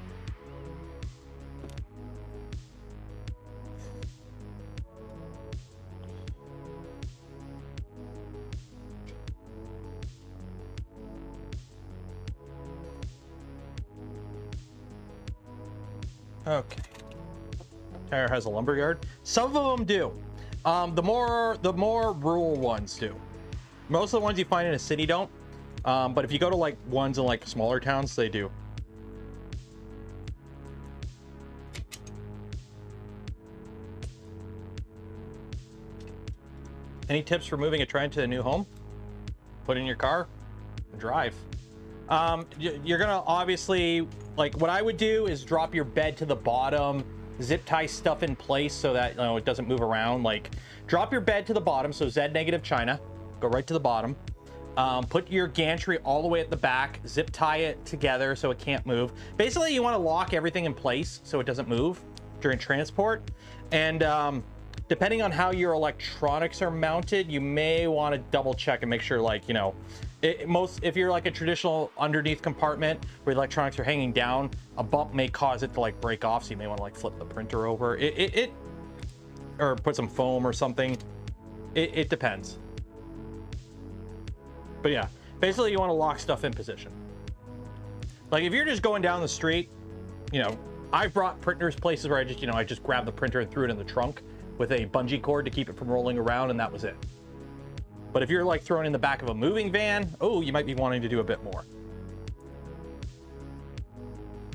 Okay. Tire has a lumberyard. Some of them do. The more rural ones do. Most of the ones you find in a city don't. But if you go to like ones in like smaller towns, they do. Any tips for moving a Trident to a new home? Put it in your car and drive. You're gonna obviously, like, what I would do is drop your bed to the bottom, zip tie stuff in place so that, you know, it doesn't move around. Like, drop your bed to the bottom, so Z negative China, go right to the bottom. Put your gantry all the way at the back, zip tie it together so it can't move. Basically, you want to lock everything in place so it doesn't move during transport. And depending on how your electronics are mounted, you may want to double check and make sure, like, you know, if you're like a traditional underneath compartment where the electronics are hanging down, a bump may cause it to like break off, so you may want to like flip the printer over or put some foam or something. It depends. But yeah, basically you want to lock stuff in position. Like if you're just going down the street, you know, I've brought printers places where I just grabbed the printer and threw it in the trunk with a bungee cord to keep it from rolling around, and that was it. But if you're like throwing in the back of a moving van, oh, you might be wanting to do a bit more.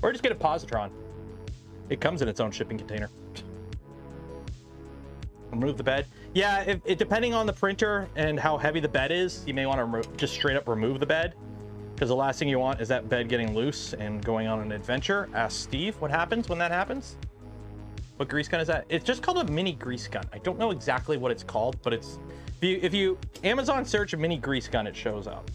Or just get a positron. It comes in its own shipping container. Remove the bed. Yeah, depending on the printer and how heavy the bed is, you may want to just straight up remove the bed, because the last thing you want is that bed getting loose and going on an adventure. Ask Steve what happens when that happens. What grease gun is that? It's just called a mini grease gun. I don't know exactly what it's called, but it's if you Amazon search a mini grease gun, it shows up.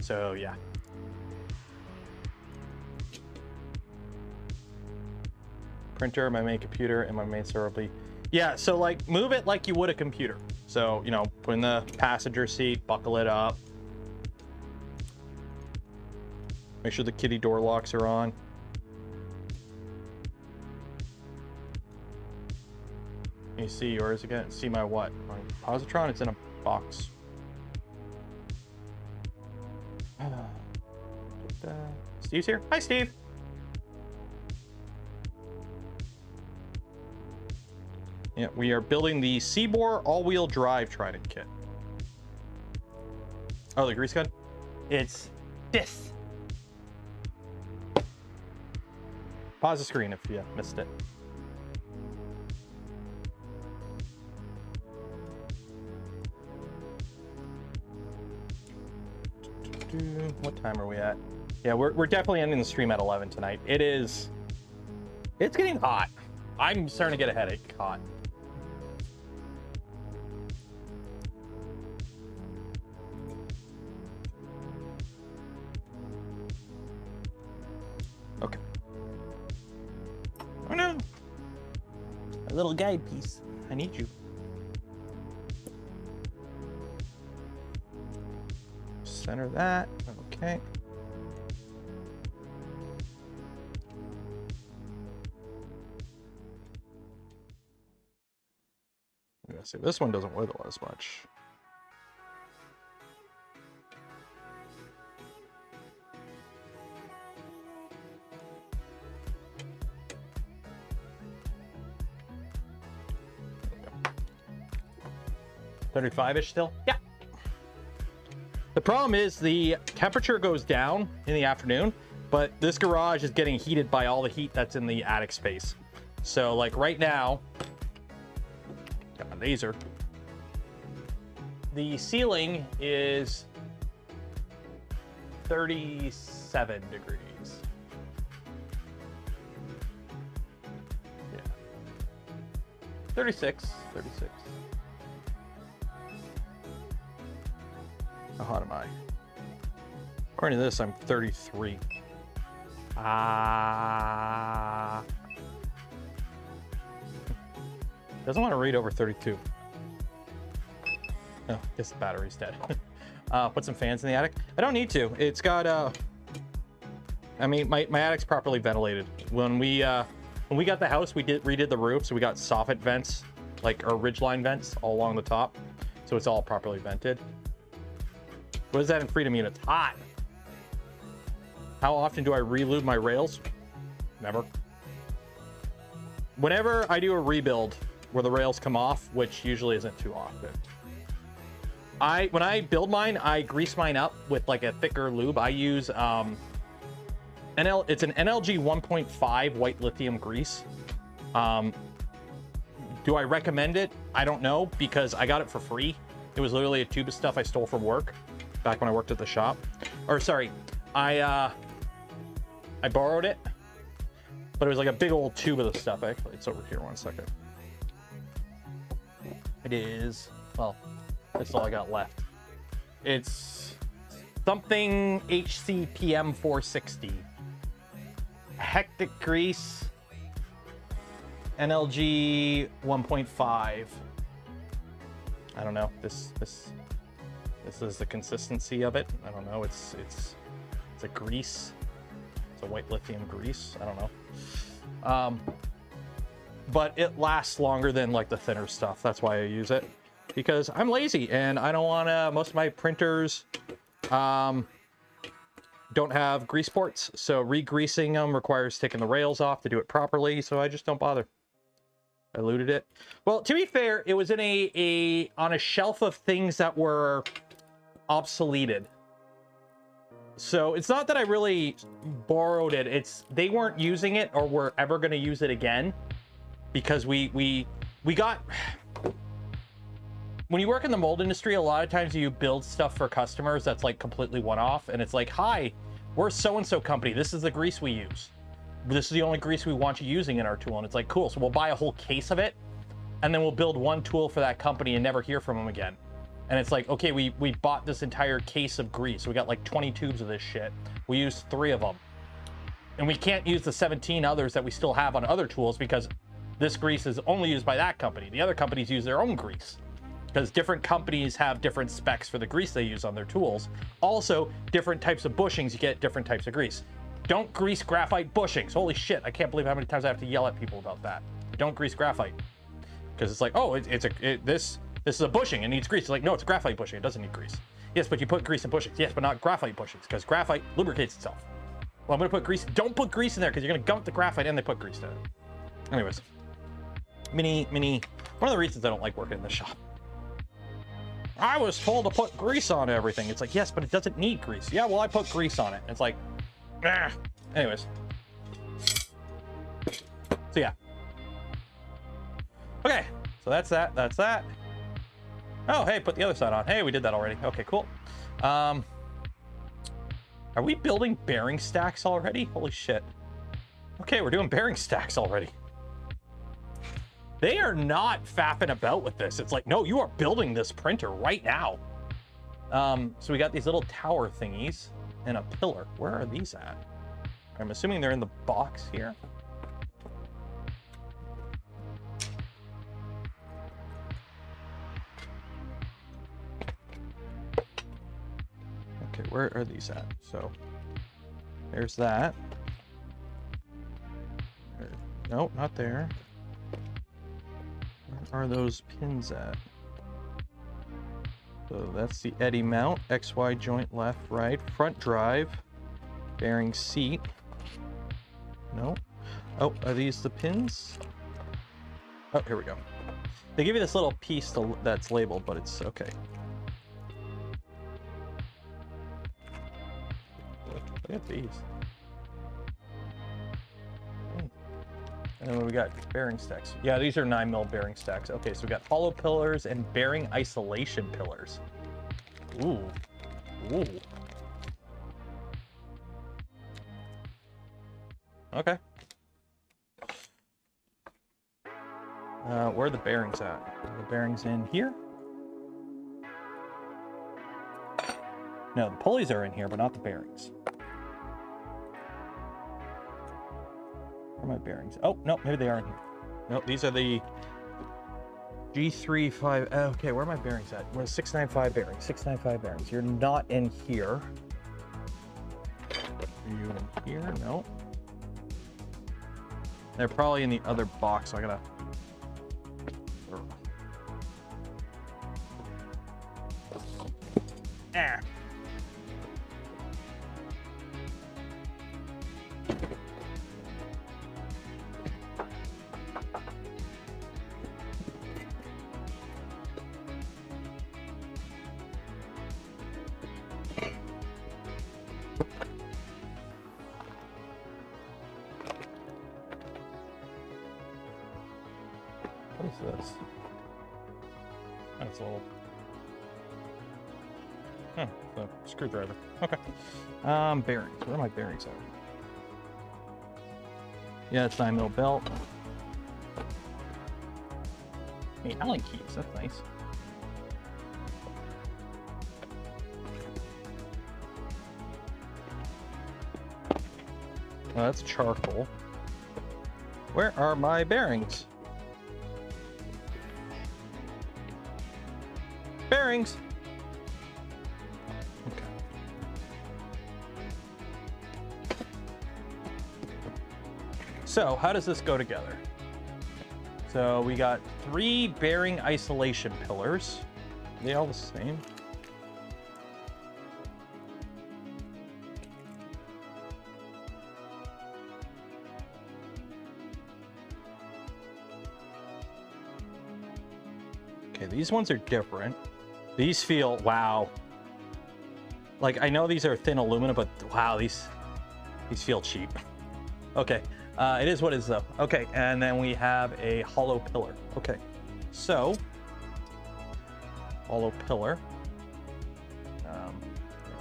So yeah. Printer, my main computer, and my main server will be. Yeah, so like move it like you would a computer. So, you know, put in the passenger seat, buckle it up. Make sure the kitty door locks are on. Can you see yours again? See my what? My positron, it's in a box. Steve's here. Hi, Steve. Yeah, we are building the Siboor all-wheel drive Trident kit. Oh, the grease gun? It's this. Pause the screen if you missed it. What time are we at? Yeah, we're definitely ending the stream at 11 tonight. It's getting hot. I'm starting to get a headache hot. Okay. Oh no! A little guide piece. I need you. Center that. Okay. I'm gonna say this one doesn't wiggle as much. There 35-ish still? Yeah. The problem is the temperature goes down in the afternoon, but this garage is getting heated by all the heat that's in the attic space. So like right now, got my laser. The ceiling is 37 degrees. Yeah. 36. How hot am I? According to this, I'm 33. Doesn't want to read over 32. Oh, guess the battery's dead. Put some fans in the attic. I don't need to. It's got I mean, my attic's properly ventilated. When we got the house, we redid the roof, so we got soffit vents, like or ridgeline vents, all along the top, so it's all properly vented. What is that in freedom units? Hot. How often do I relube my rails? Never. Whenever I do a rebuild where the rails come off, which usually isn't too often, when I build mine, I grease mine up with like a thicker lube. I use It's an NLG 1.5 white lithium grease. Do I recommend it? I don't know, because I got it for free. It was literally a tube of stuff I stole from work back when I worked at the shop. Or sorry, I borrowed it, but it was like a big old tube of the stuff. Actually, it's over here. 1 second. It is, well, that's all I got left. It's something HCPM 460. Hectic grease, NLG 1.5. I don't know. This is the consistency of it. I don't know. It's a grease. It's a white lithium grease. I don't know. But it lasts longer than like the thinner stuff. That's why I use it, because I'm lazy and I don't want to. Most of my printers don't have grease ports, so re-greasing them requires taking the rails off to do it properly. So I just don't bother. I looted it. Well, to be fair, it was in on a shelf of things that were obsoleted. So it's not that I really borrowed it. It's they weren't using it or were ever going to use it again, because we got, when you work in the mold industry, a lot of times you build stuff for customers that's like completely one-off, and it's like, hi, we're so-and-so company. This is the grease we use. This is the only grease we want you using in our tool. And it's like, cool. So we'll buy a whole case of it, and then we'll build one tool for that company and never hear from them again. And it's like, okay, we bought this entire case of grease. We got like 20 tubes of this shit. We used 3 of them. And we can't use the 17 others that we still have on other tools, because this grease is only used by that company. The other companies use their own grease, because different companies have different specs for the grease they use on their tools. Also, different types of bushings, you get different types of grease. Don't grease graphite bushings. Holy shit, I can't believe how many times I have to yell at people about that. Don't grease graphite. Because it's like, oh, this is a bushing, it needs grease. It's like, no, it's a graphite bushing, it doesn't need grease. Yes, but you put grease in bushings. Yes, but not graphite bushings, because graphite lubricates itself. Well, I'm gonna put grease. Don't put grease in there, because you're gonna gump the graphite and they put grease in it. Anyways, one of the reasons I don't like working in the shop. I was told to put grease on everything. It's like, yes, but it doesn't need grease. Yeah, well, I put grease on it. It's like, ah. Anyways. So yeah. Okay, so that's that. Oh, hey, put the other side on. Hey, we did that already. Okay, cool. Are we building bearing stacks already? Holy shit. Okay, we're doing bearing stacks already. They are not faffing about with this. It's like, no, you are building this printer right now. So we got these little tower thingies and a pillar. Where are these at? I'm assuming they're in the box here. Okay, where are these at? So there's that. Nope, not there. Where are those pins at? So that's the eddy mount, XY joint, left, right, front drive, bearing seat. No. Oh, are these the pins? Oh, here we go. They give you this little piece that's labeled, but it's okay. Look at these. And then we got bearing stacks. Yeah, these are 9mm bearing stacks. Okay, so we got hollow pillars and bearing isolation pillars. Ooh. Ooh. Okay. Where are the bearings at? Are the bearings in here? No, the pulleys are in here, but not the bearings. Where are my bearings? Oh, no, maybe they are in here. Nope, these are the G35. Okay, where are my bearings at? We're 695 bearings. 695 bearings. You're not in here. Are you in here? No. They're probably in the other box, so I gotta... Ah. What is this? That's a little... Huh, it's a screwdriver. Okay. Bearings. Where are my bearings at? Yeah, it's 9mm belt. Hey, Allen keys. That's nice. Oh, that's charcoal. Where are my bearings? Bearings! Okay. So, how does this go together? So, we got 3 bearing isolation pillars. Are they all the same? Okay, these ones are different. These feel, wow. Like, I know these are thin aluminum, but wow, these feel cheap. Okay, it is what it is though. Okay, and then we have a hollow pillar. Okay, so, hollow pillar.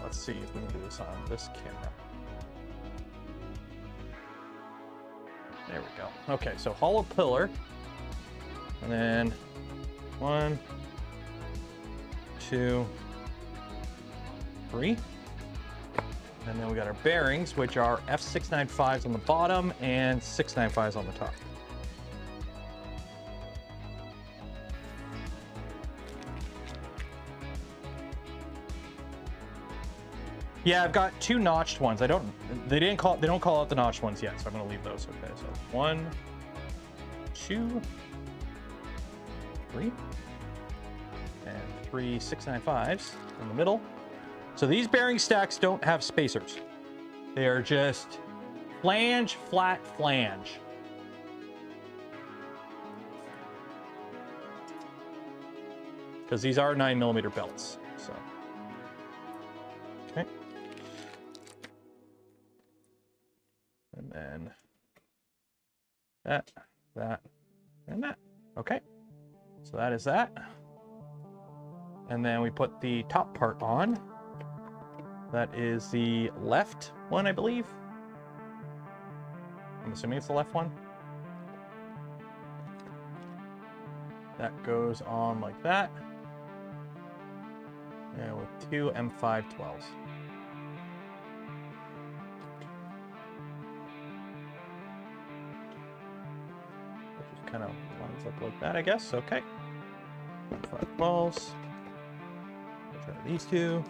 Let's see if we can do this on this camera. There we go. Okay, so hollow pillar. And then 1, 2, 3. And then we got our bearings, which are F695s on the bottom and 695s on the top. Yeah, I've got 2 notched ones. They don't call out the notched ones yet, so I'm gonna leave those. Okay, so 1, 2, 3, and 3 695s in the middle. So these bearing stacks don't have spacers. They are just flange, flat flange. Because these are 9mm belts, so. Okay. And then that, and that. Okay. So that is that. And then we put the top part on. That is the left one, I believe. I'm assuming it's the left one. That goes on like that. And with 2 M512s. Just kind of lines up like that, I guess. Okay. 512s. Try these 2.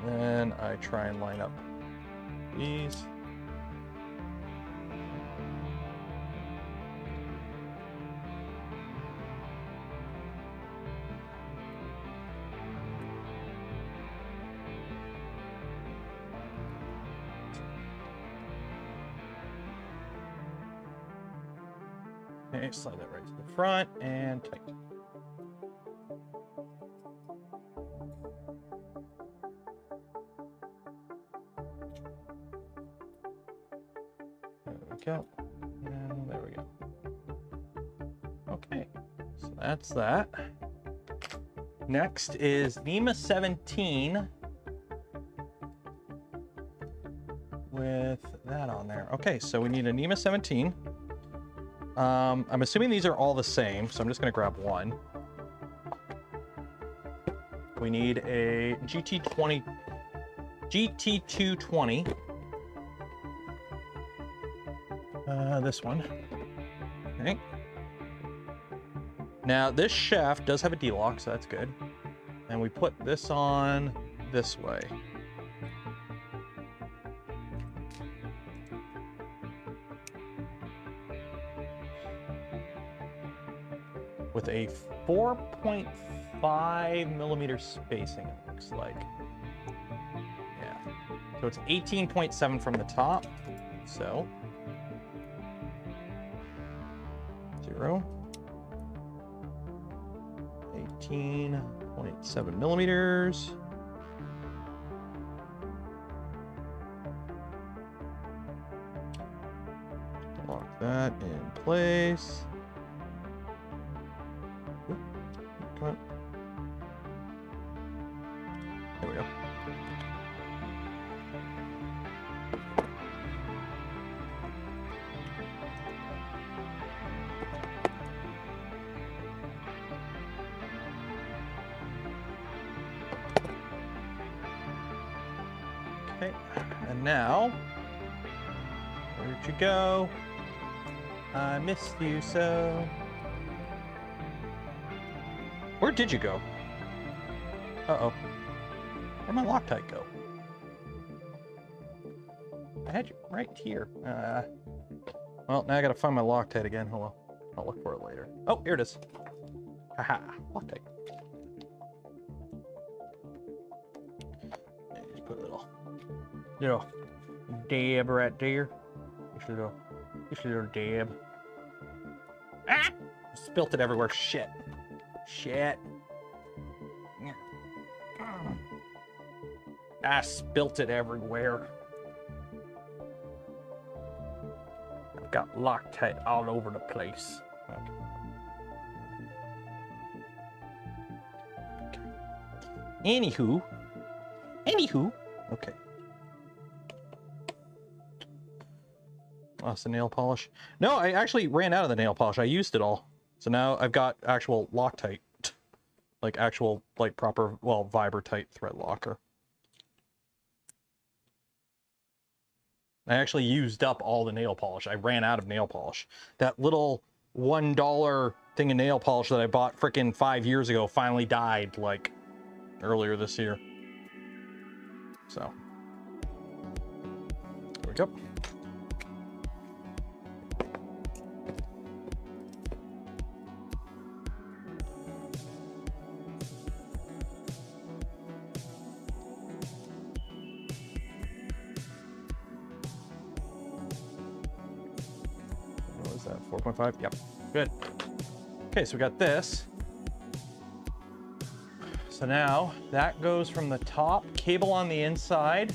And then I try and line up these. Okay, slide that right to the front and tight. There we go. And there we go. Okay, so that's that. Next is NEMA 17 with that on there. Okay, so we need a NEMA 17. I'm assuming these are all the same, so I'm just gonna grab one. We need a GT220. This one. Okay. Now this shaft does have a D-lock, so that's good. And we put this on this way. With a 4.5mm spacing, it looks like. Yeah. So it's 18.7 from the top. So 0. 18.7mm. that in place. Oop, come on. There we go. Okay, and now, where'd you go? I missed you so. Where did you go? Uh-oh. Where'd my Loctite go? I had you right here. Well, now I gotta find my Loctite again. Hold on. I'll look for it later. Oh, here it is. Haha, Loctite. Just put a little dab right there. Just a little dab. Ah! Spilt it everywhere. Shit. Shit. I spilt it everywhere. I've got Loctite all over the place. Okay. Anywho. Okay. Lost the nail polish. No, I actually ran out of the nail polish. I used it all. So now I've got actual Loctite. Like actual, like proper, well, Vibrotite thread locker. I actually used up all the nail polish. I ran out of nail polish. That little $1 thing of nail polish that I bought freaking 5 years ago finally died, like, earlier this year. So, there we go. What was that, 4.5? Yep, good. Okay, so we got this. So now that goes from the top, cable on the inside.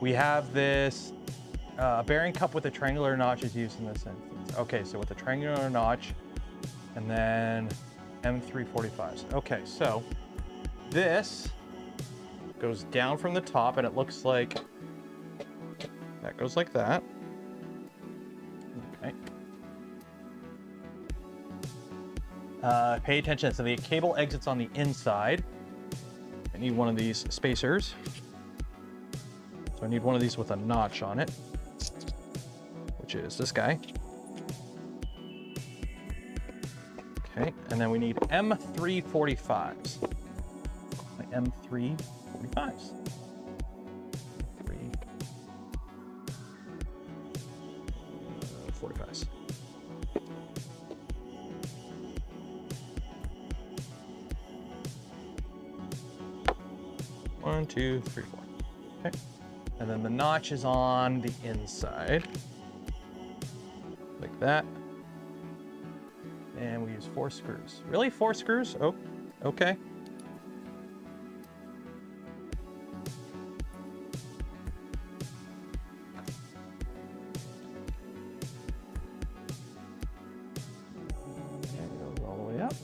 We have this bearing cup with a triangular notch is used in this instance. Okay, so with a triangular notch and then M345s. Okay, so this goes down from the top and it looks like that goes like that. Okay. Pay attention, so the cable exits on the inside. I need one of these spacers. So I need one of these with a notch on it, which is this guy. Okay, and then we need M345s. My M345s. 45s. One, two, three, four. Okay. And then the notch is on the inside. Like that. And we use 4 screws. Really? 4 screws? Oh, okay. And it goes all the way up.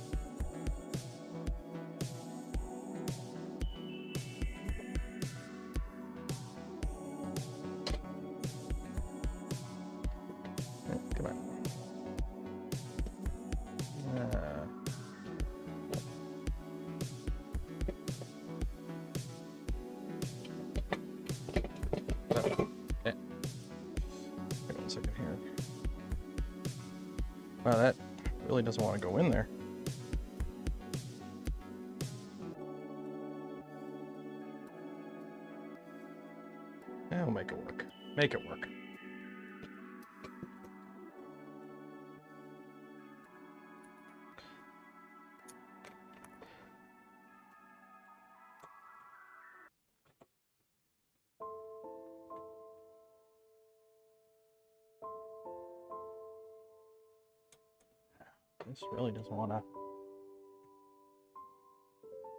Come on. Okay. Wait 1 second here. Wow, that really doesn't want to go in there. Yeah, we'll make it work. Make it work. This really doesn't want to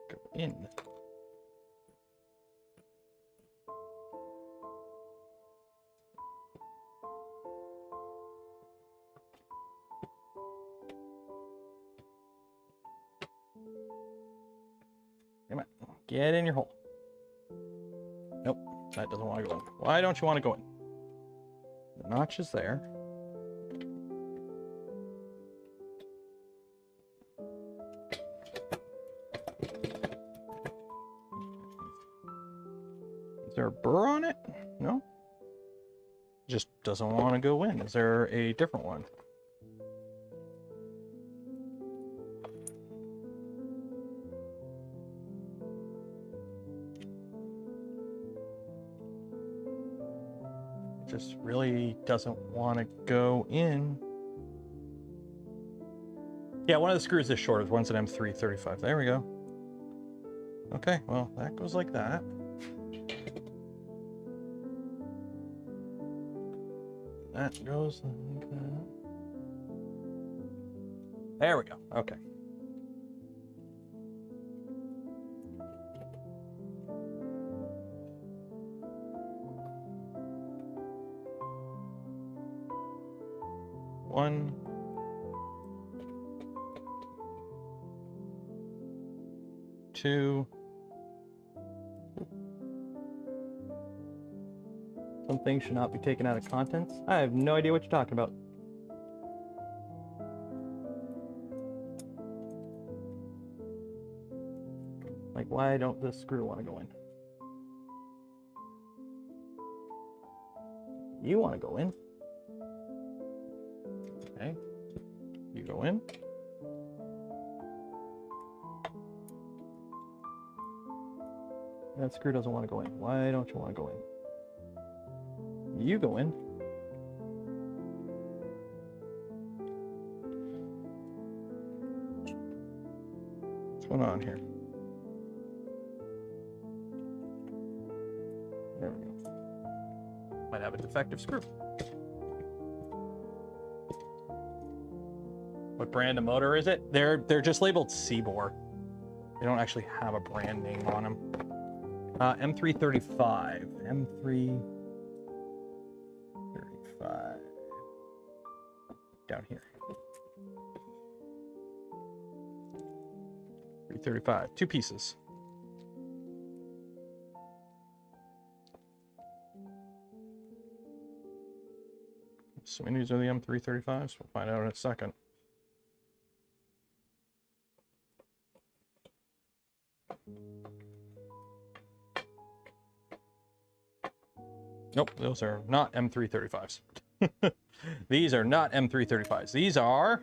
go in. Come on. Get in your hole. Nope, that doesn't want to go in. Why don't you want to go in? The notch is there. Is there a burr on it? No? Just doesn't want to go in. Is there a different one? Just really doesn't want to go in. Yeah, one of the screws is short. One's an M335. There we go. Okay, well, that goes like that. That goes like that. There we go. Okay. One. Two. Some things should not be taken out of contents. I have no idea what you're talking about. Like, why don't this screw want to go in? You want to go in. Okay. You go in. That screw doesn't want to go in. Why don't you want to go in? You go in. What's going on here? There we go. Might have a defective screw. What brand of motor is it? They're just labeled Siboor. They don't actually have a brand name on them. M335. M335. Down here. 335. Two pieces. Assuming these are the M335s. We'll find out in a second. Nope, those are not M335s. These are not M335s. These are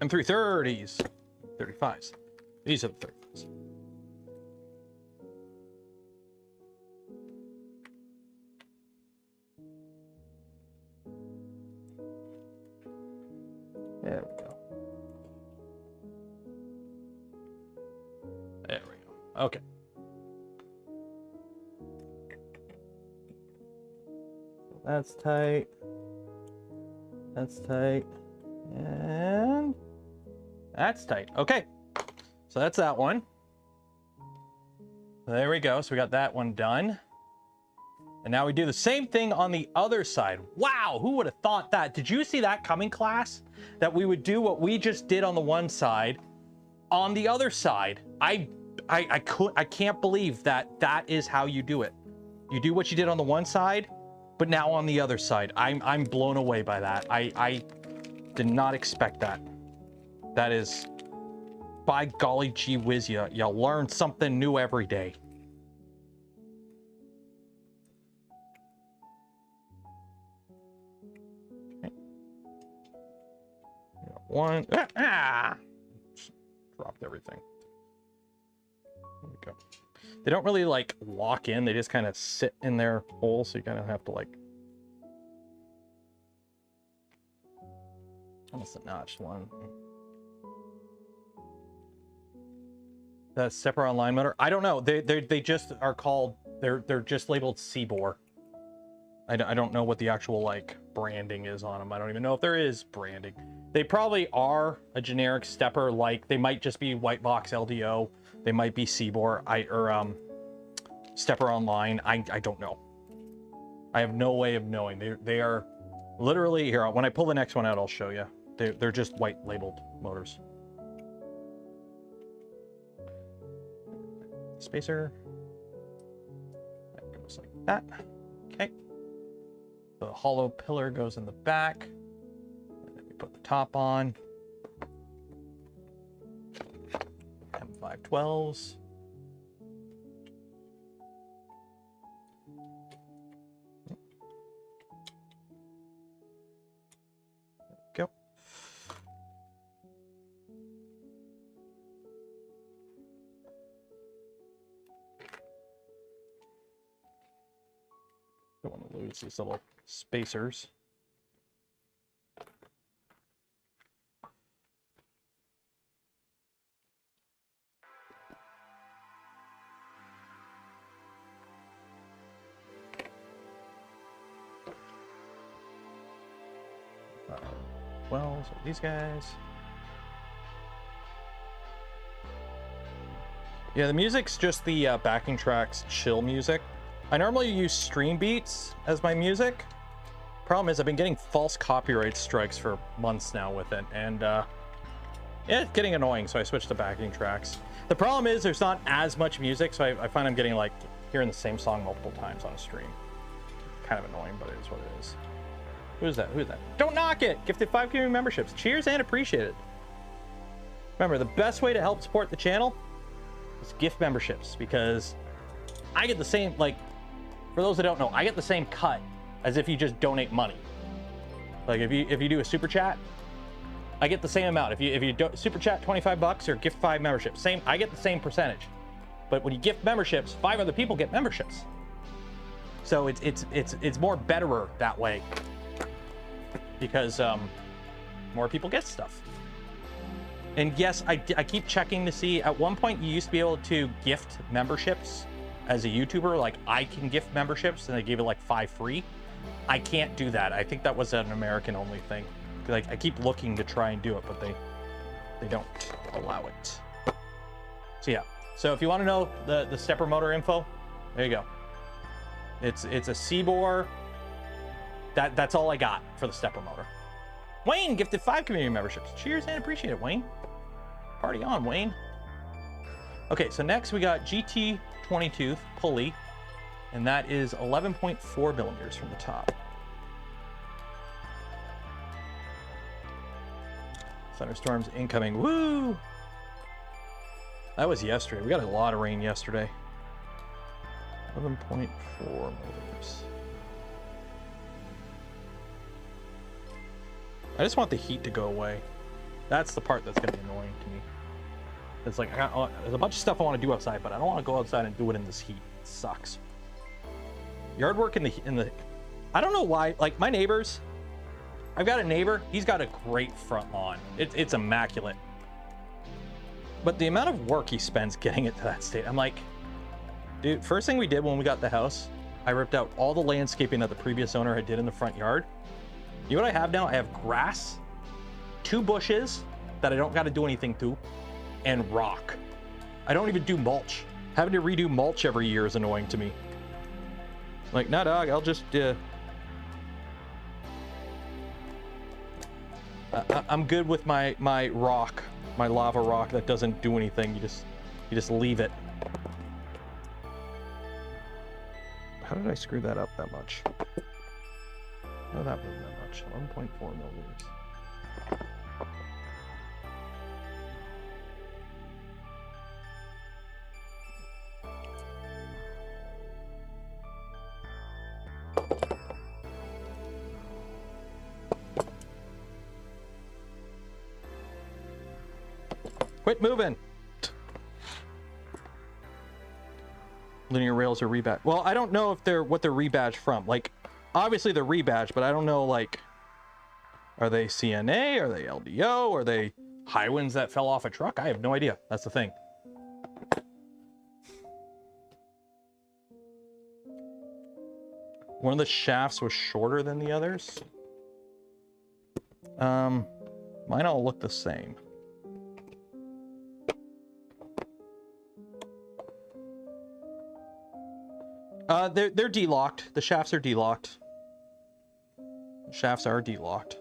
M330s. 35s. These are the 35s. There we go. There we go. Okay. That's tight. That's tight. And that's tight. Okay. So that's that one. There we go. So we got that one done. And now we do the same thing on the other side. Wow, who would have thought that? Did you see that coming, class? That we would do what we just did on the one side on the other side. I can't believe that that is how you do it. You do what you did on the one side, but now on the other side. I'm blown away by that. I did not expect that. That is, by golly gee whiz, you learn something new every day. Okay. One. Dropped everything. There we go. They don't really like lock in. They just kind of sit in their hole, so you kind of have to like. Almost a notched one. The separate line motor. I don't know. They just are called. They're just labeled Siboor. I don't know what the actual like branding is on them. I don't even know if there is branding. They probably are a generic stepper. Like they might just be white box LDO. They might be Siboor. Stepper online. I don't know. I have no way of knowing. They are literally here. When I pull the next one out, I'll show you. They're just white labeled motors. Spacer. That goes like that. Okay. The hollow pillar goes in the back. And then we put the top on. M512s. Go. Don't want to lose these little spacers. Well, so these guys. Yeah, the music's just the backing tracks, chill music. I normally use stream beats as my music. Problem is I've been getting false copyright strikes for months now with it, and yeah, it's getting annoying, so I switched to backing tracks. The problem is there's not as much music, so I find I'm getting like hearing the same song multiple times on a stream. Kind of annoying, but it is what it is. Who's that? Who's that? Don't knock it! Gifted 5 community memberships. Cheers and appreciate it. Remember, the best way to help support the channel is gift memberships, because I get the same, like, for those that don't know, I get the same cut as if you just donate money. Like if you do a super chat, I get the same amount. If you super chat 25 bucks or gift 5 memberships, same, I get the same percentage. But when you gift memberships, 5 other people get memberships. So it's more betterer that way, because more people get stuff. And yes, I keep checking to see. At one point, you used to be able to gift memberships as a YouTuber. Like, I can gift memberships, and they gave it like 5 free. I can't do that. I think that was an American-only thing. Like, I keep looking to try and do it, but they don't allow it. So yeah. So if you want to know the stepper motor info, there you go. It's a Siboor. That's all I got for the stepper motor. Wayne gifted 5 community memberships. Cheers and appreciate it, Wayne. Party on, Wayne. Okay, so next we got GT 20-tooth pulley, and that is 11.4 millimeters from the top. Thunderstorms incoming. Woo! That was yesterday. We got a lot of rain yesterday. 11.4 millimeters. I just want the heat to go away. That's the part that's going to be annoying to me. It's like, there's a bunch of stuff I want to do outside, but I don't want to go outside and do it in this heat. It sucks. Yard work in the I don't know why, like my neighbors, I've got a neighbor, he's got a great front lawn. It's immaculate. But the amount of work he spends getting it to that state, I'm like, dude, first thing we did when we got the house, I ripped out all the landscaping that the previous owner had did in the front yard. You know what I have now? I have grass, 2 bushes that I don't got to do anything to, and rock. I don't even do mulch. Having to redo mulch every year is annoying to me. Like, nah, dog, I'll just, I'm good with my rock, my lava rock that doesn't do anything. You just leave it. How did I screw that up that much? No, that wasn't that much. 1.4 millimeters. Quit moving. Linear rails are rebadged. Well, I don't know if they're what they're rebadged from. Like, obviously they're rebadged, but I don't know, like, are they CNA? Are they LDO? Are they high winds that fell off a truck? I have no idea. That's the thing. One of the shafts was shorter than the others. Mine all look the same. They're de-locked. The shafts are de-locked. The shafts are de-locked.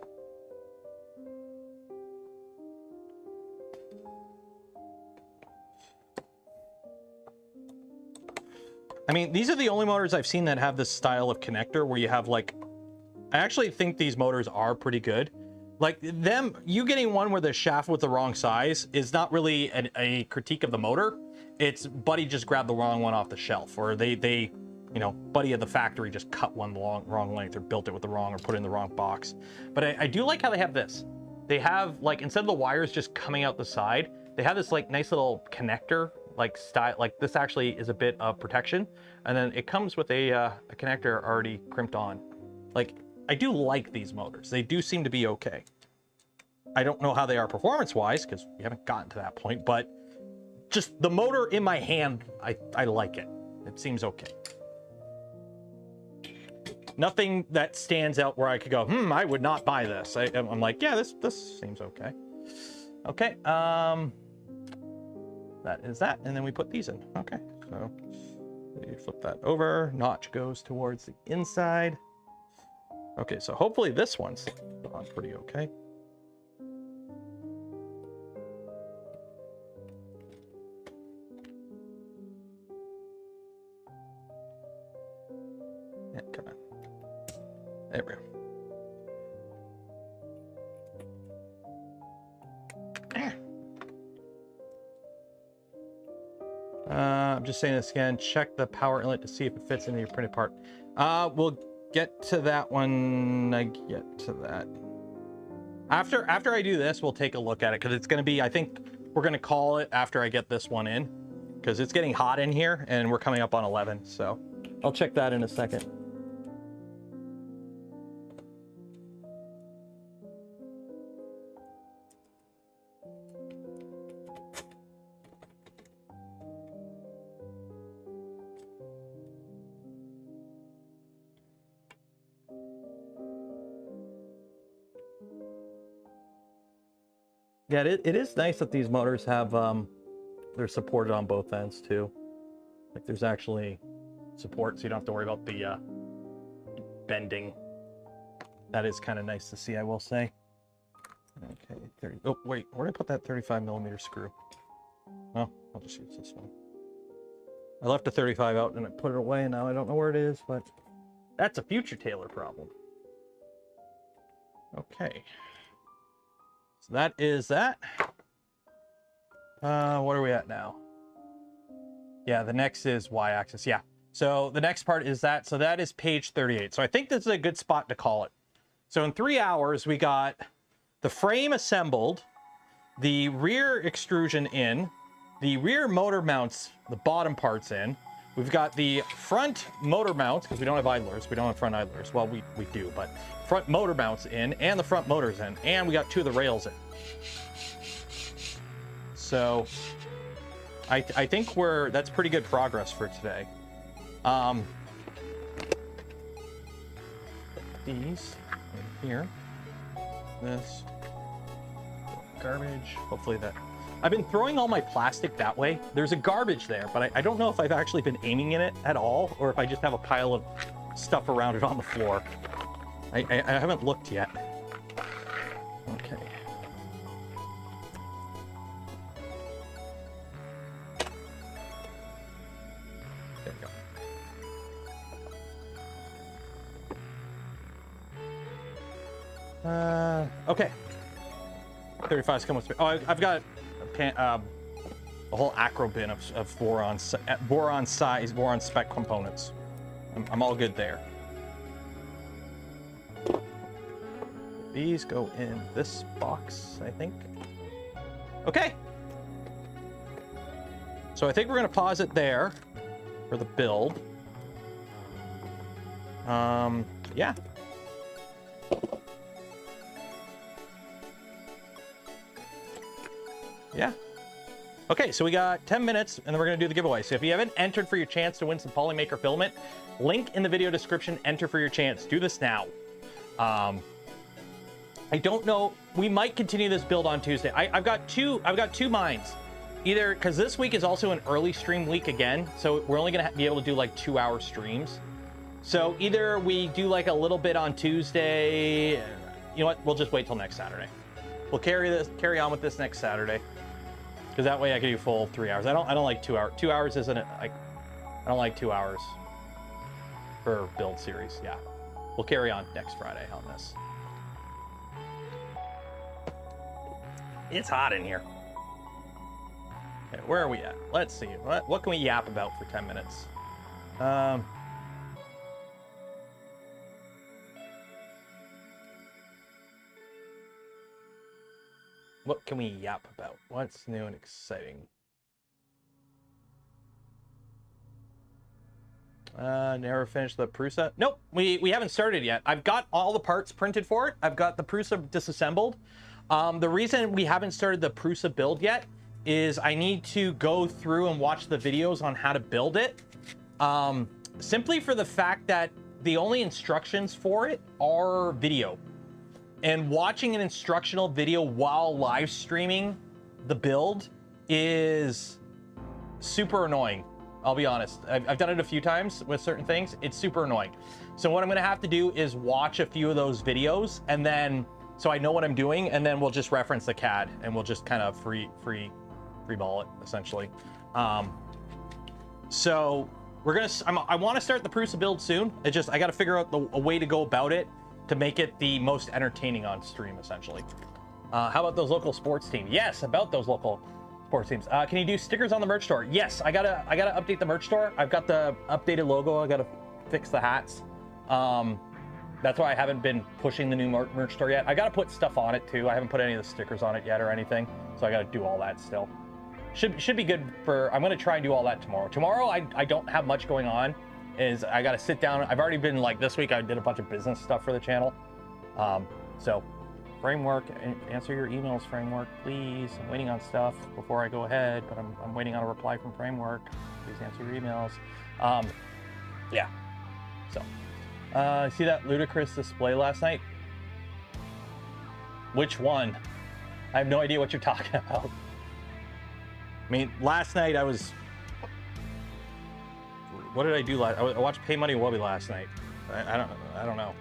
I mean, these are the only motors I've seen that have this style of connector where you have like, I actually think these motors are pretty good. Like you getting one where the shaft was the wrong size is not really a critique of the motor. It's Buddy just grabbed the wrong one off the shelf, or they you know, Buddy at the factory just cut one the wrong length, or built it with the wrong, or put it in the wrong box. But I do like how they have this. They have, like, instead of the wires just coming out the side, they have this like nice little connector like style. Like this actually is a bit of protection, and then it comes with a connector already crimped on. Like, I do like these motors. They do seem to be okay. I don't know how they are performance-wise because we haven't gotten to that point, but just the motor in my hand, I like it. It seems okay. Nothing that stands out where I could go, I would not buy this. I'm like, yeah, this seems okay. Okay, that is that, and then we put these in. Okay, so you flip that over. Notch goes towards the inside. Okay, so hopefully this one's on pretty okay. Yeah, come on. There we go. I'm just saying this again. Check the power inlet to see if it fits into your printed part. We'll get to that when I get to that. After I do this, we'll take a look at it, because it's going to be, I think we're going to call it after I get this one in, because it's getting hot in here and we're coming up on 11. So I'll check that in a second. Yeah, it is nice that these motors have, they're supported on both ends too. Like there's actually support, so you don't have to worry about the bending. That is kind of nice to see, I will say. Okay, 30. Oh, wait, where did I put that 35mm screw? Well, I'll just use this one. I left a 35 out and I put it away, and now I don't know where it is, but that's a future Taylor problem. Okay. So that is that. What are we at now? Yeah, the next is y-axis. Yeah. So the next part is that. So that is page 38. So I think this is a good spot to call it. So in 3 hours, we got the frame assembled, the rear extrusion in, the rear motor mounts, the bottom parts in. We've got the front motor mounts, because we don't have idlers. We don't have front idlers. Well, we do, but front motor mounts in, and the front motors in, and we got 2 of the rails in. So I think that's pretty good progress for today. These in here. This garbage. Hopefully that. I've been throwing all my plastic that way. There's a garbage there, but I don't know if I've actually been aiming in it at all, or if I just have a pile of stuff around it on the floor. I haven't looked yet. Okay. There we go. Okay. 35's coming with me. Oh, I've got a whole acro bin of Voron size, Voron spec components. I'm all good there. These go in this box, I think. Okay. So I think we're going to pause it there for the build. Yeah. Yeah. Okay, so we got 10 minutes, and then we're going to do the giveaway. So if you haven't entered for your chance to win some Polymaker filament, link in the video description, enter for your chance. Do this now. I don't know. We might continue this build on Tuesday. I've got two minds. either because this week is also an early stream week again, so we're only gonna be able to do like 2-hour streams. So either we do like a little bit on Tuesday. You know what? We'll just wait till next Saturday. We'll carry on with this next Saturday, because that way I can do full 3 hours. I don't like 2 hours. 2 hours isn't it? I don't like 2 hours for build series. Yeah, we'll carry on next Friday on this. It's hot in here. Okay, where are we at? Let's see. What can we yap about for 10 minutes? What can we yap about? What's new and exciting? Never finished the Prusa. Nope, we haven't started yet. I've got all the parts printed for it. I've got the Prusa disassembled. The reason we haven't started the Prusa build yet is I need to go through and watch the videos on how to build it. Simply for the fact that the only instructions for it are video. And watching an instructional video while live streaming the build is super annoying. I'll be honest. I've done it a few times with certain things. It's super annoying. So what I'm gonna have to do is watch a few of those videos, and then so I know what I'm doing, and then we'll just reference the CAD and we'll just kind of free ball it essentially. So we're gonna. I want to start the Prusa build soon. I got to figure out a way to go about it to make it the most entertaining on stream, essentially. How about those local sports teams? Yes, about those local sports teams. Can you do stickers on the merch store? Yes, I gotta update the merch store. I've got the updated logo. I gotta fix the hats. That's why I haven't been pushing the new merch store yet. I gotta put stuff on it too. I haven't put any of the stickers on it yet or anything, so I gotta do all that still. Should be good for. I'm gonna try and do all that tomorrow. Tomorrow I don't have much going on. I gotta sit down. I've already been like this week. I did a bunch of business stuff for the channel. So framework, answer your emails, framework, please. I'm waiting on stuff before I go ahead, but I'm waiting on a reply from framework. Please answer your emails. Yeah. So, see that ludicrous display last night? Which one? I have no idea what you're talking about. I mean, last night I was. What did I do last? I watched Pay Money Wubby last night. I don't know.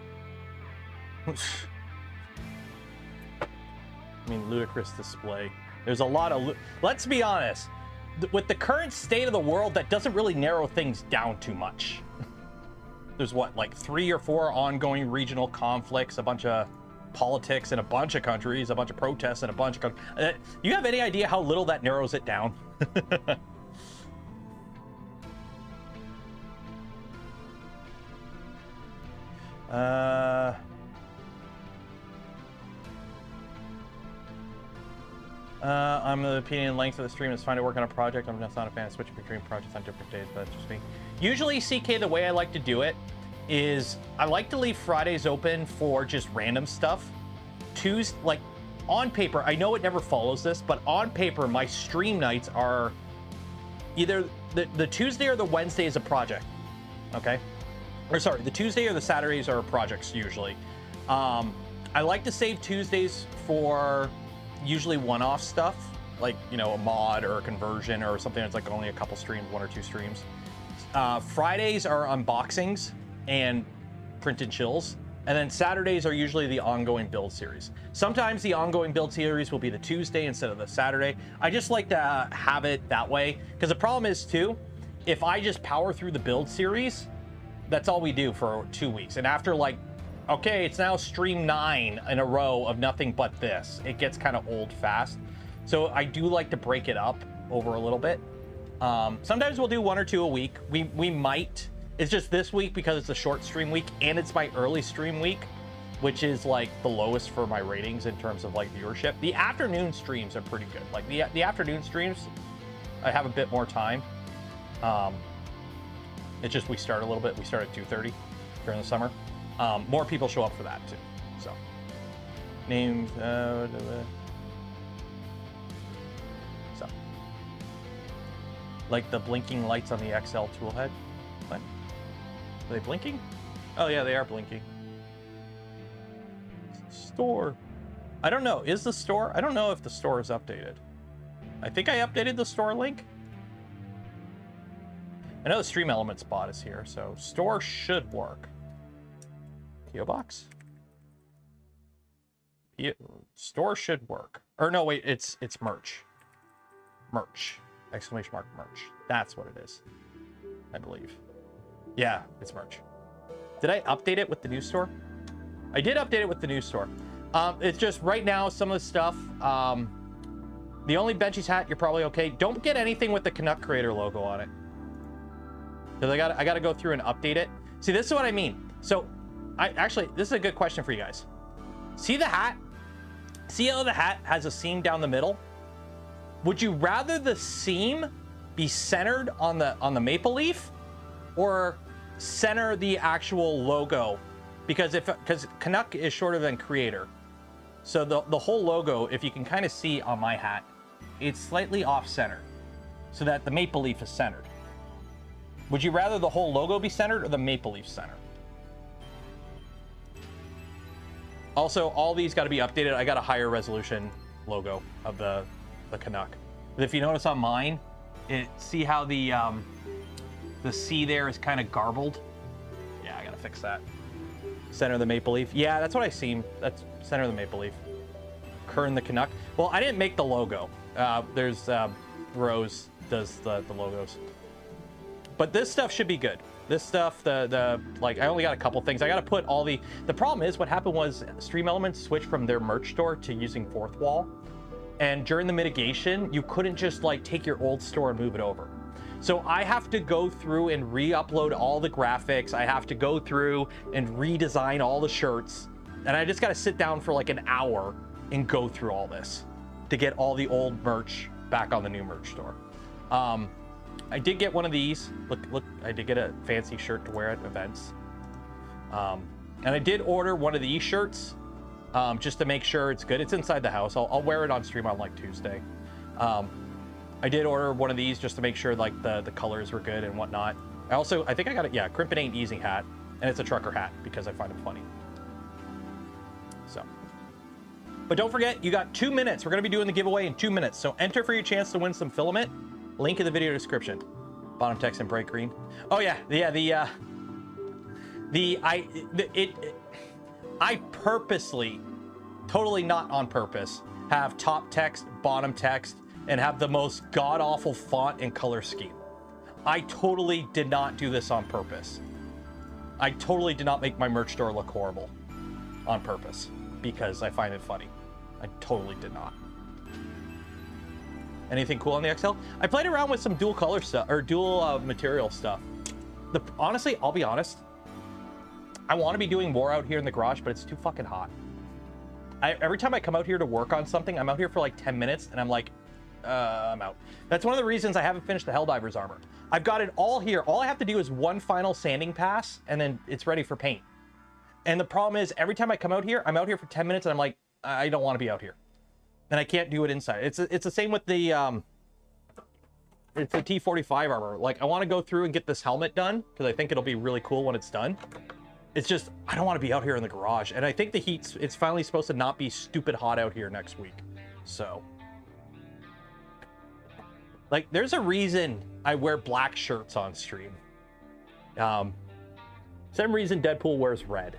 I mean, ludicrous display. There's a lot of. Let's be honest. With the current state of the world, that doesn't really narrow things down too much. There's what, like 3 or 4 ongoing regional conflicts, a bunch of politics in a bunch of countries, a bunch of protests in a bunch of countries. You have any idea how little that narrows it down? I'm the opinion length of the stream is fine to work on a project. I'm just not a fan of switching between projects on different days, but that's just me. Usually, CK, the way I like to do it is I like to leave Fridays open for just random stuff. Tuesday, like on paper, I know it never follows this, but on paper, my stream nights are either the Tuesday or the Wednesday is a project, okay? Or sorry, the Tuesday or the Saturdays are projects usually. I like to save Tuesdays for usually one-off stuff, like, you know, a mod or a conversion or something that's like only a couple streams, 1 or 2 streams. Fridays are unboxings and print and chills. And then Saturdays are usually the ongoing build series. Sometimes the ongoing build series will be the Tuesday instead of the Saturday. I just like to have it that way, because the problem is too, if I just power through the build series, that's all we do for 2 weeks. And after like, okay, it's now stream 9 in a row of nothing but this, it gets kind of old fast. So I do like to break it up over a little bit. Sometimes we'll do 1 or 2 a week. We might. It's just this week because it's a short stream week and it's my early stream week, which is like the lowest for my ratings in terms of like viewership. The afternoon streams are pretty good. Like the afternoon streams, I have a bit more time. It's just we start a little bit. We start at 2:30 during the summer. More people show up for that too. So names. So like the blinking lights on the XL toolhead. What? Are they blinking? Oh yeah, they are blinking. Store. I don't know. Is the store? I don't know if the store is updated. I think I updated the store link. I know the Stream Element spot is here, so store should work. PO box. Store should work. Or no, wait, it's merch. Merch. Exclamation mark merch. That's what it is, I believe. Yeah, it's merch. Did I update it with the new store? I did update it with the new store. It's just right now, some of the stuff, the only Benchies hat, you're probably okay. Don't get anything with the Canuck creator logo on it. Because I gotta go through and update it. See, this is what I mean. So, actually, this is a good question for you guys. See the hat? See how the hat has a seam down the middle? Would you rather the seam be centered on the maple leaf, or center the actual logo? Because Canuck is shorter than creator, so the whole logo, if you can kind of see on my hat, it's slightly off center, so that the maple leaf is centered. Would you rather the whole logo be centered or the maple leaf center? Also, all these got to be updated. I got a higher resolution logo of the Canuck. But if you notice on mine, see how the C there is kind of garbled? Yeah, I gotta fix that. Center of the maple leaf. Yeah, that's what I seen. That's center of the maple leaf. Kern the Canuck. Well, I didn't make the logo. There's Rose does the logos. But this stuff should be good. This stuff, like, I only got a couple things. I got to put all the problem is what happened was Stream Elements switched from their merch store to using Fourth Wall. And during the mitigation, you couldn't just like take your old store and move it over. So I have to go through and re-upload all the graphics. I have to go through and redesign all the shirts. And I just got to sit down for like an hour and go through all this to get all the old merch back on the new merch store. I did get one of these. Look, I did get a fancy shirt to wear at events. And I did order one of these shirts just to make sure it's good. It's inside the house. I'll wear it on stream on like Tuesday. I did order one of these just to make sure like the colors were good and whatnot. I think I got it. Yeah, Crimpin' Ain't Easy hat, and it's a trucker hat because I find it funny. So, but don't forget, you got 2 minutes. We're gonna be doing the giveaway in 2 minutes. So enter for your chance to win some filament. Link in the video description. Bottom text in bright green. Oh yeah, I purposely, totally not on purpose, have top text, bottom text, and have the most god-awful font and color scheme. I totally did not do this on purpose. I totally did not make my merch store look horrible on purpose because I find it funny. I totally did not. Anything cool on the XL? I played around with some dual color stuff, or dual material stuff. Honestly, I'll be honest, I want to be doing more out here in the garage, but it's too fucking hot. Every time I come out here to work on something, I'm out here for like 10 minutes, and I'm like, I'm out. That's one of the reasons I haven't finished the Helldiver's armor. I've got it all here. All I have to do is one final sanding pass, and then it's ready for paint. And the problem is, every time I come out here, I'm out here for 10 minutes, and I'm like, I don't want to be out here. And I can't do it inside. It's the same with the it's the T45 armor. Like, I want to go through and get this helmet done because I think it'll be really cool when it's done. It's just I don't want to be out here in the garage, and I think the it's finally supposed to not be stupid hot out here next week. So, like, there's a reason I wear black shirts on stream. Same reason Deadpool wears red.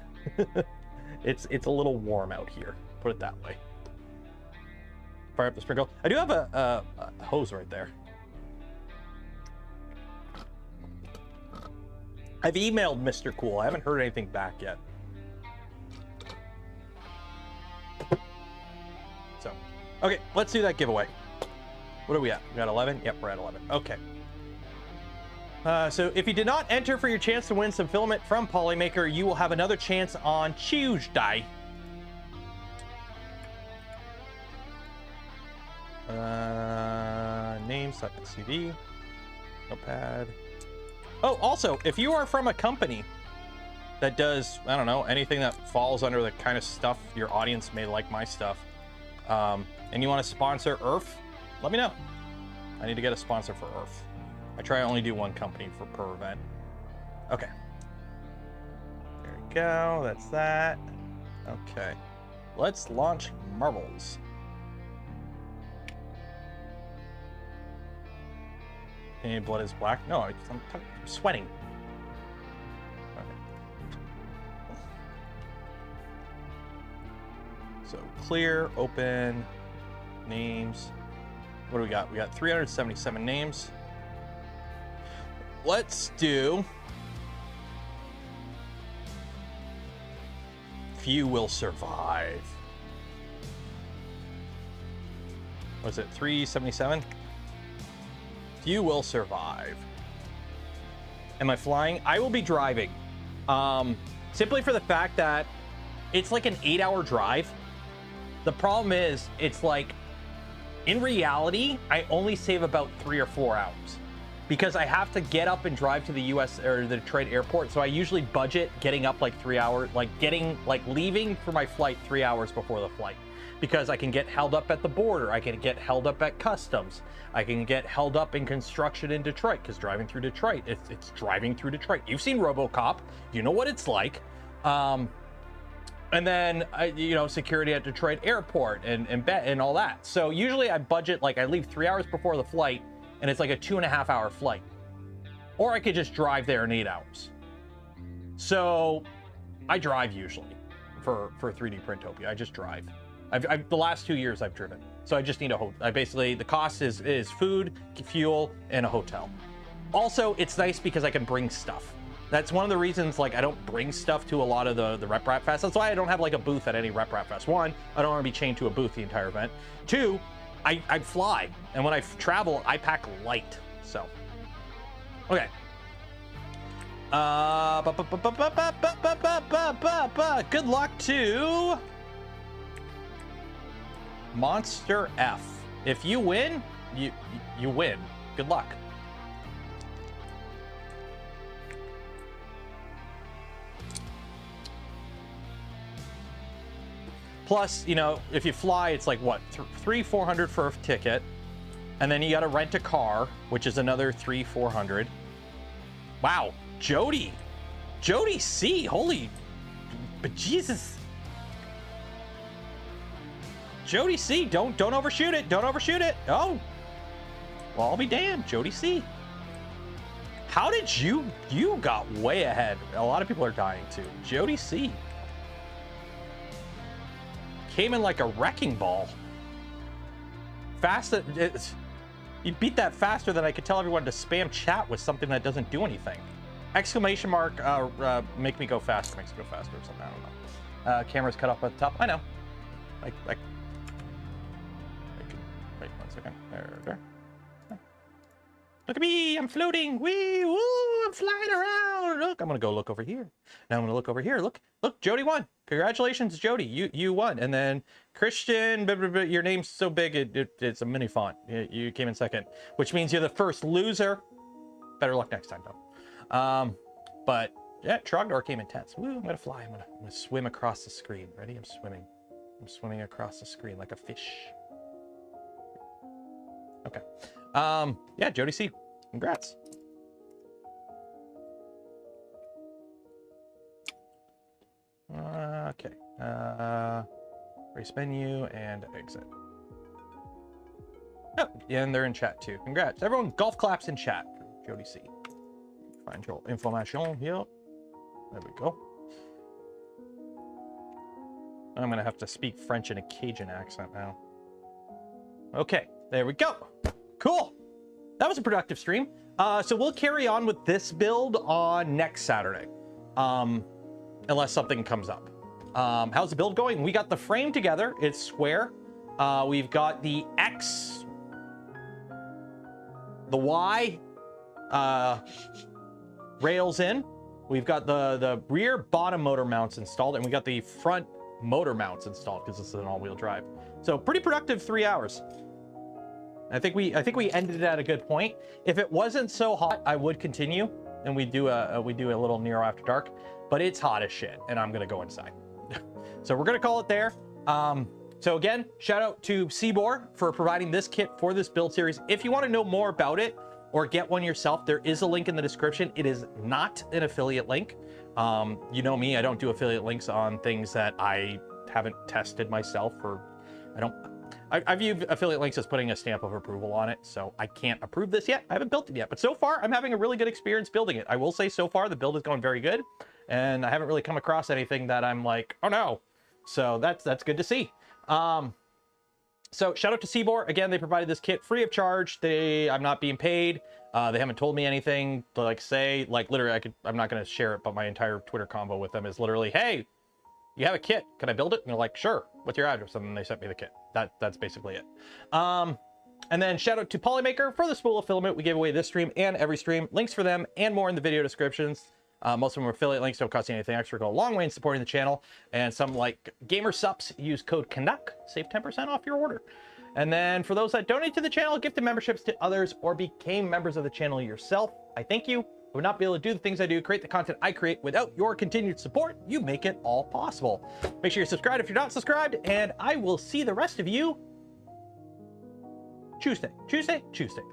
It's a little warm out here. Put it that way. Fire up the sprinkle. I do have a hose right there. I've emailed Mr. Cool. I haven't heard anything back yet. So, okay, let's do that giveaway. What are we at? We got 11? Yep, we're at 11. Okay. So if you did not enter for your chance to win some filament from Polymaker, you will have another chance on Tuesday. Name, CV, notepad. Oh, also, if you are from a company that does, I don't know, anything that falls under the kind of stuff your audience may like my stuff, and you want to sponsor Earth, let me know. I need to get a sponsor for Earth. I try to only do one company per event. Okay. There we go. That's that. Okay. Let's launch marbles. Any blood is black. No, I'm sweating. Okay. So clear, open, names. What do we got? We got 377 names. Let's do few will survive. Was it 377? Few will survive. Am I flying? I will be driving. Simply for the fact that it's like an 8-hour drive. The problem is, it's like, in reality, I only save about 3 or 4 hours because I have to get up and drive to the US or the Detroit airport. So I usually budget getting up like 3 hours, like leaving for my flight 3 hours before the flight, because I can get held up at the border. I can get held up at customs. I can get held up in construction in Detroit, because driving through Detroit, it's driving through Detroit. You've seen RoboCop. You know what it's like. And then, you know, security at Detroit airport and all that. So usually I budget, like I leave 3 hours before the flight, and it's like a 2.5 hour flight. Or I could just drive there in 8 hours. So I drive usually for 3D Printopia. I just drive. The last 2 years I've driven. So I just need basically, the cost is food, fuel, and a hotel. Also, it's nice because I can bring stuff. That's one of the reasons, like, I don't bring stuff to a lot of the Rep Rap Fest. That's why I don't have like a booth at any Rep Rap Fest. One, I don't want to be chained to a booth the entire event. Two, I fly, and when I travel, I pack light. So, okay. Good luck to Monster F. If you win, you win. Good luck. Plus, you know, if you fly, it's like what, $300-400 for a ticket, and then you got to rent a car, which is another $300-400. Wow, Jody C, holy, but Jesus, Jody C, don't overshoot it, don't overshoot it. Oh, well, I'll be damned, Jody C. How did you got way ahead? A lot of people are dying too. Jody C. Came in like a wrecking ball. You beat that faster than I could tell everyone to spam chat with something that doesn't do anything. Exclamation mark, make me go faster, makes me go faster or something, I don't know. Camera's cut off at the top, I know. Wait 1 second, there. Look at me, I'm floating, wee, woo, I'm flying around. Look, I'm gonna go look over here. Now I'm gonna look over here, look, Jody won. Congratulations, Jody, you won. And then Christian, your name's so big, it's a mini font. You came in second, which means you're the first loser. Better luck next time, though. But yeah, Trogdor came in 10th. Woo, I'm gonna fly, I'm gonna swim across the screen. Ready, I'm swimming across the screen like a fish. Okay. Yeah, Jody C, congrats. Okay. Race menu and exit. Oh, yeah, and they're in chat too. Congrats. Everyone, golf claps in chat for Jody C. Find your information here. There we go. I'm gonna have to speak French in a Cajun accent now. Okay, there we go. Cool. That was a productive stream. So we'll carry on with this build on next Saturday. Unless something comes up. How's the build going? We got the frame together. It's square. We've got the X, the Y rails in. We've got the rear bottom motor mounts installed, and we got the front motor mounts installed because this is an all-wheel drive. So pretty productive 3 hours. I think we ended it at a good point. If it wasn't so hot, I would continue, and we do a little Nero After Dark. But it's hot as shit, and I'm gonna go inside. So we're gonna call it there. So again, shout out to Siboor for providing this kit for this build series. If you want to know more about it or get one yourself, there is a link in the description. It is not an affiliate link. You know me, I don't do affiliate links on things that I haven't tested myself, or I view affiliate links as putting a stamp of approval on it, so I can't approve this yet. I haven't built it yet, but so far I'm having a really good experience building it. I will say so far the build is going very good, and I haven't really come across anything that I'm like, oh no. So that's good to see. So shout out to Siboor. Again, they provided this kit free of charge. I'm not being paid. They haven't told me anything to like say, like literally I'm not going to share it, but my entire Twitter combo with them is literally, hey, you have a kit, can I build it? And they're like, sure, what's your address? And then they sent me the kit. That's basically it. And then shout out to Polymaker for the spool of filament we gave away this stream and every stream. Links for them and more in the video descriptions. Most of them are affiliate links, don't cost you anything extra, go a long way in supporting the channel. And some like gamer subs, use code Canuck, save 10% off your order. And then for those that donate to the channel, gifted memberships to others, or became members of the channel yourself, I thank you. I would not be able to do the things I do, create the content I create without your continued support. You make it all possible. Make sure you're subscribed if you're not subscribed, and I will see the rest of you Tuesday.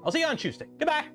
I'll see you on Tuesday. Goodbye.